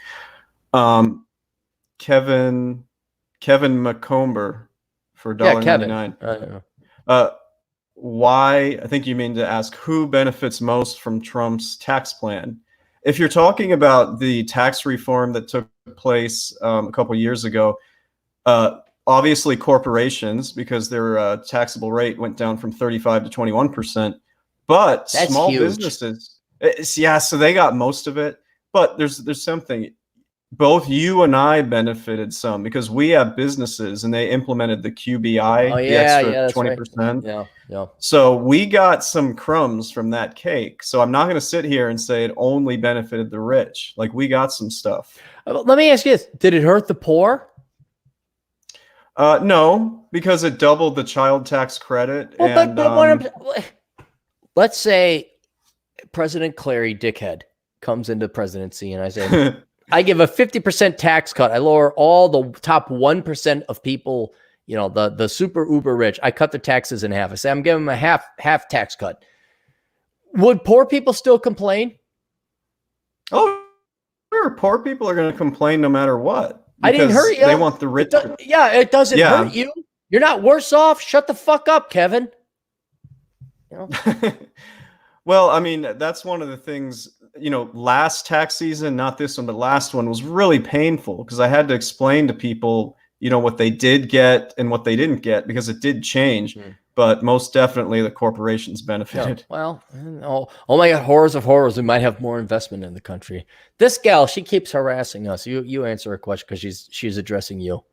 Kevin McComber for $1.99. Why? I think you mean to ask who benefits most from Trump's tax plan. If you're talking about the tax reform that took place a couple years ago, obviously corporations, because their taxable rate went down from 35 to 21%. But that's small huge. Businesses, so they got most of it. But there's something. Both you and I benefited some because we have businesses and they implemented the QBI, the extra 20%. Right. Yeah. So we got some crumbs from that cake. So I'm not going to sit here and say it only benefited the rich. Like, we got some stuff. Let me ask you this. Did it hurt the poor? No, because it doubled the child tax credit. Well, but let's say President Clary Dickhead comes into presidency and I say, I give a 50% tax cut. I lower all the top 1% of people, you know, the super uber rich. I cut the taxes in half. I say I'm giving them a half tax cut. Would poor people still complain? Oh, sure. Poor people are going to complain no matter what. I didn't hurt you. They want the rich. It doesn't hurt you. You're not worse off. Shut the fuck up, Kevin. You know? Well, I mean, that's one of the things. You know, last tax season, not this one, but last one was really painful because I had to explain to people, you know, what they did get and what they didn't get because it did change. But most definitely the corporations benefited. Yeah, well, oh my God, horrors of horrors. We might have more investment in the country. This gal, she keeps harassing us. You answer her question because she's addressing you.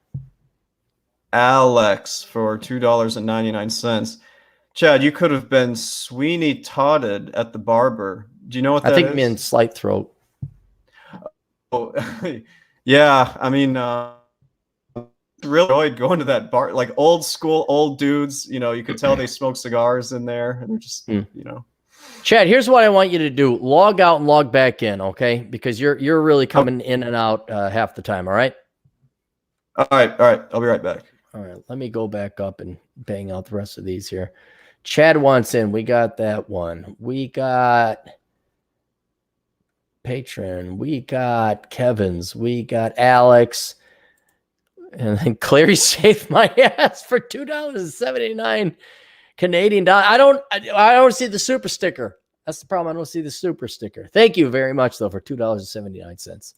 Alex for $2.99. Chad, you could have been Sweeney Todded at the Barber. Do you know what that is? I think means slight throat. Oh, yeah. I mean, really enjoyed going to that bar, like old school, old dudes. You know, you could tell they smoke cigars in there, and they're just, you know. Chad, here's what I want you to do: log out and log back in, okay? Because you're really coming in and out half the time. All right. All right. I'll be right back. All right. Let me go back up and bang out the rest of these here. Chad wants in. We got that one. We got Patron. We got Kevin's. We got Alex. And then Clary saved my ass for $2.79 Canadian dollars. I don't see the super sticker. That's the problem. I don't see the super sticker. Thank you very much, though, for $2.79.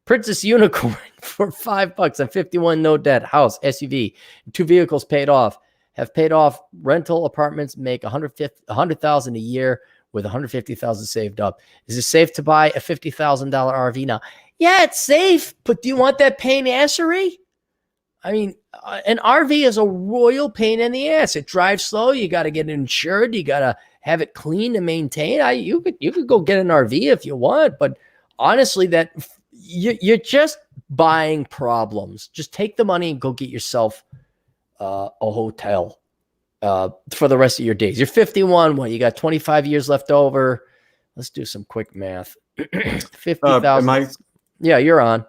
Princess Unicorn for $5 on 51 no debt house SUV, 2 vehicles paid off. Have paid off rental apartments, make $100,000 a year with $150,000 saved up. Is it safe to buy a $50,000 RV now? Yeah, it's safe, but do you want that pain assery? I mean, an RV is a royal pain in the ass. It drives slow. You got to get it insured. You got to have it clean and maintained. You could go get an RV if you want, but honestly, that you're just buying problems. Just take the money and go get yourself a hotel for the rest of your days. You're 51. What, you got 25 years left over? Let's do some quick math. 50,000. Yeah, you're on.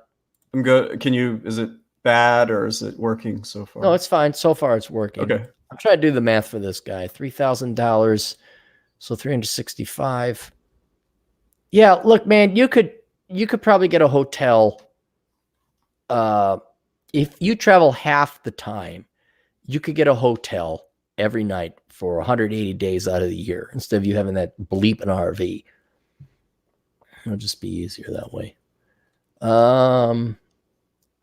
I'm good. Is it bad or is it working so far? No, it's fine. So far, it's working. Okay. I'm trying to do the math for this guy. $3,000. So 365. Yeah, look, man, you could probably get a hotel. If you travel half the time, you could get a hotel every night for 180 days out of the year instead of you having that bleep in RV. It'll just be easier that way.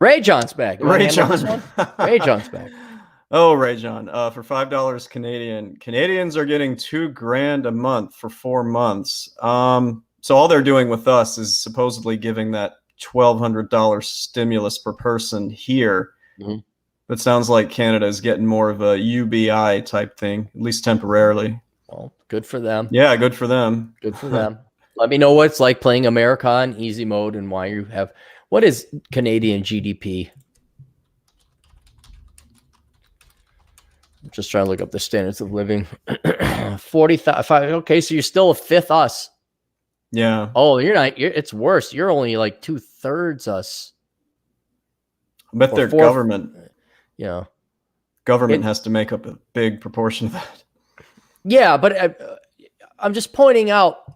Ray John's back. Ray John. Ray John's back. Oh, Ray John. For $5 Canadian, Canadians are getting $2,000 a month for 4 months. So all they're doing with us is supposedly giving that $1,200 stimulus per person here. Mm-hmm. That sounds like Canada is getting more of a UBI type thing, at least temporarily. Well, good for them. Yeah, good for them. Good for them. Let me know what it's like playing America on easy mode and why you have. What is Canadian GDP? I'm just trying to look up the standards of living. 40,000. Okay, so you're still a fifth us. Yeah. Oh, you're not. It's worse. You're only like 2/3 us. I bet their government. Yeah. Government has to make up a big proportion of that. Yeah, but I'm just pointing out,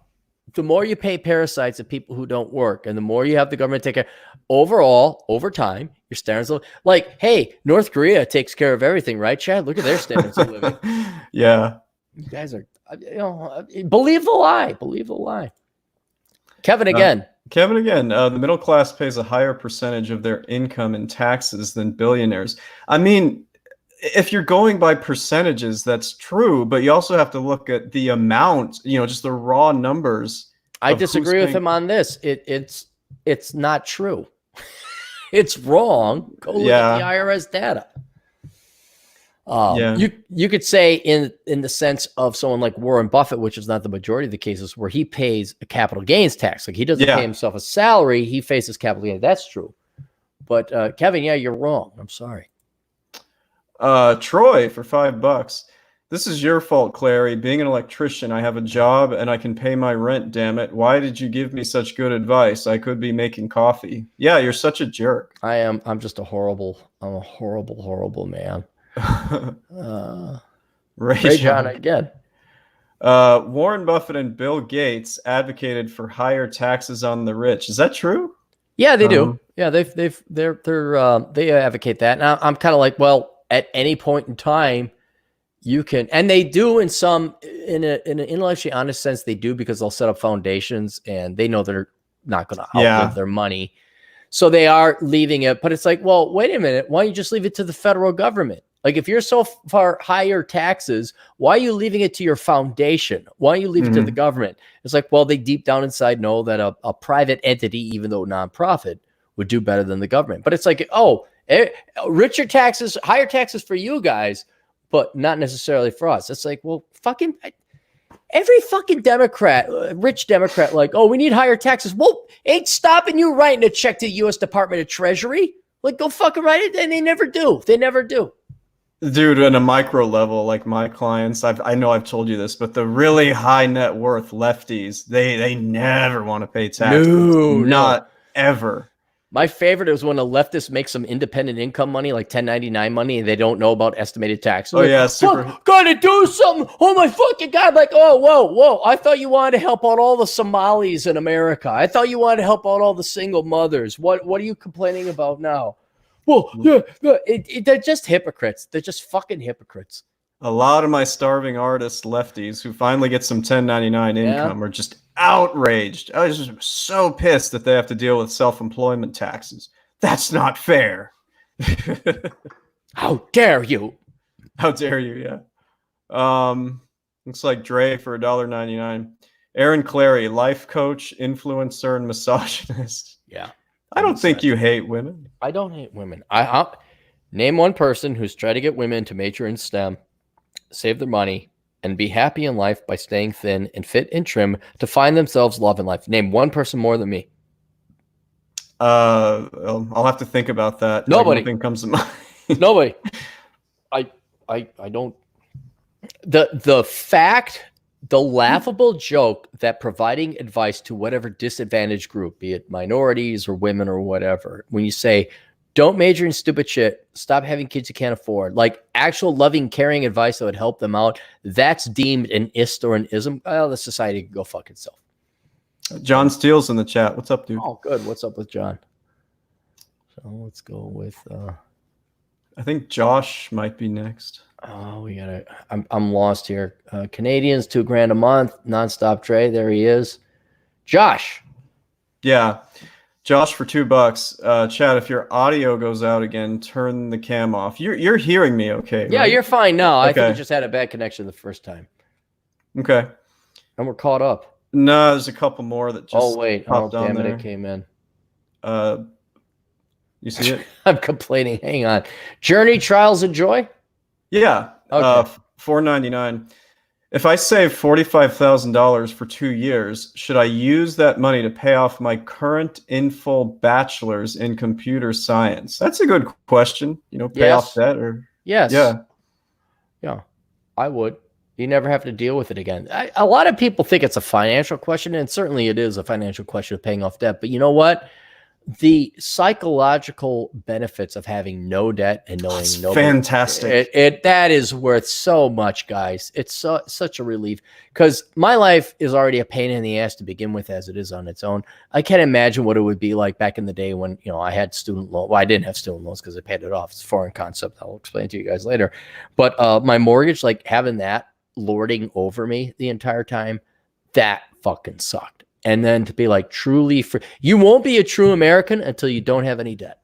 the more you pay parasites of people who don't work, and the more you have the government take care, overall, over time, your standards of like, hey, North Korea takes care of everything, right, Chad? Look at their standards of living. Yeah. You guys are, believe the lie. Believe the lie. Kevin again. The middle class pays a higher percentage of their income in taxes than billionaires. I mean, if you're going by percentages, that's true, but you also have to look at the amount, just the raw numbers. I disagree with him on this. It's not true. It's wrong. Go look at the IRS data. You could say in the sense of someone like Warren Buffett, which is not the majority of the cases, where he pays a capital gains tax. Like he doesn't pay himself a salary, he faces capital gains. That's true. But Kevin, you're wrong. I'm sorry. Troy for $5. This is your fault, Clary. Being an electrician, I have a job and I can pay my rent, damn it. Why did you give me such good advice? I could be making coffee. Yeah, you're such a jerk. I'm just a horrible man. Ray John again. Warren Buffett and Bill Gates advocated for higher taxes on the rich. Is that true? Yeah, they do. Yeah, they advocate that. Now I'm kind of like, well, at any point in time, you can, and they do in an intellectually honest sense, they do, because they'll set up foundations and they know they're not going to outlive their money. So they are leaving it, but it's like, well, wait a minute. Why don't you just leave it to the federal government? Like if you're so far higher taxes, why are you leaving it to your foundation? Why don't you leave it to the government? It's like, well, they deep down inside know that a private entity, even though nonprofit, would do better than the government. But it's like, richer taxes, higher taxes for you guys, but not necessarily for us. It's like, well, fucking every fucking Democrat, rich Democrat, like, oh, we need higher taxes. Well, ain't stopping you writing a check to the U.S. Department of Treasury. Like, go fucking write it. And they never do. They never do. Dude, on a micro level, like my clients, I know I've told you this, but the really high net worth lefties, they never want to pay taxes. Not ever. My favorite is when a leftist makes some independent income money, like 1099 money, and they don't know about estimated taxes. Oh, yeah, super. Gotta do something. Oh, my fucking God. Like, oh, whoa. I thought you wanted to help out all the Somalis in America. I thought you wanted to help out all the single mothers. What are you complaining about now? Well, they're just hypocrites. They're just fucking hypocrites. A lot of my starving artist lefties who finally get some 1099 income are just outraged. I was just so pissed that they have to deal with self-employment taxes. That's not fair. How dare you? How dare you, yeah. Looks like Dre for $1.99. Aaron Clary, life coach, influencer, and misogynist. Yeah. I don't think you hate women. I don't hate women. Name one person who's tried to get women to major in STEM, save their money, and be happy in life by staying thin and fit and trim to find themselves love in life. Name one person more than me. I'll have to think about that. Nobody. Like, nothing comes to mind. Nobody. I don't. The fact, the laughable joke that providing advice to whatever disadvantaged group, be it minorities or women or whatever, when you say, don't major in stupid shit, stop having kids you can't afford, like actual loving, caring advice that would help them out, that's deemed an ist or an ism. Well, the society can go fuck itself. John Steele's in the chat. What's up, dude? Oh, good. What's up with John? So let's go with I think Josh might be next. Oh, we gotta. I'm lost here. Canadians, $2,000 a month, nonstop trade. There he is, Josh. Yeah, Josh for $2. Chad, if your audio goes out again, turn the cam off. You're hearing me, okay? Yeah, right? you're fine now. Okay. I think you just had a bad connection the first time. Okay. And we're caught up. No, there's a couple more that just. Oh wait! Oh popped on damn it! there. It came in. You see it? I'm complaining. Hang on. Journey, Trials, and Joy. Yeah. Okay. $4.99. If I save $45,000 for 2 years, should I use that money to pay off my current in full bachelor's in computer science? That's a good question. You know, pay off debt or yes. Yeah. I would. You never have to deal with it again. A lot of people think it's a financial question, and certainly it is a financial question of paying off debt. But you know what? The psychological benefits of having no debt and knowing nobody, fantastic. That is worth so much, guys. It's such a relief, because my life is already a pain in the ass to begin with as it is on its own. I can't imagine what it would be like back in the day when, I had student loan. Well, I didn't have student loans because I paid it off. It's a foreign concept. I'll explain to you guys later. But my mortgage, like having that lording over me the entire time, that fucking sucked. And then to be like truly free, you won't be a true American until you don't have any debt.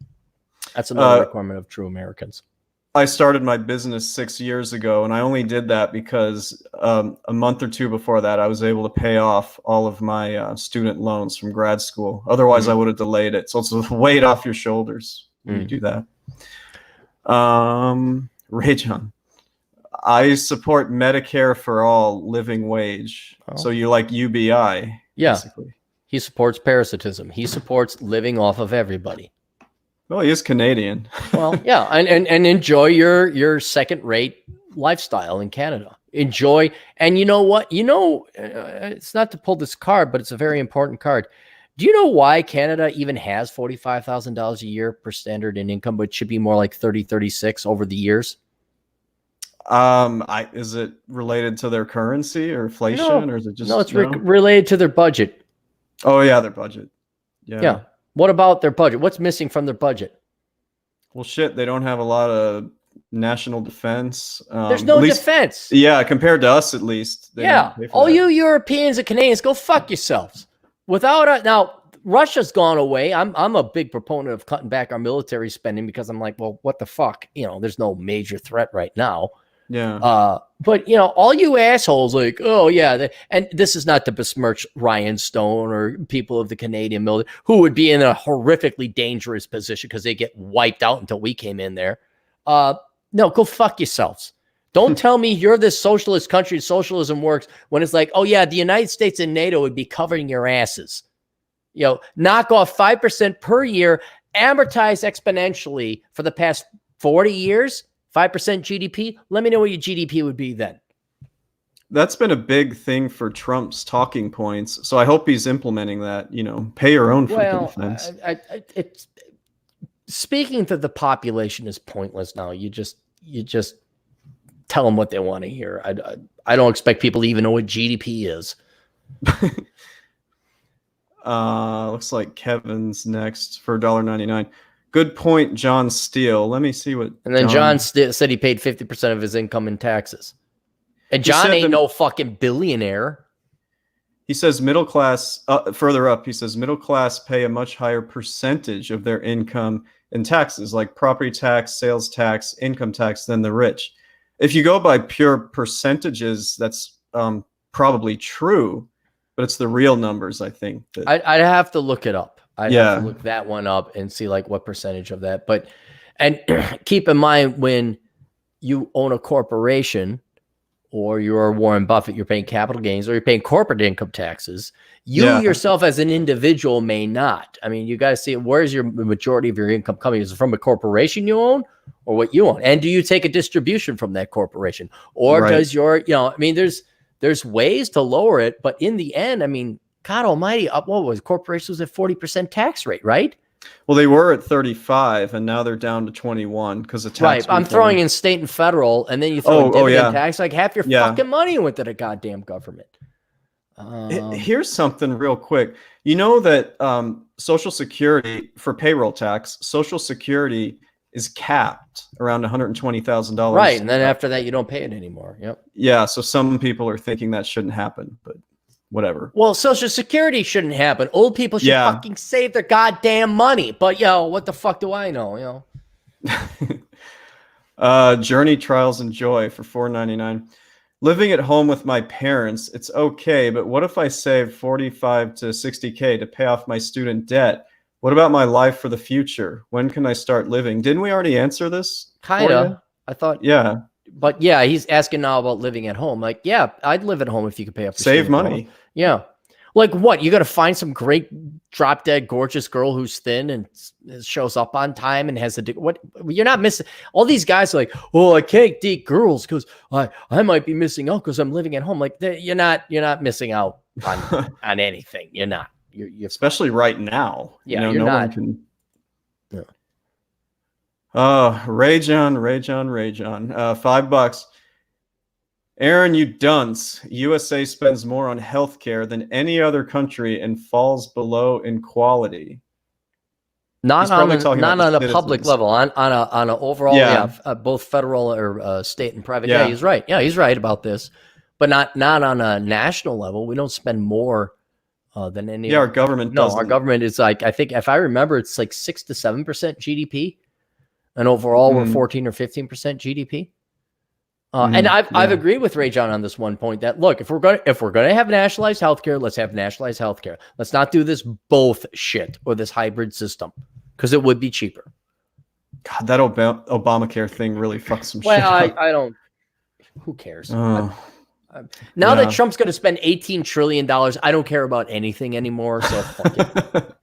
That's another requirement of true Americans. I started my business 6 years ago, and I only did that because a month or two before that, I was able to pay off all of my student loans from grad school. Otherwise, I would have delayed it. So it's a weight off your shoulders when you do that. Ray John. I support Medicare for all, living wage. Oh. So you like UBI? Yeah. Basically. He supports parasitism. He supports living off of everybody. Well, he is Canadian. Well, yeah, and enjoy your second-rate lifestyle in Canada. Enjoy, and you know what? It's not to pull this card, but it's a very important card. Do you know why Canada even has $45,000 a year per standard in income, but it should be more like 36 over the years? Is it related to their currency or inflation, or is it just no? It's related to their budget. Oh yeah, their budget. Yeah. What about their budget? What's missing from their budget? Well, shit, they don't have a lot of national defense. There's no defense. Yeah, compared to us, at least. All you Europeans and Canadians, go fuck yourselves. Now, Russia's gone away. I'm a big proponent of cutting back our military spending because I'm like, well, what the fuck? There's no major threat right now. Yeah. But all you assholes like, oh yeah, and this is not to besmirch Ryan Stone or people of the Canadian military who would be in a horrifically dangerous position because they get wiped out until we came in there. No, go fuck yourselves. Don't tell me you're this socialist country, socialism works, when it's like, oh yeah, the United States and NATO would be covering your asses. Knock off 5% per year, amortize exponentially for the past 40 years. 5% GDP. Let me know what your GDP would be then. That's been a big thing for Trump's talking points. So I hope he's implementing that, pay your own freaking defense. It's speaking to the population is pointless now. You just tell them what they want to hear. I don't expect people to even know what GDP is. Looks like Kevin's next for $1.99. Good point, John Steele. Let me see what. And then John said he paid 50% of his income in taxes. And John ain't no fucking billionaire. He says middle class, further up, he says middle class pay a much higher percentage of their income in taxes, like property tax, sales tax, income tax, than the rich. If you go by pure percentages, that's probably true, but it's the real numbers, I think. I'd have to look it up. I'd have to look that one up and see like what percentage of that. But And keep in mind, when you own a corporation or you're Warren Buffett, you're paying capital gains or you're paying corporate income taxes. You yourself as an individual may not. I mean, you got to see where's your majority of your income coming? Is it from a corporation you own or what you own? And do you take a distribution from that corporation? Or does your, I mean, there's ways to lower it, but in the end, I mean, God almighty, what was corporations at 40% tax rate, right? Well, they were at 35 and now they're down to 21 because of tax. Right. I'm throwing in state and federal, and then you throw in dividend tax. Like half your fucking money went to the goddamn government. Here's something real quick. You know that Social Security for payroll tax, Social Security is capped around $120,000. Right. And then after that, you don't pay it anymore. Yep. Yeah. So some people are thinking that shouldn't happen, but whatever. Well, Social Security shouldn't happen. Old people should fucking save their goddamn money. But what the fuck do I know? Journey Trials and Joy for $4.99. Living at home with my parents, it's okay, but what if I save 45 to 60K to pay off my student debt? What about my life for the future? When can I start living? Didn't we already answer this? Kinda. I thought. Yeah. But yeah, he's asking now about living at home. Like, yeah, I'd live at home if you could pay off. Save money. Yeah. Like what? You got to find some great drop dead gorgeous girl who's thin and shows up on time and has what? You're not missing. All these guys are like, oh, I can't date girls because I might be missing out because I'm living at home. Like you're not missing out on on anything. You're not. You're especially right now. Yeah, you're not. One can. Rage on. $5. Aaron, you dunce. USA spends more on healthcare than any other country and falls below in quality. Not on a public level, on an overall, both federal or state and private. Yeah, he's right. Yeah, he's right about this, but not on a national level. We don't spend more than any. Yeah, our government. No, our government is like, I think if I remember, it's like 6 to 7% GDP, and overall we're 14 or 15% GDP. And I've agreed with Ray John on this one point that look, if we're gonna have nationalized healthcare, let's have nationalized healthcare. Let's not do this both shit or this hybrid system because it would be cheaper. God, that Obamacare thing really fucks some shit up. I don't. Who cares? Now that Trump's going to spend $18 trillion, I don't care about anything anymore. So fuck it.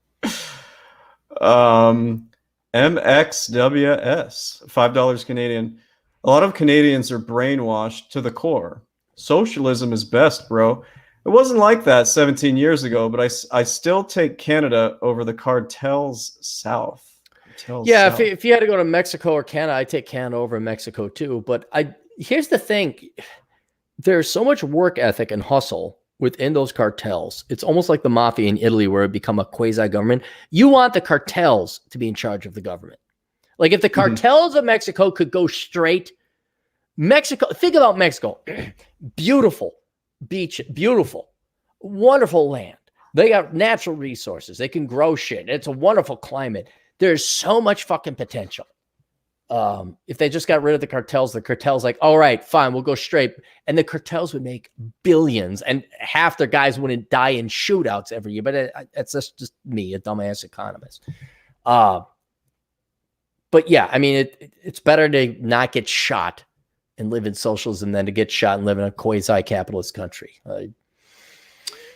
MXWS, $5 Canadian. A lot of Canadians are brainwashed to the core. Socialism is best, bro. It wasn't like that 17 years ago, but I still take Canada over the cartels south. If you had to go to Mexico or Canada, I'd take Canada over Mexico too. But here's the thing. There's so much work ethic and hustle within those cartels. It's almost like the mafia in Italy where it become a quasi-government. You want the cartels to be in charge of the government. Like if the cartels of Mexico could go straight, Mexico, think about Mexico, beautiful beach, beautiful, wonderful land. They got natural resources. They can grow shit. It's a wonderful climate. There's so much fucking potential. If they just got rid of the cartels like, all right, fine, we'll go straight. And the cartels would make billions and half their guys wouldn't die in shootouts every year. But it's just me, a dumbass economist. But yeah, I mean, it's better to not get shot and live in socialism than to get shot and live in a quasi-capitalist country.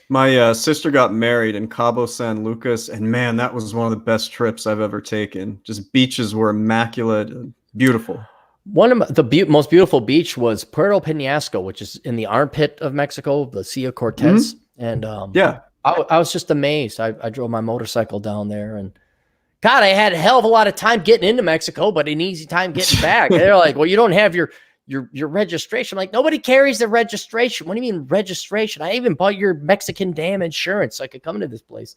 My sister got married in Cabo San Lucas, and man, that was one of the best trips I've ever taken. Just beaches were immaculate, beautiful. One of the most beautiful beach was Puerto Penasco, which is in the armpit of Mexico, the Sea of Cortez. And I was just amazed. I drove my motorcycle down there, and God, I had a hell of a lot of time getting into Mexico, but an easy time getting back. They're like, well, you don't have your registration. I'm like, nobody carries the registration. What do you mean registration? I even bought your Mexican damn insurance so I could come into this place.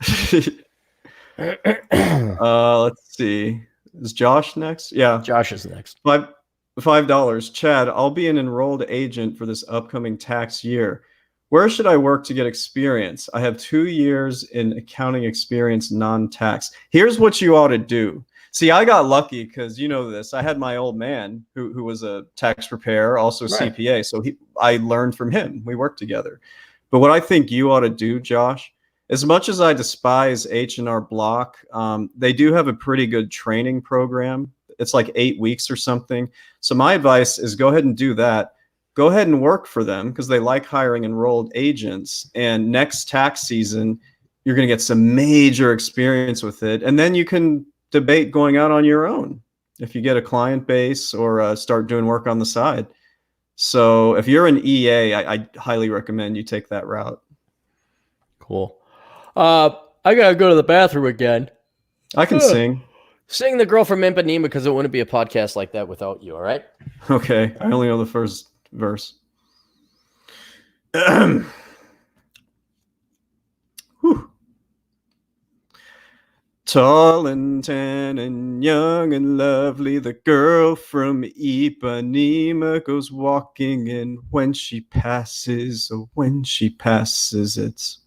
Let's see. Is Josh next? Yeah. Josh is next. $5. Chad, I'll be an enrolled agent for this upcoming tax year. Where should I work to get experience? I have 2 years in accounting experience, non-tax. Here's what you ought to do. See, I got lucky because you know this. I had my old man who was a tax preparer, also CPA. So I learned from him. We worked together. But what I think you ought to do, Josh, as much as I despise H&R Block, they do have a pretty good training program. It's like 8 weeks or something. So my advice is go ahead and do that. Go ahead and work for them because they like hiring enrolled agents. And next tax season, you're going to get some major experience with it. And then you can debate going out on your own if you get a client base or start doing work on the side. So if you're an EA, I highly recommend you take that route. Cool. I gotta go to the bathroom again. I can sing. Sing The Girl from Ipanema because it wouldn't be a podcast like that without you, all right? Okay. I only know the first verse. Whew. Tall and tan and young and lovely, the girl from Ipanema goes walking, and when she passes, it's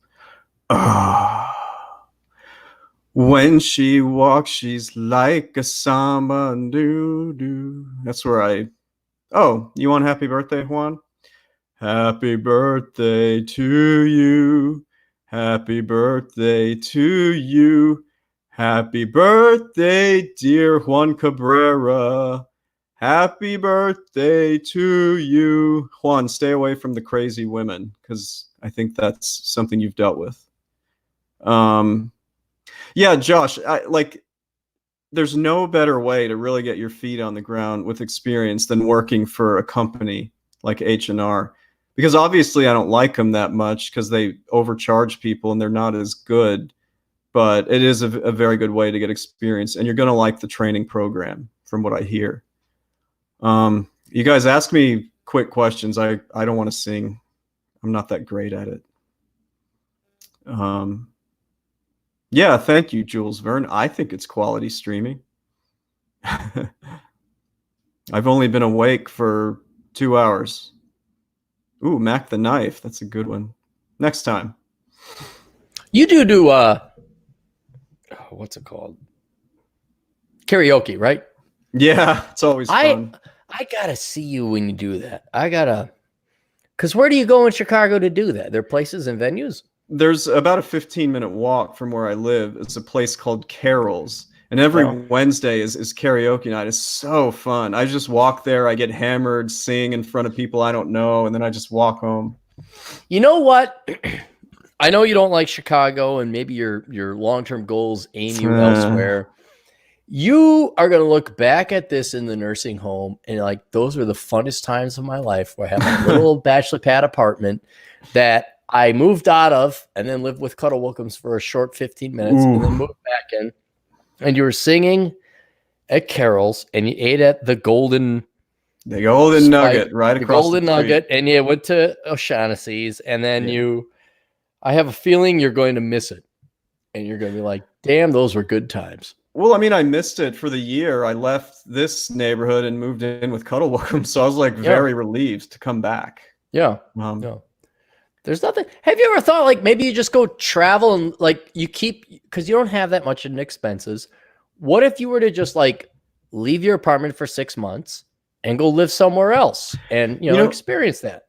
when she walks, she's like a samba doo. That's where oh, you want happy birthday, Juan? Happy birthday to you. Happy birthday to you. Happy birthday, dear Juan Cabrera. Happy birthday to you. Juan, stay away from the crazy women because I think that's something you've dealt with. Yeah, Josh, there's no better way to really get your feet on the ground with experience than working for a company like H&R. Because obviously I don't like them that much because they overcharge people and they're not as good. But it is a very good way to get experience, and you're going to like the training program from what I hear. You guys ask me quick questions. I don't want to sing. I'm not that great at it. Yeah, thank you, Jules Verne. I think it's quality streaming. I've only been awake for 2 hours. Ooh, Mac the Knife. That's a good one. Next time. You do what's it called? Karaoke, right? Yeah, it's always fun. I gotta see you when you do that. Because where do you go in Chicago to do that? There are places and venues? There's about a 15-minute walk from where I live. It's a place called Carol's. And every Wednesday is karaoke night. It's so fun. I just walk there. I get hammered, sing in front of people I don't know, and then I just walk home. You know what? I know you don't like Chicago, and maybe your long-term goals aim you elsewhere. You are going to look back at this in the nursing home, and like, those were the funnest times of my life where I had a little bachelor pad apartment that I moved out of and then lived with Cuddle Wilkins for a short 15 minutes and then moved back in. And you were singing at Carol's, and you ate at the Golden Nugget right across Golden the street. Nugget, and you went to O'Shaughnessy's, and then I have a feeling you're going to miss it, and you're going to be like, damn, those were good times. Well, I mean, I missed it for the year. I left this neighborhood and moved in with Cuddle Wilkins, so I was like very relieved to come back. Yeah. There's nothing. Have you ever thought like maybe you just go travel and like you keep, because you don't have that much in expenses. What if you were to just like leave your apartment for 6 months and go live somewhere else and, you know experience that?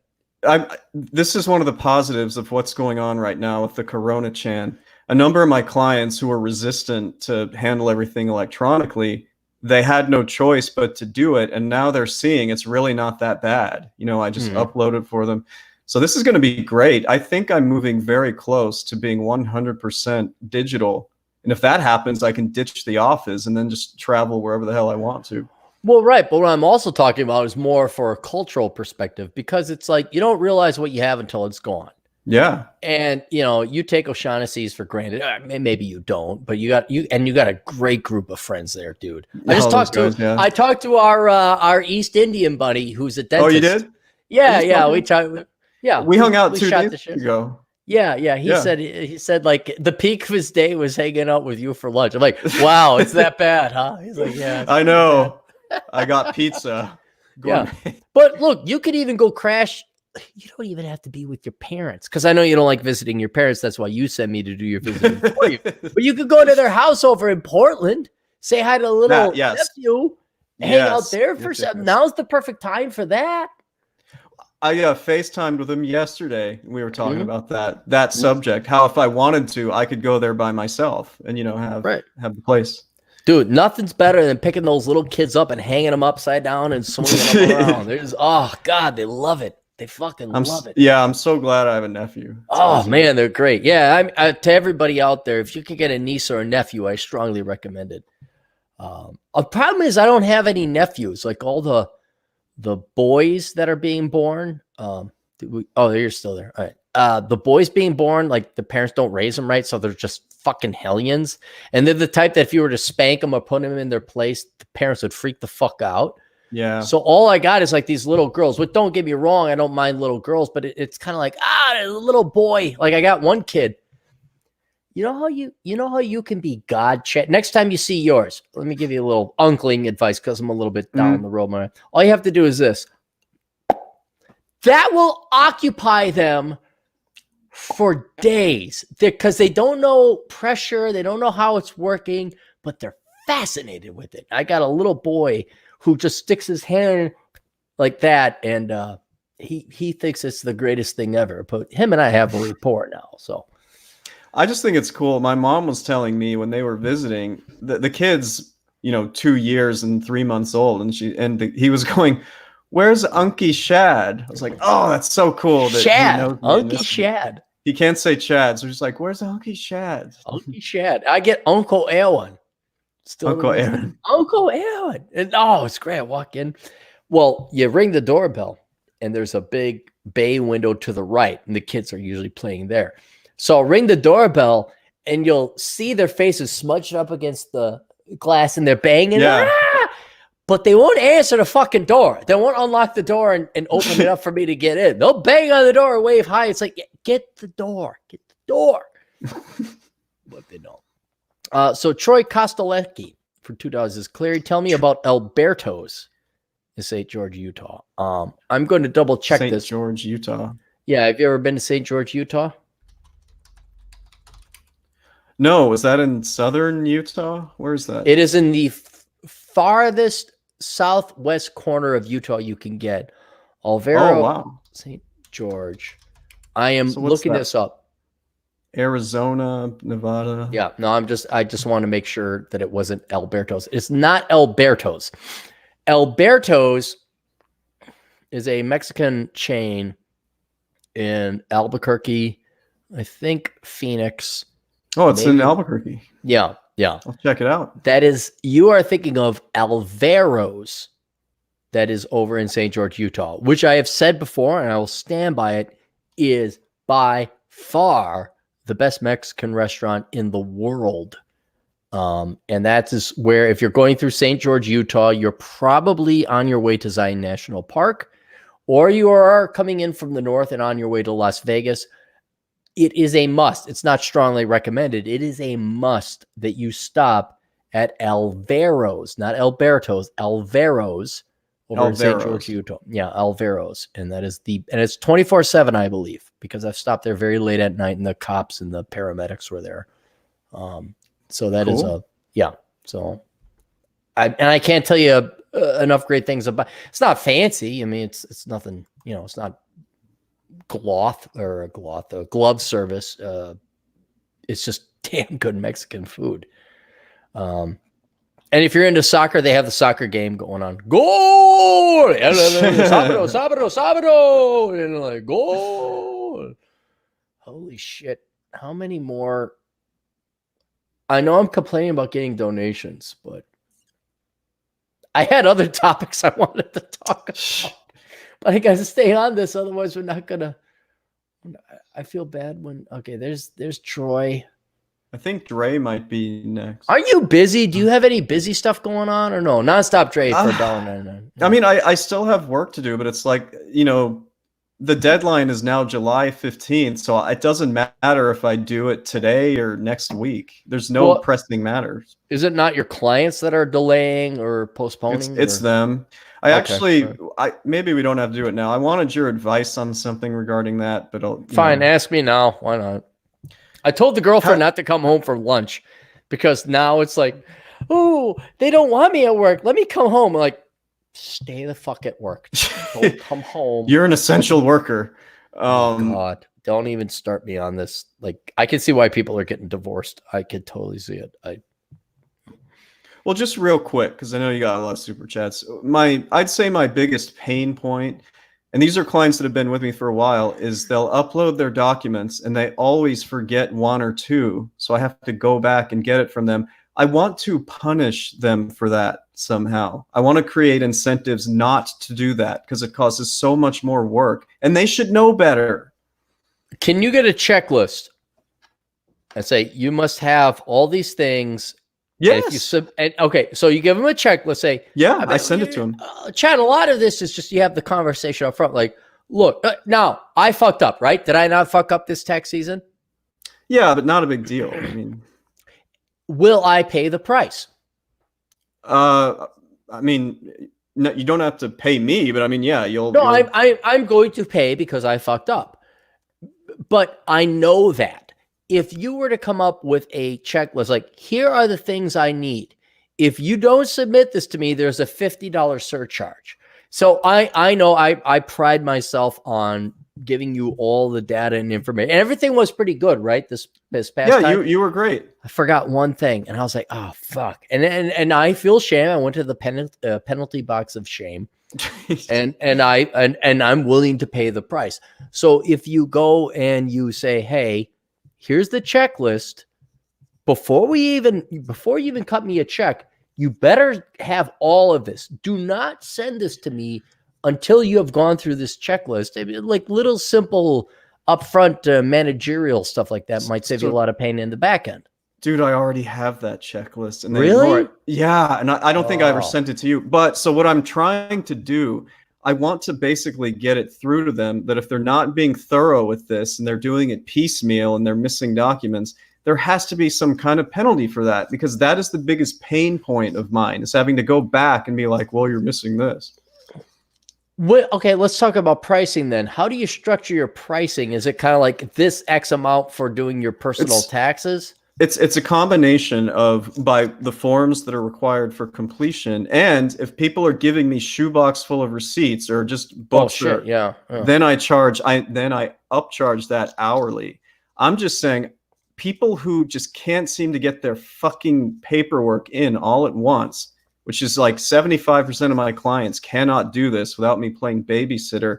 This is one of the positives of what's going on right now with the Coronachan. A number of my clients who are resistant to handle everything electronically, they had no choice but to do it. And now they're seeing it's really not that bad. I just uploaded for them. So this is going to be great. I think I'm moving very close to being 100% digital. And if that happens, I can ditch the office and then just travel wherever the hell I want to. Well, right. But what I'm also talking about is more for a cultural perspective, because it's like you don't realize what you have until it's gone. Yeah. And, you take O'Shaughnessy's for granted. Maybe you don't, but you got a great group of friends there, dude. I talked to our East Indian buddy who's a dentist. Oh, you did? Yeah. We talked. Yeah. We hung out 2 days ago. Yeah. He said like the peak of his day was hanging out with you for lunch. I'm like, wow, it's that bad, huh? He's like, yeah. I know. I got pizza. Yeah. But look, you could even go crash. You don't even have to be with your parents, because I know you don't like visiting your parents. That's why you sent me to do your visiting for you. But you could go to their house over in Portland, say hi to a little nephew, hang out there for some. Now's the perfect time for that. I FaceTimed with him yesterday. We were talking about that subject. How if I wanted to, I could go there by myself and have the place. Dude, nothing's better than picking those little kids up and hanging them upside down and swinging them around. There's, oh God, they love it. They fucking love it. Yeah, I'm so glad I have a nephew. It's awesome. Man, they're great. Yeah, to everybody out there, if you could get a niece or a nephew, I strongly recommend it. The problem is I don't have any nephews. Like all the boys that are being born. Oh, you're still there. All right. The boys being born, like the parents don't raise them right, so they're just fucking hellions. And they're the type that if you were to spank them or put them in their place, the parents would freak the fuck out. Yeah. So all I got is like these little girls. But don't get me wrong, I don't mind little girls, but it's kind of like a little boy. Like I got one kid. You know how you can be God chat. Next time you see yours, let me give you a little uncling advice because I'm a little bit down the road. Man. All you have to do is this. That will occupy them for days because they don't know pressure, they don't know how it's working, but they're fascinated with it. I got a little boy who just sticks his hand like that, and he thinks it's the greatest thing ever. But him and I have a rapport now, so I just think it's cool. My mom was telling me when they were visiting the kids, 2 years and 3 months old, and he was going, "Where's Unky Shad?" I was like, "Oh, that's so cool." That Shad, Unky Shad. He can't say Chad, so he's like, "Where's Unky Shad?" Unky Shad. I get Uncle Aaron. Still Uncle Aaron. Uncle Aaron. And it's great. I walk in. Well, you ring the doorbell, and there's a big bay window to the right, and the kids are usually playing there. So I'll ring the doorbell, and you'll see their faces smudged up against the glass, and they're banging. Yeah. But they won't answer the fucking door. They won't unlock the door and open it up for me to get in. They'll bang on the door and wave hi. It's like, get the door. Get the door. But they don't. So Troy Kostelecki for $2 is Clary. Tell me about Alberto's in St. George, Utah. I'm going to double check this. St. George, Utah. Yeah. Have you ever been to St. George, Utah? No. Was that in southern Utah? Where is that? It is in the farthest southwest corner of Utah you can get. Alvaro, wow. St. George. I am looking this up. Arizona, Nevada. Yeah, no, I just want to make sure that it wasn't Alberto's. It's not Alberto's. Alberto's is a Mexican chain in Albuquerque, I think Phoenix. Oh, it's in Albuquerque. Yeah. I'll check it out. You are thinking of Alvaro's that is over in St. George, Utah, which I have said before, and I will stand by it, is by far the best Mexican restaurant in the world. And that is where, if you're going through St. George, Utah, you're probably on your way to Zion National Park, or you are coming in from the north and on your way to Las Vegas. It is a must. It's not strongly recommended. It is a must that you stop at Alvaro's, not Alberto's, Alvaro's over in St. George, Utah. Yeah, Alvaro's. And it's 24/7, I believe, because I've stopped there very late at night and the cops and the paramedics were there. So that is So I can't tell you enough great things about. It's not fancy. I mean, it's nothing. It's not a glove service. It's just damn good Mexican food. And if you're into soccer, they have the soccer game going on. Goal! Sábado! And like, goal! Holy shit. How many more? I know I'm complaining about getting donations, but I had other topics I wanted to talk about. But I got to stay on this, otherwise we're not going to. I feel bad when. Okay, there's Troy. I think Dre might be next. Are you busy? Do you have any busy stuff going on or no? Nonstop Dre for $1.99. I mean, I still have work to do, but it's like, the deadline is now July 15th, so it doesn't matter if I do it today or next week. There's no pressing matters. Is it not your clients that are delaying or postponing? It's them. Maybe we don't have to do it now. I wanted your advice on something regarding that, but fine. Ask me now. Why not? I told the girlfriend not to come home for lunch because now it's like, oh, they don't want me at work. Let me come home. I'm like, stay the fuck at work. Don't come home. You're an essential worker. God, don't even start me on this. Like, I can see why people are getting divorced. I could totally see it. Well, just real quick, because I know you got a lot of super chats. I'd say my biggest pain point, and these are clients that have been with me for a while, is they'll upload their documents and they always forget one or two. So I have to go back and get it from them. I want to punish them for that somehow. I want to create incentives not to do that because it causes so much more work, and they should know better. Can you get a checklist and say you must have all these things? Yes. Okay, so you give them a checklist. Say, yeah, I send it to them. Chad, a lot of this is just you have the conversation up front. Like, look, now I fucked up, right? Did I not fuck up this tax season? Yeah, but not a big deal. I mean, will I pay the price? I mean, no, you don't have to pay me, but I mean, yeah, you'll. No, I'm going to pay because I fucked up. But I know that if you were to come up with a checklist, like here are the things I need. If you don't submit this to me, there's a $50 surcharge. So I know I pride myself on giving you all the data and information, and everything was pretty good, right? This past time. You were great. I forgot one thing, and I was like, oh fuck, and I feel shame. I went to the penalty box of shame, and I'm willing to pay the price. So if you go and you say, hey, here's the checklist, before you even cut me a check, you better have all of this. Do not send this to me until you have gone through this checklist. I mean, like little simple upfront managerial stuff like that might save you a lot of pain in the back end. Dude, I already have that checklist. And really? Yeah, and I don't think I ever sent it to you. But so what I'm trying to do, I want to basically get it through to them that if they're not being thorough with this and they're doing it piecemeal and they're missing documents, there has to be some kind of penalty for that, because that is the biggest pain point of mine, is having to go back and be like, well, you're missing this. Okay, let's talk about pricing then. How do you structure your pricing? Is it kind of like this X amount for doing your personal taxes? It's a combination of by the forms that are required for completion, and if people are giving me shoebox full of receipts or just books, then I upcharge that hourly. I'm just saying, people who just can't seem to get their fucking paperwork in all at once, which is like 75% of my clients cannot do this without me playing babysitter.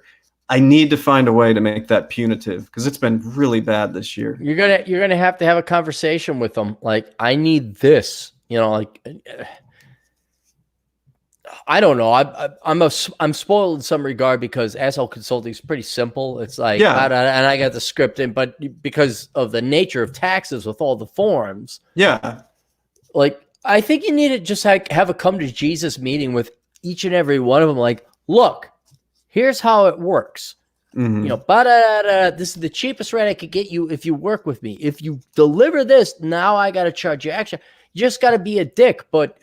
I need to find a way to make that punitive, because it's been really bad this year. You're gonna have to have a conversation with them. Like, I need this. You know, like I don't know. I'm spoiled in some regard because asshole consulting is pretty simple. It's like, and I got the script in, but because of the nature of taxes with all the forms, like I think you need to just have a come to Jesus meeting with each and every one of them. Like, look, here's how it works. You know, this is the cheapest rate I could get you if you work with me. If you deliver this, now I got to charge you extra. You just got to be a dick, but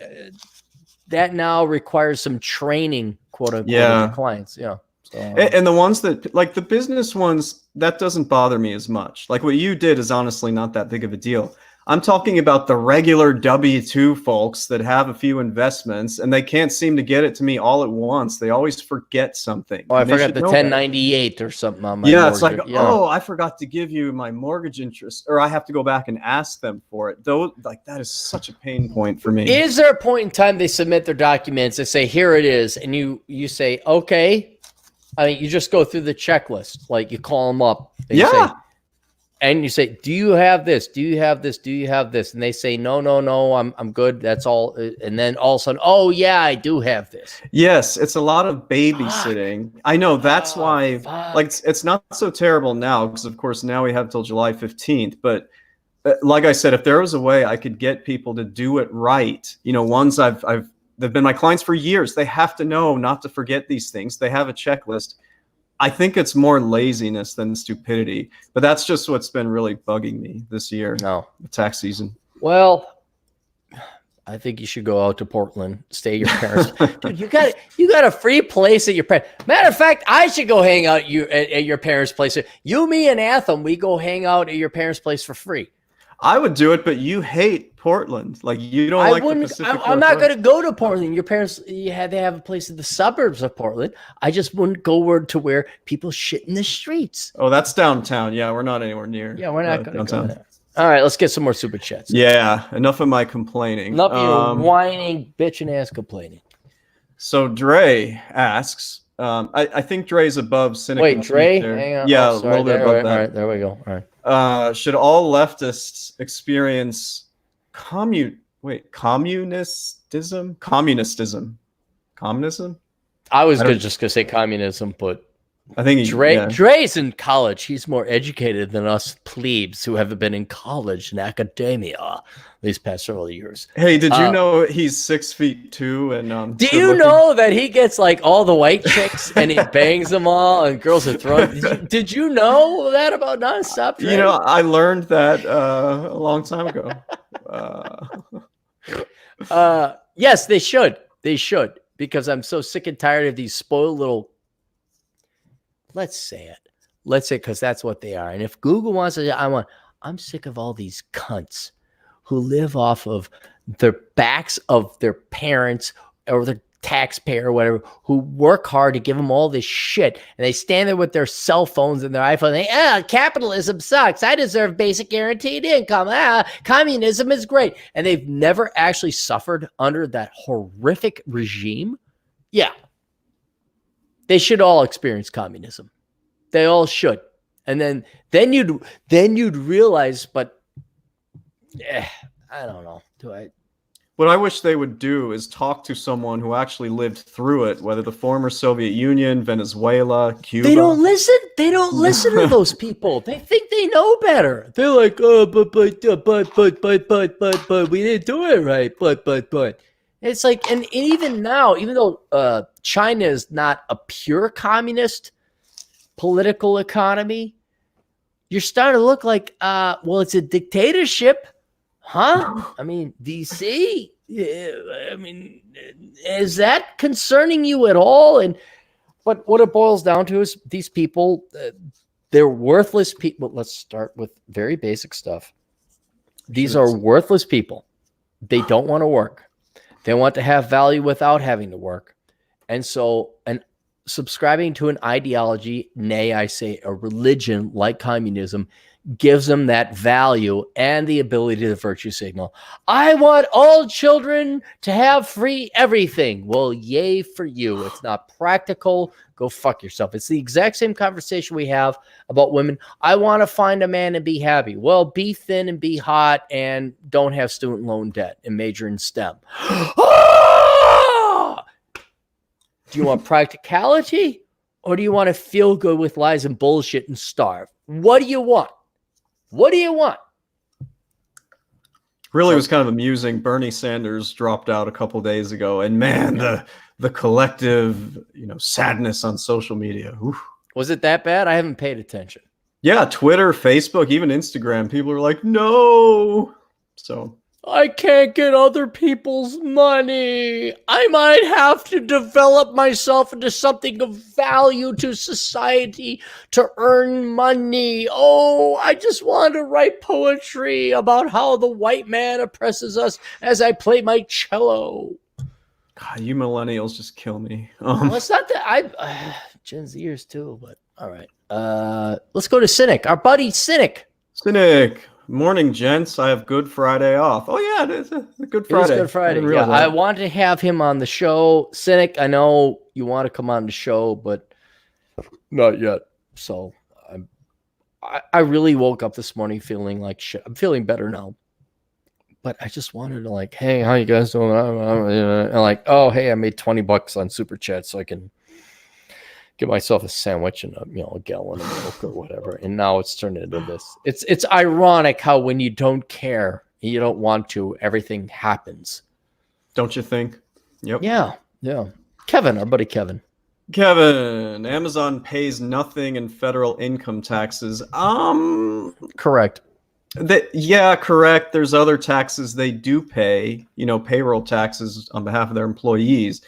that now requires some training, quote unquote, of the clients. Yeah. So, and the ones that, like the business ones, that doesn't bother me as much. Like what you did is honestly not that big of a deal. I'm talking about the regular W-2 folks that have a few investments and they can't seem to get it to me all at once. They always forget something. Oh, I forgot the 1098 or something on my mortgage. It's like, oh, I forgot to give you my mortgage interest, or I have to go back and ask them for it. Though, like that is such a pain point for me. Is there a point in time they submit their documents, they say, here it is, and you say, okay. I mean, you just go through the checklist. Like you call them up. And you say, do you have this? Do you have this? Do you have this? And they say, no, I'm good. That's all. And then all of a sudden, oh yeah, I do have this. Yes. It's a lot of babysitting. I know. That's why, like, it's not so terrible now, because of course now we have till July 15th. But like I said, if there was a way I could get people to do it right, you know, ones they've been my clients for years. They have to know not to forget these things. They have a checklist. I think it's more laziness than stupidity, but that's just what's been really bugging me this year. No, the tax season. Well, I think you should go out to Portland, stay at your parents. Dude, you got a free place at your parents. Matter of fact, I should go hang out at your parents' place. You, me, and Atham, we go hang out at your parents' place for free. I would do it, but you hate Portland. Like you don't like the Pacific. I'm not going to go to Portland. Your parents, they have a place in the suburbs of Portland. I just wouldn't go to where people shit in the streets. Oh, that's downtown. Yeah, we're not anywhere near. Yeah, we're not going to go there. All right, let's get some more super chats. Yeah, enough of my complaining. Enough of your whining, bitching ass complaining. So Dre asks, I think Dre's above cynic. Wait, and Dre? there. Hang on. Yeah, a little bit above that. All right, there we go. All right. Should all leftists experience communistism? Communism? I was just gonna say communism, but I think Dre's in college. He's more educated than us plebes who haven't been in college and academia these past several years. Hey, did you know he's 6'2" and do you know that he gets like all the white chicks and he bangs them all and girls are throwing? Did you know that about Nonstop? You know, I learned that a long time ago. Yes, they should. They should, because I'm so sick and tired of these spoiled little. Let's say it, because that's what they are. And if Google wants to, I'm sick of all these cunts who live off of their backs of their parents or their taxpayer or whatever, who work hard to give them all this shit. And they stand there with their cell phones and their iPhone. And capitalism sucks. I deserve basic guaranteed income. Communism is great. And they've never actually suffered under that horrific regime. Yeah. They should all experience communism. They all should. And then you'd realize, but I don't know. What I wish they would do is talk to someone who actually lived through it, whether the former Soviet Union, Venezuela, Cuba. They don't listen. They don't listen to those people. They think they know better. They're like, oh, but we didn't do it right. But. It's like, and even now, even though China is not a pure communist political economy, you're starting to look like, well, it's a dictatorship, huh? I mean, DC. I mean, is that concerning you at all? But what it boils down to is these people, they're worthless people. Let's start with very basic stuff. These are worthless people. They don't want to work. They want to have value without having to work. And so, subscribing to an ideology, nay, I say a religion like communism, gives them that value and the ability to virtue signal. I want all children to have free everything. Well, yay for you. It's not practical. Go fuck yourself. It's the exact same conversation we have about women. I want to find a man and be happy. Well, be thin and be hot and don't have student loan debt and major in STEM. Do you want practicality or do you want to feel good with lies and bullshit and starve? What do you want? What do you want? Really was kind of amusing. Bernie Sanders dropped out a couple days ago, and man, the collective, sadness on social media. Oof. Was it that bad? I haven't paid attention. Yeah, Twitter, Facebook, even Instagram, people are like, no. So I can't get other people's money. I might have to develop myself into something of value to society to earn money. Oh, I just want to write poetry about how the white man oppresses us as I play my cello. God, you millennials just kill me. Well, it's not that Gen Zers too, but all right. Let's go to Cynic, our buddy Cynic. Cynic. Morning, gents. I have Good Friday off. Oh, yeah, it is a Good Friday. It is Good Friday. Yeah, I want to have him on the show. Cynic, I know you want to come on the show, but not yet. So I really woke up this morning feeling like shit. I'm feeling better now. But I just wanted to like, hey, how you guys doing? And like, oh, hey, I made $20 on Super Chat so I can get myself a sandwich and a gallon of milk or whatever. And now it's turned into this. It's ironic how when you don't care, you don't want to, everything happens. Don't you think? Yep. Yeah. Kevin, our buddy Kevin. Kevin, Amazon pays nothing in federal income taxes. Correct. Correct. There's other taxes they do pay, payroll taxes on behalf of their employees.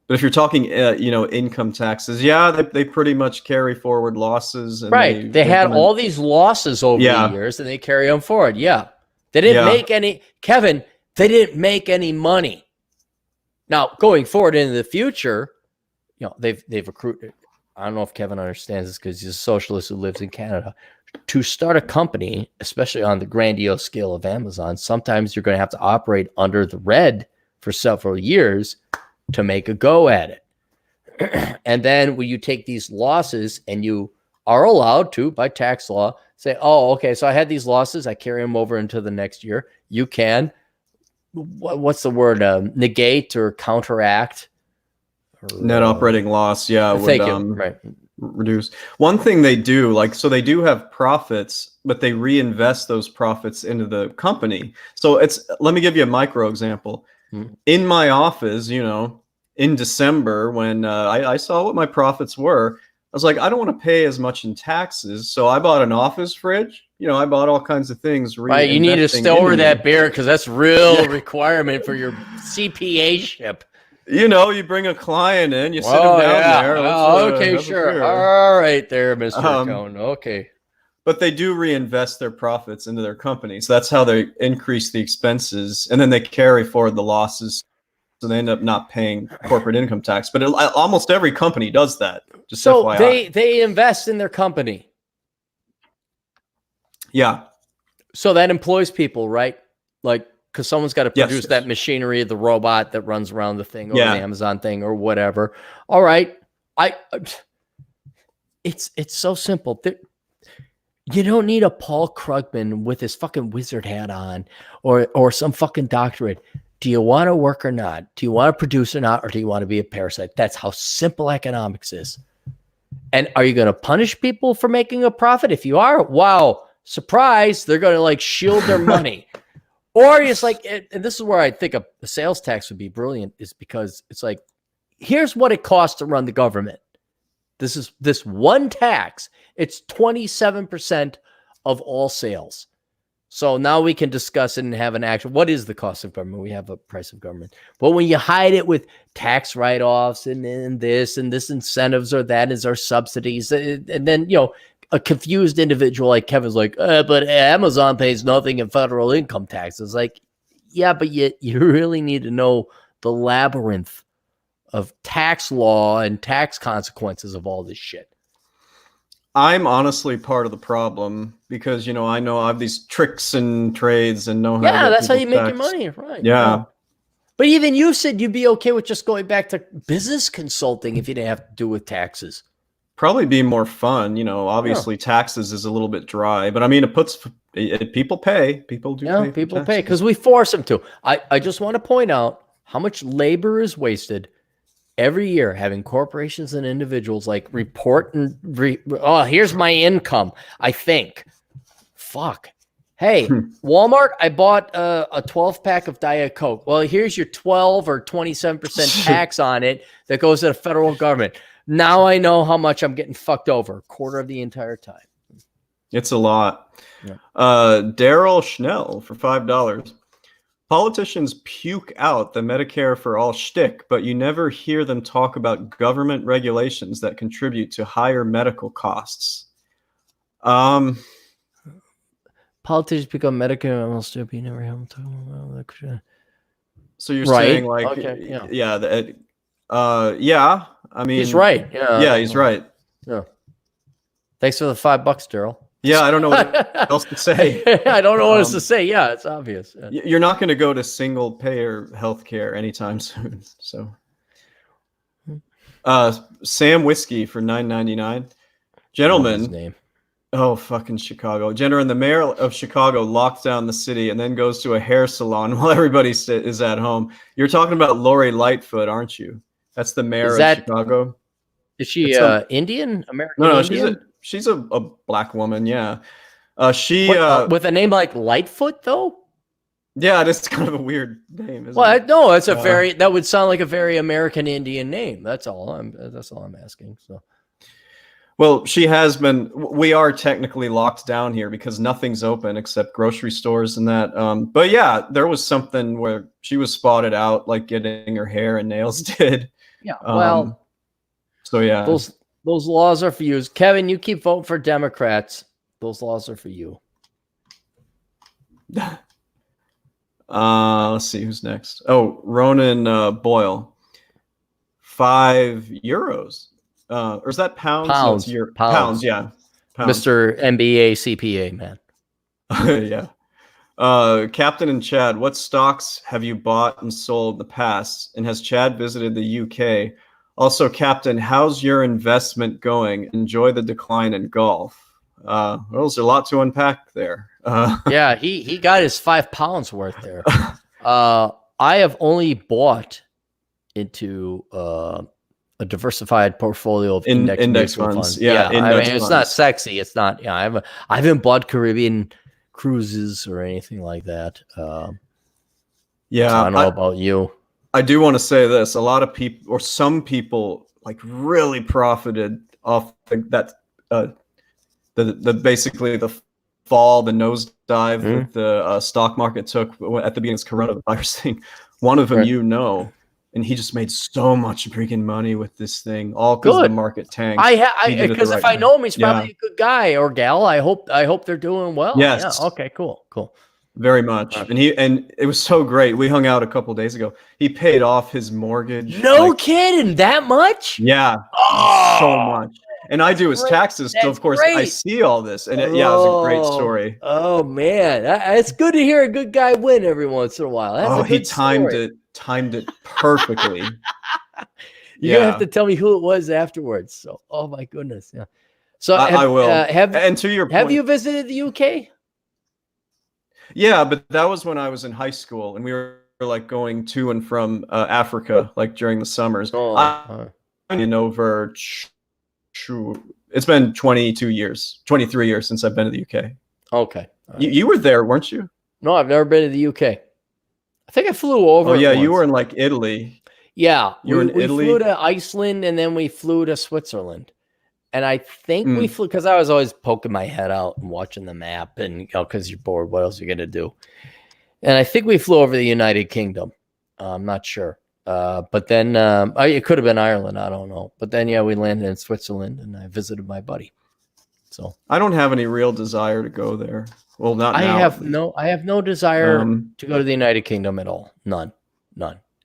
But if you're talking, income taxes, they pretty much carry forward losses. And right. They had all these losses over the years, and they carry them forward. Yeah. They didn't make any, Kevin, they didn't make any money. Now, going forward into the future, they've accrued I don't know if Kevin understands this because he's a socialist who lives in Canada. To start a company, especially on the grandiose scale of Amazon, sometimes you're going to have to operate under the red for several years to make a go at it. And then when you take these losses and you are allowed to, by tax law, say, oh, okay, so I had these losses, I carry them over into the next year. You can, what's the word, negate or counteract. Net operating loss, yeah, would Thank you. Right. reduce. One thing they do, like, so they do have profits, but they reinvest those profits into the company. So let me give you a micro example. In my office, in December, when I saw what my profits were, I was like, I don't want to pay as much in taxes. So I bought an office fridge. I bought all kinds of things. Right. You need to store that beer because that's real requirement for your CPA ship. You bring a client in, you sit him down there. Okay, sure. All right there, Mr. Cohn. Okay. But they do reinvest their profits into their companies. That's how they increase the expenses, and then they carry forward the losses. So they end up not paying corporate income tax. But almost every company does that. Just so FYI. they invest in their company. Yeah. So that employs people, right? Like, because someone's got to produce that machinery, the robot that runs around the thing, or the Amazon thing, or whatever. All right, it's so simple. You don't need a Paul Krugman with his fucking wizard hat on, or some fucking doctorate. Do you want to work or not? Do you want to produce or not, or do you want to be a parasite? That's how simple economics is. And are you going to punish people for making a profit? If you are, wow, surprise! They're going to like shield their money. Or it's like, and this is where I think a sales tax would be brilliant, is because it's like, here's what it costs to run the government. This one tax. It's 27% of all sales. So now we can discuss it and have an actual, what is the cost of government? We have a price of government. But when you hide it with tax write-offs and this incentives or that is our subsidies, and then, a confused individual like Kevin's like, but Amazon pays nothing in federal income taxes. Like, yeah, but you really need to know the labyrinth of tax law and tax consequences of all this shit. I'm honestly part of the problem because, I know I have these tricks and trades and know how to get that's how you make taxed. your money, right? Yeah. But even you said you'd be okay with just going back to business consulting if you didn't have to do with taxes. Probably be more fun. Obviously taxes is a little bit dry, but I mean, people pay. People do pay. People pay because we force them to. I just want to point out how much labor is wasted every year having corporations and individuals like report and here's my income. I think, fuck. Hey, Walmart, I bought a 12-pack of Diet Coke. Well, here's your 12 or 27% tax on it that goes to the federal government. Now I know how much I'm getting fucked over, a quarter of the entire time. It's a lot. Yeah. Daryl Schnell for $5. Politicians puke out the Medicare for all shtick, but you never hear them talk about government regulations that contribute to higher medical costs. Politicians become Medicare almost stupid. You never have them talk about that. So you're saying like, okay, yeah. I mean, he's right. Yeah, he's right. Yeah. Thanks for the $5, Daryl. Yeah, I don't know what else to say. I don't know what else to say. Yeah, it's obvious. Yeah. You're not going to go to single payer healthcare anytime soon. So, Sam Whiskey for $9.99. Gentlemen, his name. Oh, fucking Chicago. Gentlemen, the mayor of Chicago locks down the city and then goes to a hair salon while everybody is at home. You're talking about Lori Lightfoot, aren't you? That's the mayor of Chicago. Is she Indian? American? No, Indian? she's a black woman. Yeah, with a name like Lightfoot though. Yeah, that's kind of a weird name. No, it's that would sound like a very American Indian name. That's all I'm asking. So. Well, she has been. We are technically locked down here because nothing's open except grocery stores and that. But yeah, there was something where she was spotted out, like getting her hair and nails did. Yeah. Well. So yeah, those laws are for you. Kevin, you keep voting for Democrats. Those laws are for you. Let's see who's next. Oh, Ronan Boyle, €5. Or is that pounds? Pounds. No, it's your pounds. Yeah, pounds. Mr. MBA CPA man. Yeah. Captain and Chad, what stocks have you bought and sold in the past? And has Chad visited the UK? Also, Captain, how's your investment going? Enjoy the decline in golf. Well, there's a lot to unpack there. Yeah, he got his 5 pounds worth there. I have only bought into a diversified portfolio of index funds. Yeah, I mean, it's not sexy. It's not. Yeah, I haven't bought Caribbean cruises or anything like that. Yeah, so I don't know about you. I do want to say this: a lot of people, or some people, like really profited off that the basically the fall, the nosedive that the stock market took at the beginning of this coronavirus thing. One of them, right. And he just made so much freaking money with this thing, all because the market tanked. Because if I know him, he's probably a good guy or gal. I hope they're doing well. Yes. Yeah. Okay. Cool. Very much. And it was so great. We hung out a couple days ago. He paid off his mortgage. No kidding, that much? Yeah. So much. And I do his taxes, so of course I see all this, and it was a great story. Oh man, it's good to hear a good guy win every once in a while. That's he timed it perfectly. You're gonna have to tell me who it was afterwards. So, oh my goodness, yeah. So I will. And to your point, have you visited the UK? Yeah, but that was when I was in high school, and we were like going to and from Africa, like during the summers. I've been over. It's been 23 years since I've been to the UK. Okay. Right. You were there, weren't you? No, I've never been to the UK. I think I flew over. Oh, yeah, you were in like Italy. Yeah. You were in Italy? We flew to Iceland and then we flew to Switzerland. And I think we flew, because I was always poking my head out and watching the map and, because you're bored, what else are you going to do? And I think we flew over the United Kingdom. I'm not sure. But then it could have been Ireland. I don't know. But then, we landed in Switzerland and I visited my buddy. So I don't have any real desire to go there. Well, not now. I have no desire to go to the United Kingdom at all. None.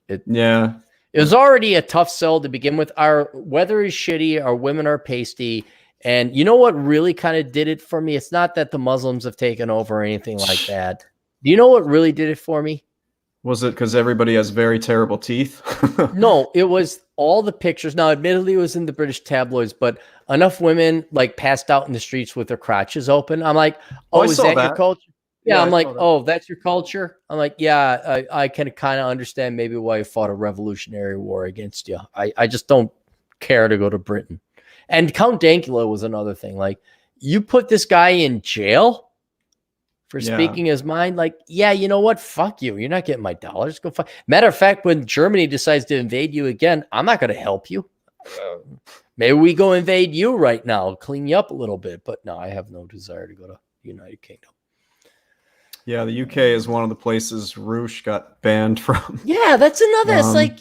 It was already a tough sell to begin with. Our weather is shitty. Our women are pasty. And you know what really kind of did it for me? It's not that the Muslims have taken over or anything like that. Do you know what really did it for me? Was it because everybody has very terrible teeth? No, it was all the pictures. Now, admittedly, it was in the British tabloids, but enough women like passed out in the streets with their crotches open. I'm like, is that your culture? Yeah, I'm like, that's your culture? I'm like, yeah, I can kind of understand maybe why you fought a revolutionary war against you. I just don't care to go to Britain. And Count Dankula was another thing. Like, you put this guy in jail for speaking his mind, like, you know what? Fuck you. You're not getting my dollars. Go fuck. Matter of fact, when Germany decides to invade you again, I'm not going to help you. Maybe we go invade you right now, clean you up a little bit. But no, I have no desire to go to the United Kingdom. Yeah, the UK is one of the places Roosh got banned from. Yeah, that's another. It's like,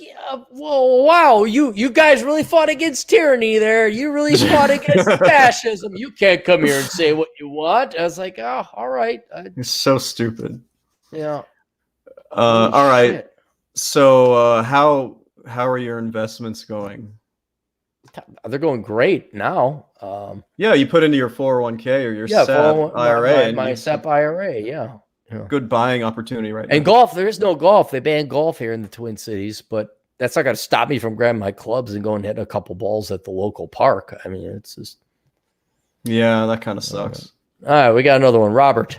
whoa, wow, you guys really fought against tyranny there. You really fought against fascism. You can't come here and say what you want. I was like, oh, all right. It's so stupid. Yeah. All right. Shit. So how are your investments going? They're going great now. You put into your 401k or your SEP IRA. My SEP IRA, yeah. Good buying opportunity right now. And golf, there is no golf. They banned golf here in the Twin Cities, but that's not going to stop me from grabbing my clubs and going and hit a couple balls at the local park. I mean, it's just... Yeah, that kind of sucks. All right, we got another one. Robert,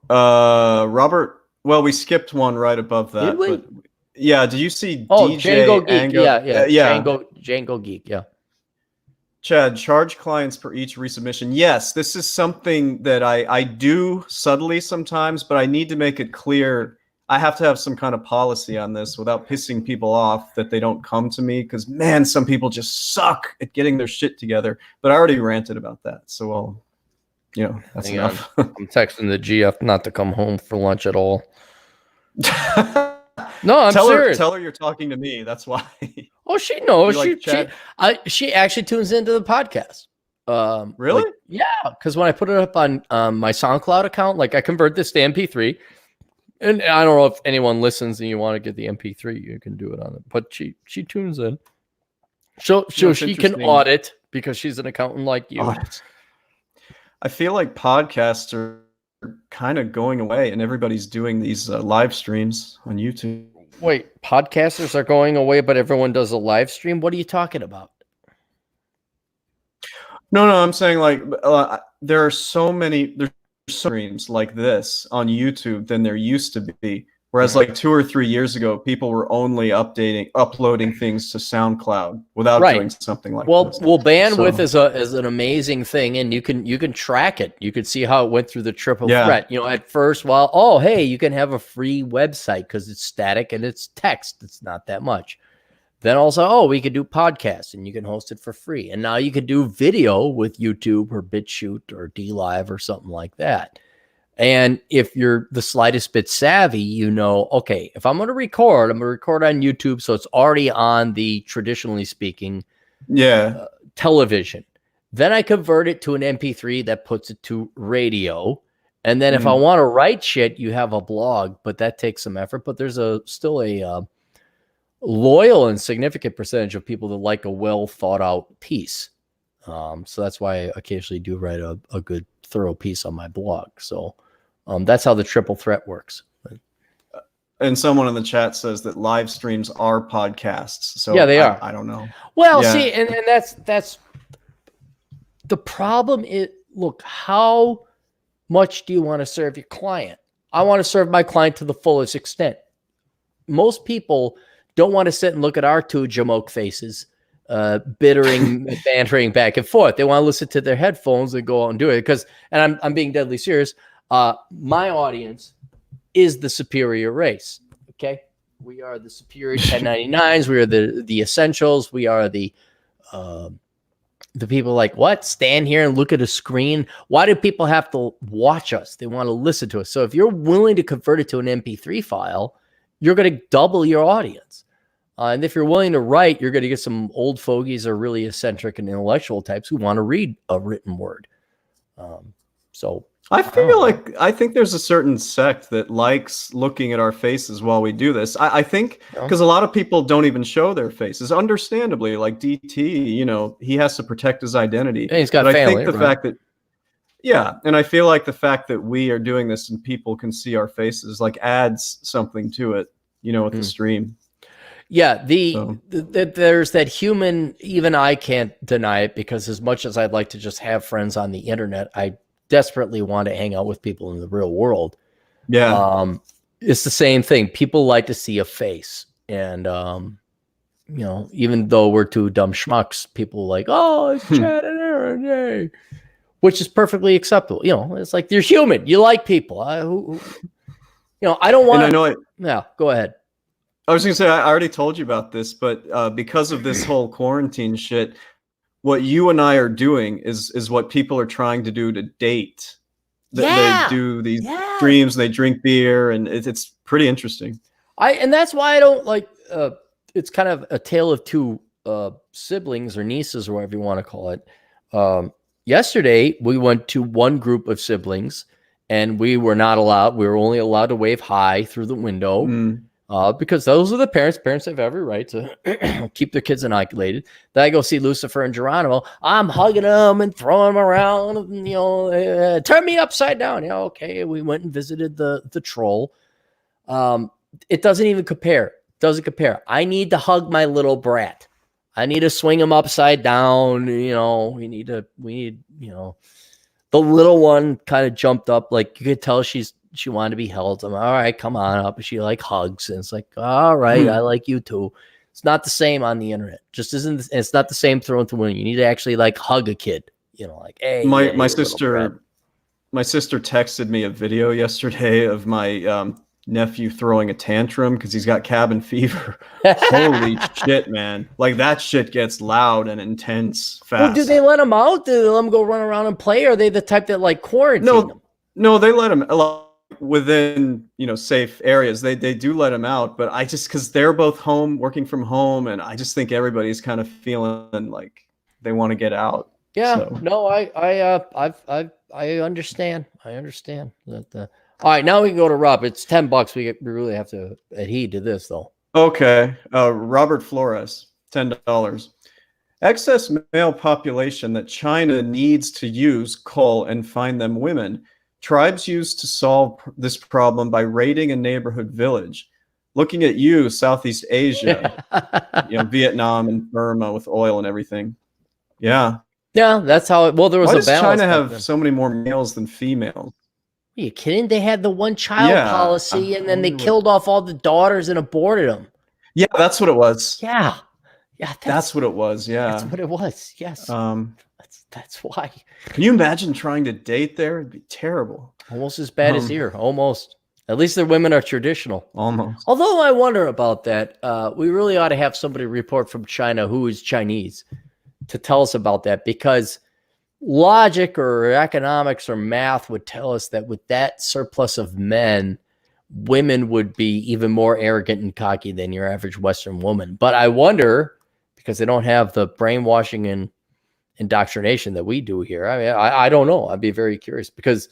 well, we skipped one right above that. Did we? But did you see DJ Django Geek? Ango? Yeah. Django Geek, yeah. Chad, charge clients per each resubmission. Yes, this is something that I do subtly sometimes, but I need to make it clear. I have to have some kind of policy on this without pissing people off that they don't come to me, because, man, some people just suck at getting their shit together. But I already ranted about that, so that's enough. I'm texting the GF not to come home for lunch at all. No, I'm serious. Tell her you're talking to me. That's why. Oh, she knows. She actually tunes into the podcast. Really? Because when I put it up on my SoundCloud account, like I convert this to MP3, and I don't know if anyone listens and you want to get the MP3, you can do it on it. But she tunes in. So That's she can interesting. audit because she's an accountant like you. Audit. I feel like podcasts are kind of going away, and everybody's doing these live streams on YouTube. Wait, podcasters are going away, but everyone does a live stream? What are you talking about? No, I'm saying like there are so many streams like this on YouTube than there used to be. Whereas like 2 or 3 years ago, people were only uploading things to SoundCloud without doing something like this. Well, bandwidth is an amazing thing, and you can track it. You can see how it went through the triple threat. You know, at first, hey, you can have a free website because it's static and it's text. It's not that much. Then also, we could do podcasts and you can host it for free. And now you can do video with YouTube or BitChute or DLive or something like that. And if you're the slightest bit savvy, you know, okay, if I'm going to record, I'm going to record on YouTube. So it's already on the, traditionally speaking, television. Then I convert it to an MP3 that puts it to radio. And then if I want to write shit, you have a blog, but that takes some effort. But there's still a loyal and significant percentage of people that like a well thought out piece. So that's why I occasionally do write a good thorough piece on my blog. So that's how the triple threat works. And someone in the chat says that live streams are podcasts. So yeah, they are. I don't know. Well, see, and that's the problem is, look, how much do you want to serve your client? I want to serve my client to the fullest extent. Most people don't want to sit and look at our two jamoke faces, bittering, bantering back and forth. They want to listen to their headphones and go out and do it. And I'm being deadly serious. My audience is the superior race. Okay, we are the superior 1099s. We are the essentials. We are the people like, what? Stand here and look at a screen? Why do people have to watch us? They want to listen to us. So if you're willing to convert it to an MP3 file, you're going to double your audience. And if you're willing to write, you're going to get some old fogies or really eccentric and intellectual types who want to read a written word. So I think there's a certain sect that likes looking at our faces while we do this. I think because a lot of people don't even show their faces, understandably. Like DT, you know, he has to protect his identity. And he's got family. I think the fact that, and I feel like the fact that we are doing this and people can see our faces like adds something to it, you know, with the stream. Yeah, there's that human, even I can't deny it, because as much as I'd like to just have friends on the internet, I desperately want to hang out with people in the real world. Yeah. It's the same thing. People like to see a face. And, you know, even though we're two dumb schmucks, people like, oh, it's Chad and Aaron, yay. Which is perfectly acceptable. You know, it's like, you're human. You like people. You know, I don't want to. Yeah, go ahead. I was going to say, I already told you about this, but because of this whole quarantine shit, what you and I are doing is what people are trying to do to date. They do these streams, they drink beer, and it's pretty interesting. And that's why I don't like, it's kind of a tale of two siblings or nieces or whatever you want to call it. Yesterday, we went to one group of siblings, and we were not allowed. We were only allowed to wave hi through the window. Because those are the parents. Parents have every right to keep their kids inoculated. Then I go see Lucifer and Geronimo. I'm hugging them and throwing them around. And, you know, turn me upside down. You know, okay. We went and visited the troll. It doesn't even compare. Doesn't compare. I need to hug my little brat. I need to swing him upside down. You know, we need, you know, the little one kind of jumped up. Like you could tell she wanted to be held. I'm all right, come on up. She like hugs. And it's like, all right, I like you too. It's not the same on the internet. Just isn't. It's not the same thrown to window. You need to actually like hug a kid. You know, like, hey, my sister texted me a video yesterday of my nephew throwing a tantrum because he's got cabin fever. Holy shit, man. Like that shit gets loud and intense fast. Well, do they let him out? Do they let him go run around and play? Or are they the type that like quarantine him? No, they let him within, you know, safe areas. They do let him out, but I just, because they're both home, working from home, and I just think everybody's kind of feeling like they want to get out. Yeah, so. No, I understand. I understand that. All right, now we can go to Rob. It's $10. We really have to adhere to this, though. Okay, Robert Flores, $10. Excess male population that China needs to use, cull, and find them women. Tribes used to solve this problem by raiding a neighborhood village. Looking at you, Southeast Asia, Vietnam and Burma with oil and everything. Yeah. Yeah, that's how it. Well, there was Why a does balance. China back have then. so many more males than females? Are you kidding? They had the one child policy, and then they killed off all the daughters and aborted them. Yeah, that's what it was. Yeah, that's what it was. Yeah, that's what it was. Yes, that's why. Can you imagine trying to date there? It'd be terrible. Almost as bad as here. Almost. At least their women are traditional. Almost. Although I wonder about that. We really ought to have somebody report from China who is Chinese to tell us about that, because logic or economics or math would tell us that with that surplus of men, women would be even more arrogant and cocky than your average Western woman. But I wonder, because they don't have the brainwashing and indoctrination that we do here. I mean, I don't know. I'd be very curious, because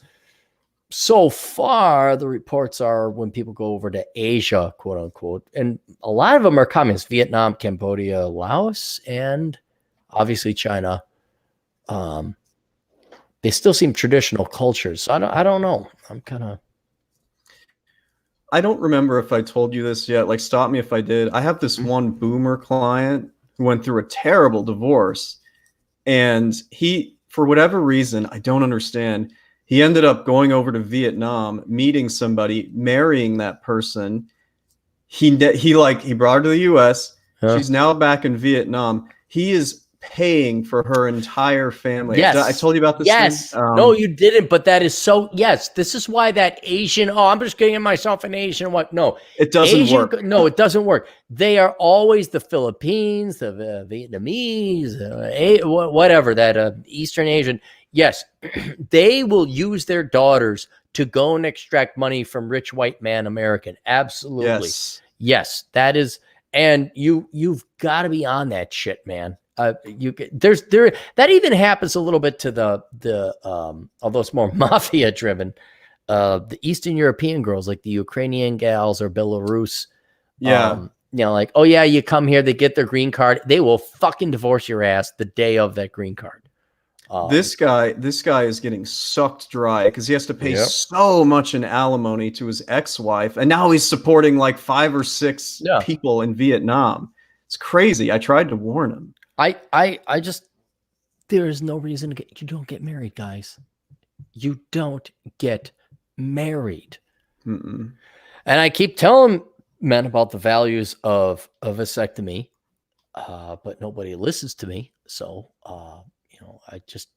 so far the reports are when people go over to Asia, quote unquote, and a lot of them are communist: Vietnam, Cambodia, Laos, and obviously China. They still seem traditional cultures. So I don't know. I don't remember if I told you this yet. Like, stop me if I did. I have this one boomer client who went through a terrible divorce, and he, for whatever reason, I don't understand, he ended up going over to Vietnam, meeting somebody, marrying that person. He brought her to the U.S. Huh? She's now back in Vietnam. He is paying for her entire family. Yes. I told you about this. Yes. No, you didn't. But that is so. Yes. This is why that Asian. Oh, I'm just getting myself an Asian. What? No, it doesn't work. No, it doesn't work. They are always the Philippines, the Vietnamese, whatever, that Eastern Asian. Yes, they will use their daughters to go and extract money from rich white man American. Absolutely. Yes, that is. And you've got to be on that shit, man. That even happens a little bit to the although it's more mafia driven, the Eastern European girls, like the Ukrainian gals or Belarus. Like, oh yeah, you come here, they get their green card, they will fucking divorce your ass the day of that green card. This guy is getting sucked dry because he has to pay so much in alimony to his ex-wife, and now he's supporting like 5 or 6 people in Vietnam. It's crazy. I tried to warn him. I just, there is no reason you don't get married, guys. You don't get married. And I keep telling men about the values of a vasectomy, but nobody listens to me. So, I just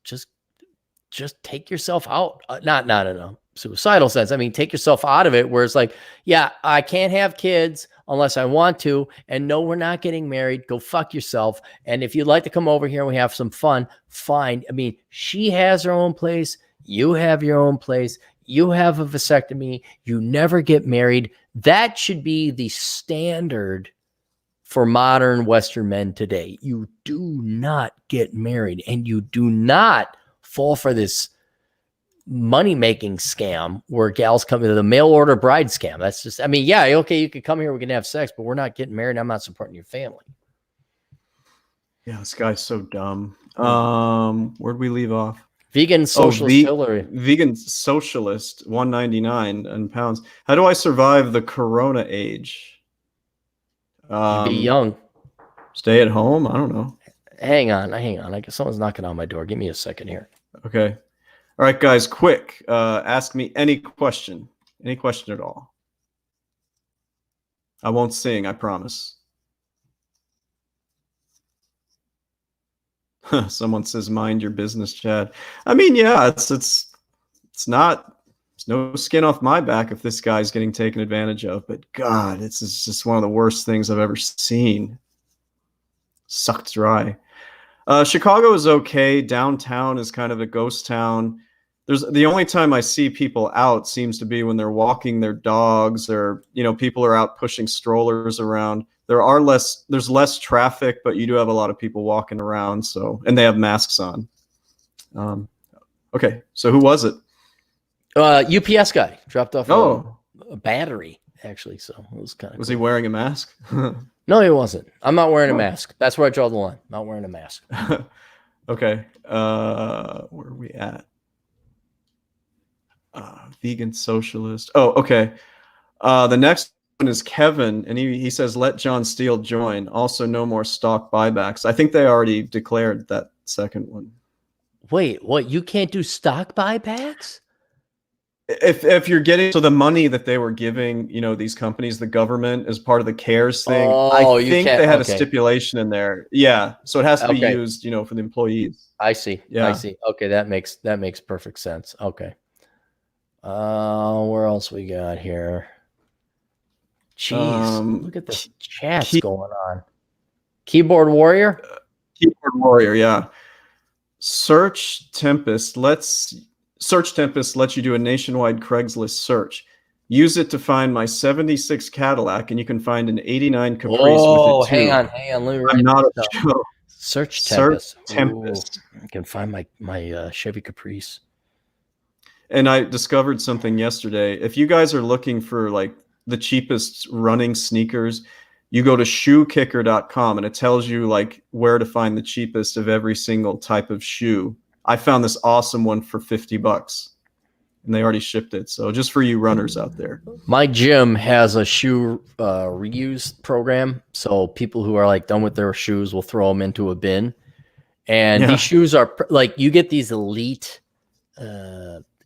take yourself out. Not in a suicidal sense. I mean, take yourself out of it, where it's like, yeah, I can't have kids unless I want to. And no, we're not getting married. Go fuck yourself. And if you'd like to come over here and we have some fun, fine. I mean, she has her own place. You have your own place. You have a vasectomy. You never get married. That should be the standard for modern Western men today. You do not get married, and you do not fall for this money-making scam where gals come into the mail order bride scam. That's just, I mean, yeah, okay, you could come here, we can have sex, but we're not getting married. I'm not supporting your family. Yeah, this guy's so dumb. Where'd we leave off? Vegan socialist Hillary. Vegan socialist, 199 in pounds. How do I survive the Corona age? Be young. Stay at home? I don't know. Hang on. I guess someone's knocking on my door. Give me a second here. Okay. All right, guys, quick. Ask me any question. Any question at all. I won't sing, I promise. Someone says, mind your business, Chad. I mean, yeah, it's not, there's no skin off my back if this guy's getting taken advantage of, but God, it's just one of the worst things I've ever seen. Sucked dry. Chicago is okay. Downtown is kind of a ghost town. The only time I see people out seems to be when they're walking their dogs, or, people are out pushing strollers around. There's less traffic, but you do have a lot of people walking around. And they have masks on. Okay. So who was it? UPS guy dropped off a battery actually. So it was kind of. Was he wearing a mask? No, he wasn't. I'm not wearing a mask. That's where I draw the line. Not wearing a mask. Okay. Where are we at? Vegan socialist. Oh, okay. The next one is Kevin, and he says, let John Steele join. Also, no more stock buybacks. I think they already declared that second one. Wait, what? You can't do stock buybacks? If you're getting the money that they were giving, these companies, the government, as part of the CARES thing, I think they had a stipulation in there. Yeah, so it has to be used, for the employees. I see. Yeah. I see. Okay, that makes perfect sense. Okay. Where else we got here? Jeez, look at the chats going on. Keyboard Warrior? Keyboard Warrior, yeah. Search Tempest lets you do a nationwide Craigslist search. Use it to find my 76 Cadillac, and you can find an 89 Caprice with it too. Oh, hang on. I'm not a show. Search Tempest. Ooh, I can find my Chevy Caprice. And I discovered something yesterday. If you guys are looking for like the cheapest running sneakers, you go to shoekicker.com and it tells you like where to find the cheapest of every single type of shoe. I found this awesome one for $50 and they already shipped it. So just for you runners out there. My gym has a shoe reuse program. So people who are like done with their shoes will throw them into a bin. And these shoes are like, you get these elite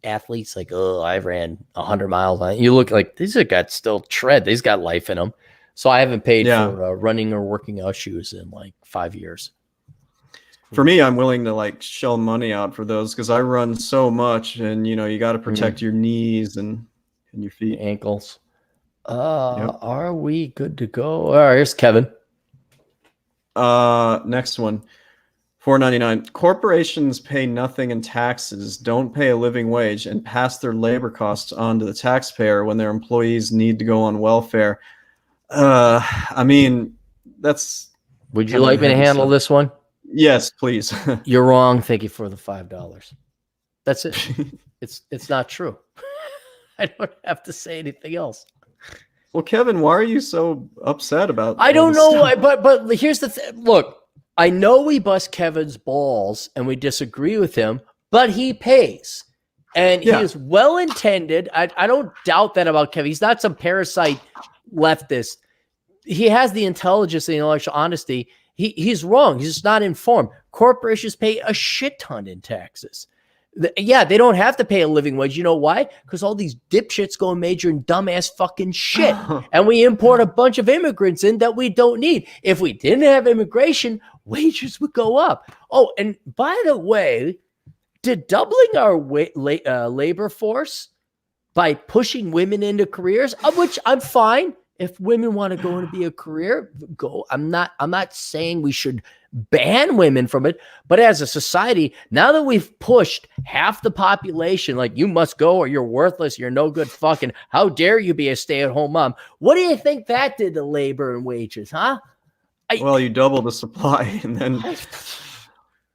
athletes like, oh, I ran 100 miles. You look like these are got still tread. These got life in them. So I haven't paid for running or working out shoes in like 5 years. For me, I'm willing to like shell money out for those because I run so much, and you got to protect your knees and your feet, ankles. Are we good to go? All right, here's Kevin. Next one. $4.99. Corporations pay nothing in taxes, don't pay a living wage, and pass their labor costs on to the taxpayer when their employees need to go on welfare. I mean, that's. Would you like me to handle this one? Yes, please. You're wrong. Thank you for the $5. That's it. It's not true. I don't have to say anything else. Well, Kevin, why are you so upset about? I don't know why, but here's the thing. Look, I know we bust Kevin's balls and we disagree with him, but he pays. And he is well-intended. I don't doubt that about Kevin. He's not some parasite leftist. He has the intelligence and the intellectual honesty. He's wrong. He's just not informed. Corporations pay a shit ton in taxes. They don't have to pay a living wage. You know why? Because all these dipshits go and major in dumbass fucking shit. And we import a bunch of immigrants in that we don't need. If we didn't have immigration, wages would go up. Oh, and by the way, did doubling our labor force by pushing women into careers, of which I'm fine. If women want to go and be a career, go. I'm not saying we should ban women from it, but as a society, now that we've pushed half the population, like you must go or you're worthless, you're no good fucking, how dare you be a stay-at-home mom? What do you think that did to labor and wages, huh? Well, you double the supply, and then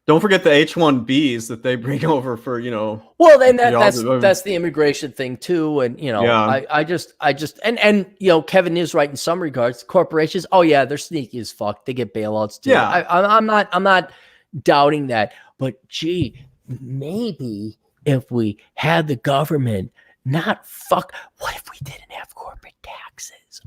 don't forget the H-1Bs that they bring over for, Well, then that's the immigration thing too, and I just Kevin is right in some regards. Corporations, they're sneaky as fuck. They get bailouts too. Yeah, I'm not doubting that, but gee, maybe if we had the government not fuck. What if we didn't have corporate taxes?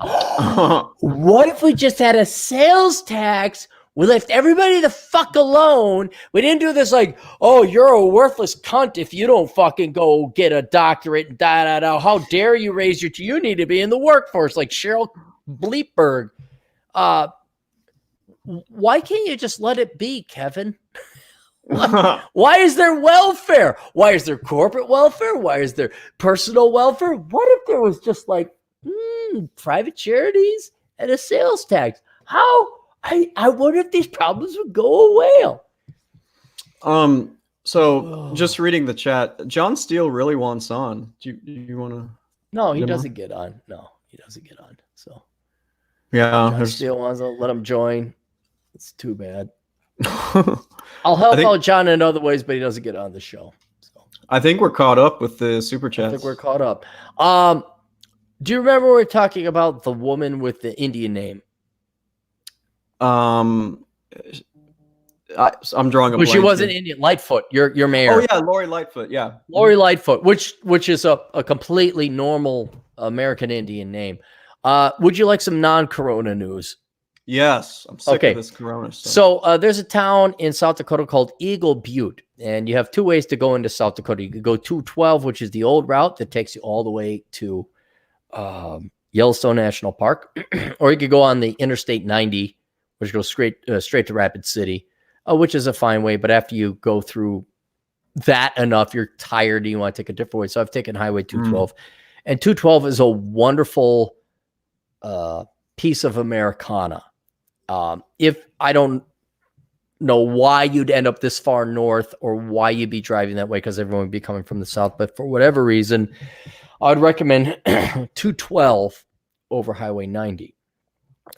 What if we just had a sales tax? We left everybody the fuck alone. We didn't do this like, oh, you're a worthless cunt if you don't fucking go get a doctorate and da-da-da. How dare you raise you need to be in the workforce like Cheryl Bleepberg. Why can't you just let it be, Kevin? Why is there welfare? Why is there corporate welfare? Why is there personal welfare? What if there was just like private charities and a sales tax? How? I wonder if these problems would go away. So just reading the chat, John Steele really wants on. Do you want to? No, he doesn't get on. No, he doesn't get on. So yeah, John Steele wants to let him join. It's too bad. I'll help out John in other ways, but he doesn't get on the show. So I think we're caught up with the super chats. I think we're caught up. Do you remember we were talking about the woman with the Indian name? I'm drawing a Well, she blank wasn't here. Indian. Lightfoot, your mayor. Oh yeah, Lori Lightfoot. Yeah. Lori Lightfoot, which is a completely normal American Indian name. Would you like some non-corona news? Yes, I'm sick Okay. of this corona stuff. So there's a town in South Dakota called Eagle Butte, and you have two ways to go into South Dakota. You could go 212, which is the old route that takes you all the way to Yellowstone National Park, or you could go on the Interstate 90, which goes straight to Rapid City, which is a fine way. But after you go through that enough, you're tired and you want to take a different way. So I've taken Highway 212, and 212 is a wonderful piece of Americana. If I don't know why you'd end up this far north or why you'd be driving that way, because everyone would be coming from the south, but for whatever reason, I would recommend 212 over Highway 90.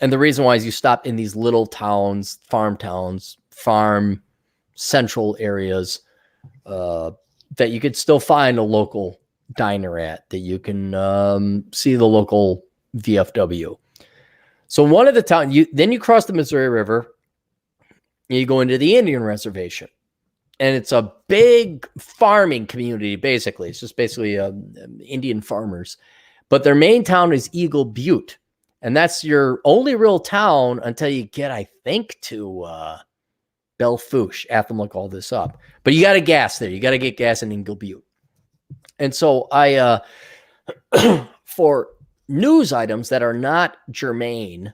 And the reason why is you stop in these little towns, farm central areas that you could still find a local diner at, that you can see the local VFW. So one of the towns, then you cross the Missouri River, and you go into the Indian reservation. And it's a big farming community, basically. It's just basically Indian farmers. But their main town is Eagle Butte. And that's your only real town until you get, I think, to Belle Fourche. I have to look all this up. But you got to gas there. You got to get gas in Eagle Butte. And so I, for news items that are not germane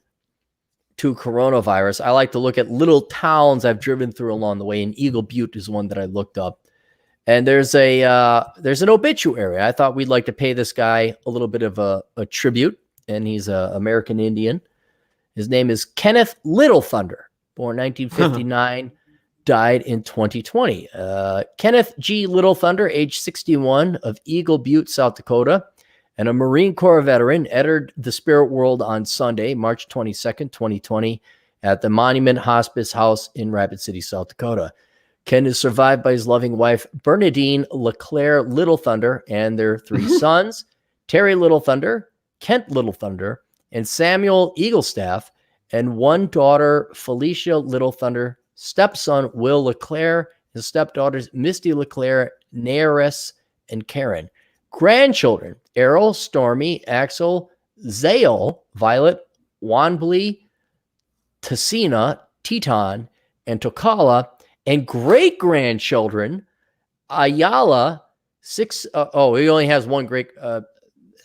to coronavirus, I like to look at little towns I've driven through along the way, and Eagle Butte is one that I looked up. And there's an obituary. I thought we'd like to pay this guy a little bit of a tribute, and he's an American Indian. His name is Kenneth Little Thunder, born 1959, died in 2020. Kenneth G. Little Thunder, age 61, of Eagle Butte, South Dakota, and a Marine Corps veteran, entered the spirit world on Sunday, March 22nd, 2020, at the Monument Hospice House in Rapid City, South Dakota. Ken is survived by his loving wife, Bernadine LeClaire Little Thunder, and their three sons, Terry Little Thunder, Kent Little Thunder, and Samuel Eaglestaff, and one daughter, Felicia Little Thunder, stepson, Will LeClaire, and stepdaughters, Misty LeClaire, Nairess, and Karen. Grandchildren, Errol, Stormy, Axel, Zale, Violet, Wanblee, Tassina, Teton, and Tokala, and great-grandchildren, Ayala, he only has one great, I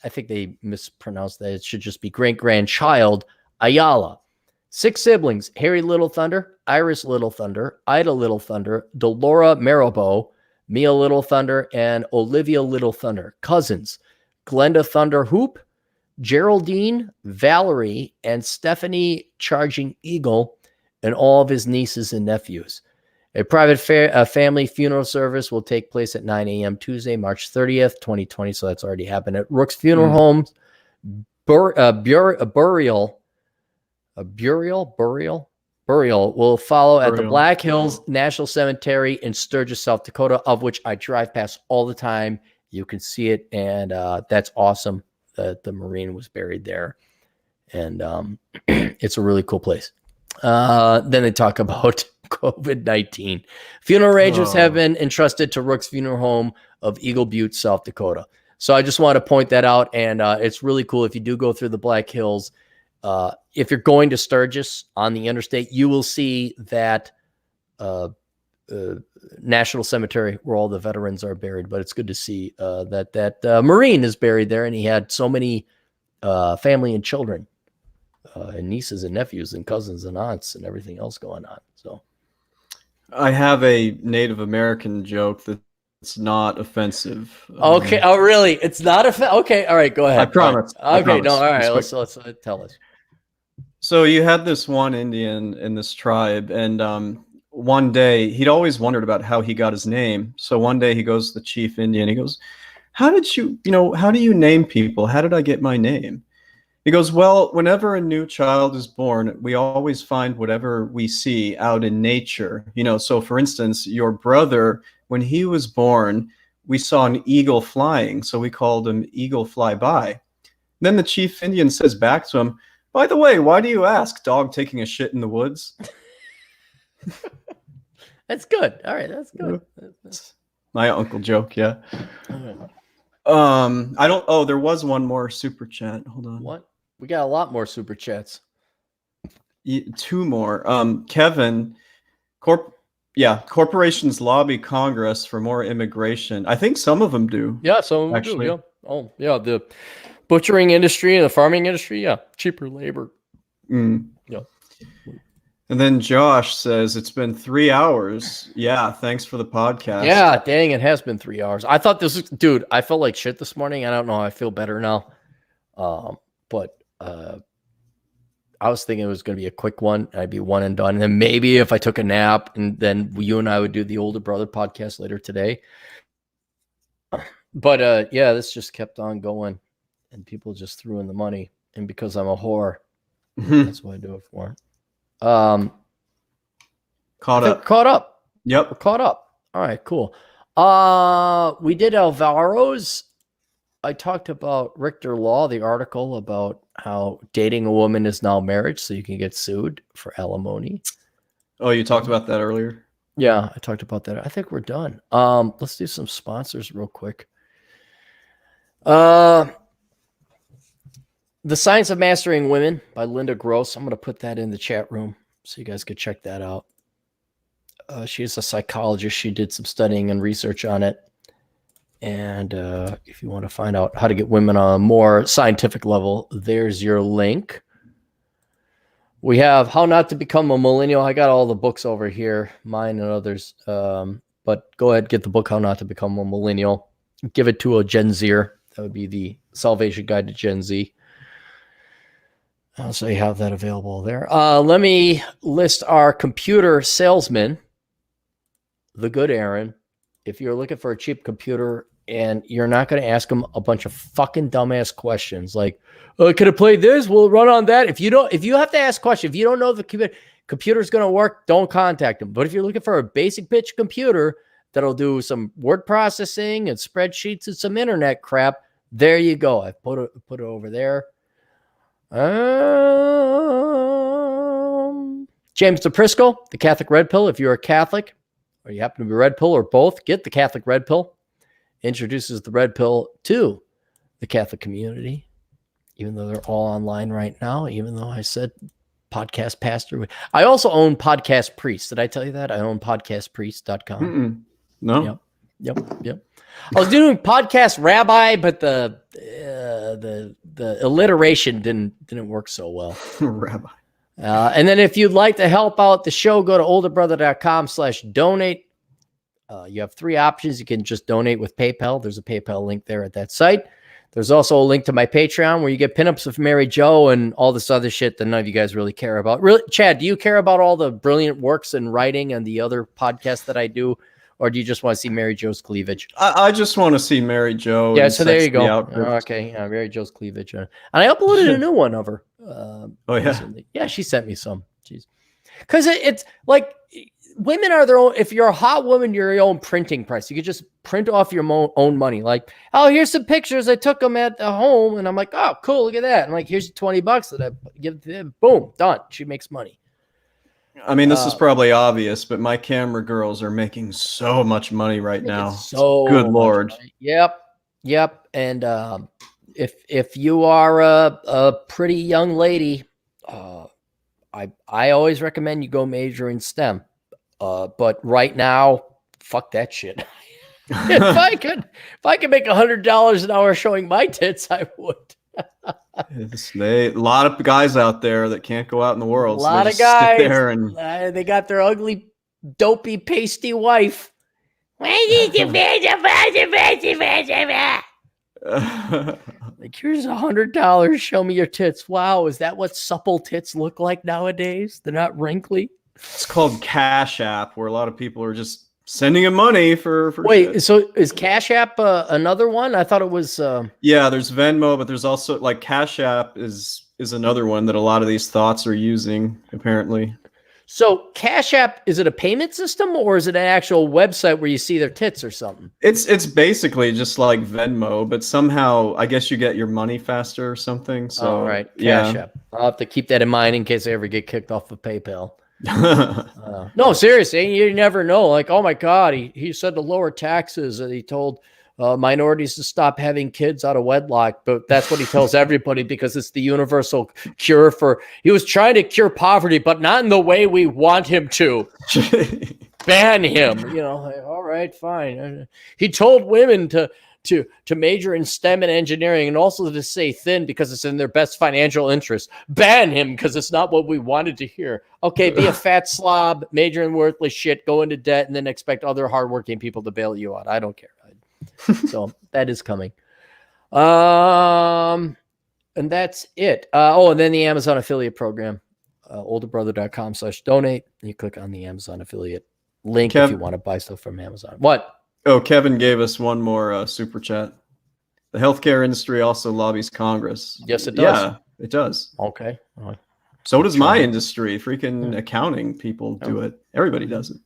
think they mispronounced that. It should just be great-grandchild, Ayala. 6 siblings, Harry Little Thunder, Iris Little Thunder, Ida Little Thunder, Delora Marabo, Mia Little Thunder, and Olivia Little Thunder. Cousins, Glenda Thunder Hoop, Geraldine, Valerie, and Stephanie Charging Eagle, and all of his nieces and nephews. A private family funeral service will take place at 9 a.m. Tuesday, March 30th, 2020. So that's already happened at Rook's Funeral Homes. Burial will follow at the Black Hills National Cemetery in Sturgis, South Dakota, of which I drive past all the time. You can see it, and that's awesome that the Marine was buried there. And it's a really cool place. Then they talk about COVID-19. Funeral arrangements have been entrusted to Rook's Funeral Home of Eagle Butte, South Dakota. So I just want to point that out, and it's really cool if you do go through the Black Hills. If you're going to Sturgis on the interstate, you will see that National Cemetery where all the veterans are buried. But it's good to see that Marine is buried there, and he had so many family and children, and nieces and nephews and cousins and aunts and everything else going on. So I have a Native American joke that's not offensive. Okay. Oh, really? It's not offensive. Okay. All right. Go ahead. I promise. Right. Okay. No. All right. Let's tell us. So you had this one Indian in this tribe, and one day he'd always wondered about how he got his name. So one day he goes to the chief Indian. He goes, how do you name people? How did I get my name? He goes, well, whenever a new child is born, we always find whatever we see out in nature. So for instance, your brother, when he was born, we saw an eagle flying. So we called him Eagle Flyby. Then the chief Indian says back to him, "By the way, why do you ask? Dog taking a shit in the woods?" That's good. All right, that's good. My uncle joke, yeah. Right. I don't. Oh, there was one more super chat. Hold on. What? We got a lot more super chats. Two more. Kevin, corporations lobby Congress for more immigration. I think some of them do. Yeah, some of them actually. do. Yeah. Oh, yeah. The butchering industry and the farming industry. Yeah, cheaper labor. Yeah. And then Josh says, it's been 3 hours. Yeah, thanks for the podcast. Yeah, dang, it has been 3 hours. I thought this was, dude, I felt like shit this morning. I don't know. I feel better now. But I was thinking it was going to be a quick one. I'd be one and done. And then maybe if I took a nap, and then you and I would do the Older Brother podcast later today. But yeah, this just kept on going. And people just threw in the money. And because I'm a whore, that's what I do it for. Caught up. Yep. We're caught up. All right, cool. We did Alvaro's. I talked about Richter Law, the article about how dating a woman is now marriage, so you can get sued for alimony. Oh, you talked about that earlier? Yeah, I talked about that. I think we're done. Let's do some sponsors real quick. The Science of Mastering Women by Linda Gross. I'm going to put that in the chat room so you guys could check that out. She's a psychologist. She did some studying and research on it. And if you want to find out how to get women on a more scientific level, there's your link. We have How Not to Become a Millennial. I got all the books over here, mine and others. But go ahead, get the book, How Not to Become a Millennial. Give it to a Gen Zer. That would be the Salvation Guide to Gen Z. So you have that available there. Let me list our computer salesman, the good Aaron. If you're looking for a cheap computer and you're not going to ask him a bunch of fucking dumbass questions like, can it play this? Will it run on that? If you have to ask questions, if you don't know if the computer's going to work, don't contact him. But if you're looking for a basic bitch computer that'll do some word processing and spreadsheets and some internet crap, there you go. I put it over there. James DePrisco, the Catholic Red Pill. If you're a Catholic or you happen to be Red Pill or both, get the Catholic Red Pill. Introduces the Red Pill to the Catholic community, even though they're all online right now, even though I said podcast pastor. I also own Podcast Priest. Did I tell you that? I own podcastpriest.com. No. Yep. I was doing Podcast Rabbi, but the alliteration didn't work so well. Rabbi. And then if you'd like to help out the show, go to olderbrother.com/donate. You have 3 options. You can just donate with PayPal. There's a PayPal link there at that site. There's also a link to my Patreon where you get pinups of Mary Jo and all this other shit that none of you guys really care about. Really, Chad, do you care about all the brilliant works in writing and the other podcasts that I do? Or do you just want to see Mary Jo's cleavage? I just want to see Mary Jo. Yeah, so there you go. Okay, yeah, Mary Jo's cleavage. And I uploaded a new one of her. Oh, yeah? Recently. Yeah, she sent me some. Jeez. Because it's like women are their own. If you're a hot woman, you're your own printing press. You could just print off your own money. Like, oh, here's some pictures. I took them at the home. And I'm like, oh, cool. Look at that. And like, here's $20 that I give to them. Boom, done. She makes money. I mean, this is probably obvious, but my camera girls are making so much money right now. So good Lord. Money. Yep. And if you are a pretty young lady, I always recommend you go major in STEM. But right now, fuck that shit. if I could make $100 an hour showing my tits, I would. A lot of guys out there that can't go out in the world. A lot of guys there and they got their ugly, dopey, pasty wife. Like, here's $100. Show me your tits. Wow, is that what supple tits look like nowadays? They're not wrinkly. It's called Cash App, where a lot of people are just sending him money for Wait, shit. So is Cash App another one? I thought it was Yeah, there's Venmo, but there's also like Cash App is another one that a lot of these thoughts are using, apparently. So Cash App, is it a payment system or is it an actual website where you see their tits or something? It's basically just like Venmo, but somehow I guess you get your money faster or something. So all right, Cash App. I'll have to keep that in mind in case I ever get kicked off of PayPal. No, seriously, you never know. Like, oh my God, he said to lower taxes, and he told minorities to stop having kids out of wedlock, but that's what he tells everybody because it's the universal cure for. He was trying to cure poverty, but not in the way we want him to. Ban him, like, all right, fine. He told women to major in STEM and engineering and also to stay thin because it's in their best financial interest. Ban him because it's not what we wanted to hear. Okay, be a fat slob, major in worthless shit, go into debt, and then expect other hardworking people to bail you out. I don't care. So that is coming. And that's it. And then the Amazon affiliate program, olderbrother.com/donate. You click on the Amazon affiliate link if you want to buy stuff from Amazon. What? Oh, Kevin gave us one more super chat. The healthcare industry also lobbies Congress. Yes, it does. Yeah, it does. Okay. So does my industry. Freaking accounting people do it. Everybody does it.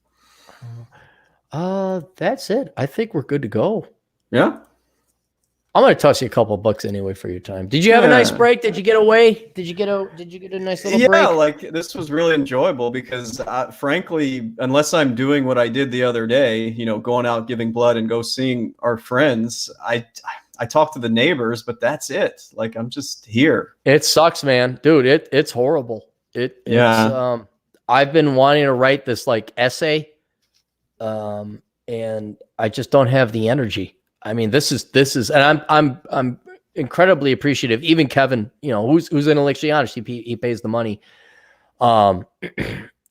That's it. I think we're good to go. Yeah. I'm going to toss you a couple of bucks anyway for your time. Did you have a nice break? Did you get away? Did you get a nice little break? Yeah, like this was really enjoyable because frankly, unless I'm doing what I did the other day, going out giving blood and go seeing our friends, I talk to the neighbors, but that's it. Like I'm just here. It sucks, man. Dude, it's horrible. I've been wanting to write this like essay. And I just don't have the energy. I mean, this is, and I'm incredibly appreciative. Even Kevin, who's intellectually honest, he pays the money.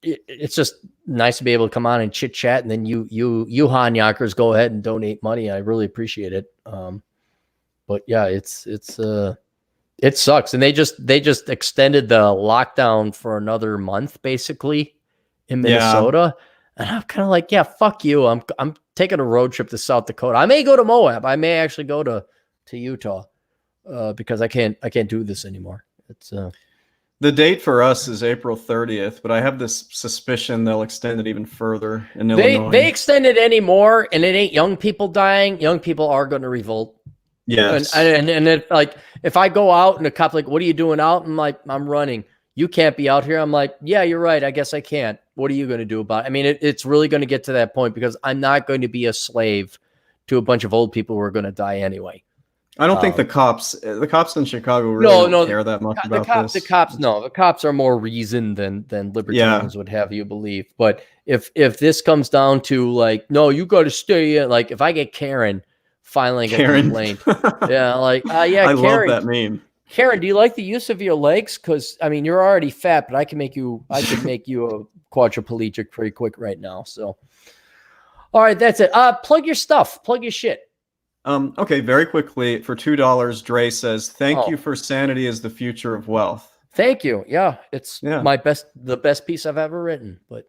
It's just nice to be able to come on and chit chat, and then you Hanyackers go ahead and donate money. I really appreciate it. But yeah, it sucks, and they just extended the lockdown for another month, basically, in Minnesota. Yeah. And I'm kind of like, yeah, fuck you. I'm taking a road trip to South Dakota. I may go to Moab. I may actually go to Utah because I can't do this anymore. It's the date for us is April 30th, but I have this suspicion they'll extend it even further in Illinois. They extend it anymore, and it ain't young people dying. Young people are going to revolt. Yes. And it, like, if I go out and a cop like, what are you doing out? I'm like, I'm running. You can't be out here. I'm like, yeah, you're right. I guess I can't. What are you going to do about it? I mean, it's really going to get to that point because I'm not going to be a slave to a bunch of old people who are going to die anyway. I don't think the cops in Chicago really don't care that much about this. The cops are more reasoned than libertarians would have you believe. But if this comes down to like, no, you got to stay in, like if I get Karen filing a complaint, yeah, like, yeah, I Karen, love that meme. Karen, do you like the use of your legs? Because I mean, you're already fat, but I can make you a quadriplegic pretty quick right now. So, all right, that's it. Plug your stuff. Plug your shit. Okay, very quickly for $2, Dre says, "Thank you for sanity is the future of wealth." Thank you. Yeah, it's the best piece I've ever written, but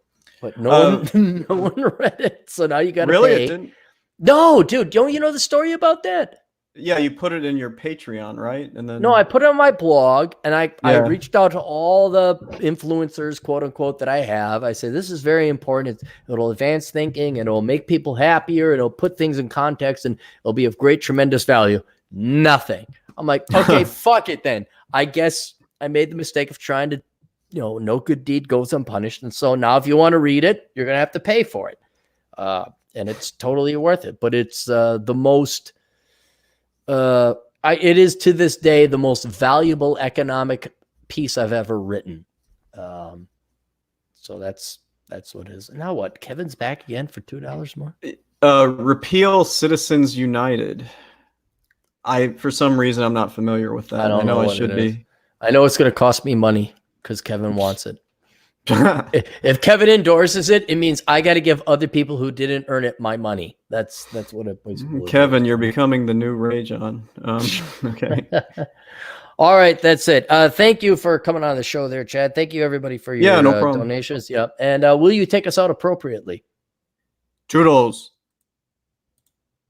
no one read it. So now you got to really pay. It didn't? No, dude, don't you know the story about that? Yeah, you put it in your Patreon, right? And then I put it on my blog, and I reached out to all the influencers, quote unquote, that I have. I say this is very important. It'll advance thinking, and it'll make people happier. It'll put things in context, and it'll be of great, tremendous value. Nothing. I'm like, okay, fuck it then. I guess I made the mistake of trying to, no good deed goes unpunished. And so now, if you want to read it, you're gonna have to pay for it, and it's totally worth it. But it's the most. It is to this day the most valuable economic piece I've ever written. So that's what it is. Now what? Kevin's back again for $2 more. Repeal Citizens United. For some reason I'm not familiar with that. I know I should be. I know it's going to cost me money because Kevin wants it. If Kevin endorses it, it means I got to give other people who didn't earn it my money. That's what it basically is. Kevin, you're becoming the new Ray John. Okay. All right, that's it. Thank you for coming on the show there, Chad. Thank you, everybody, for your donations. Yeah. And will you take us out appropriately? Toodles.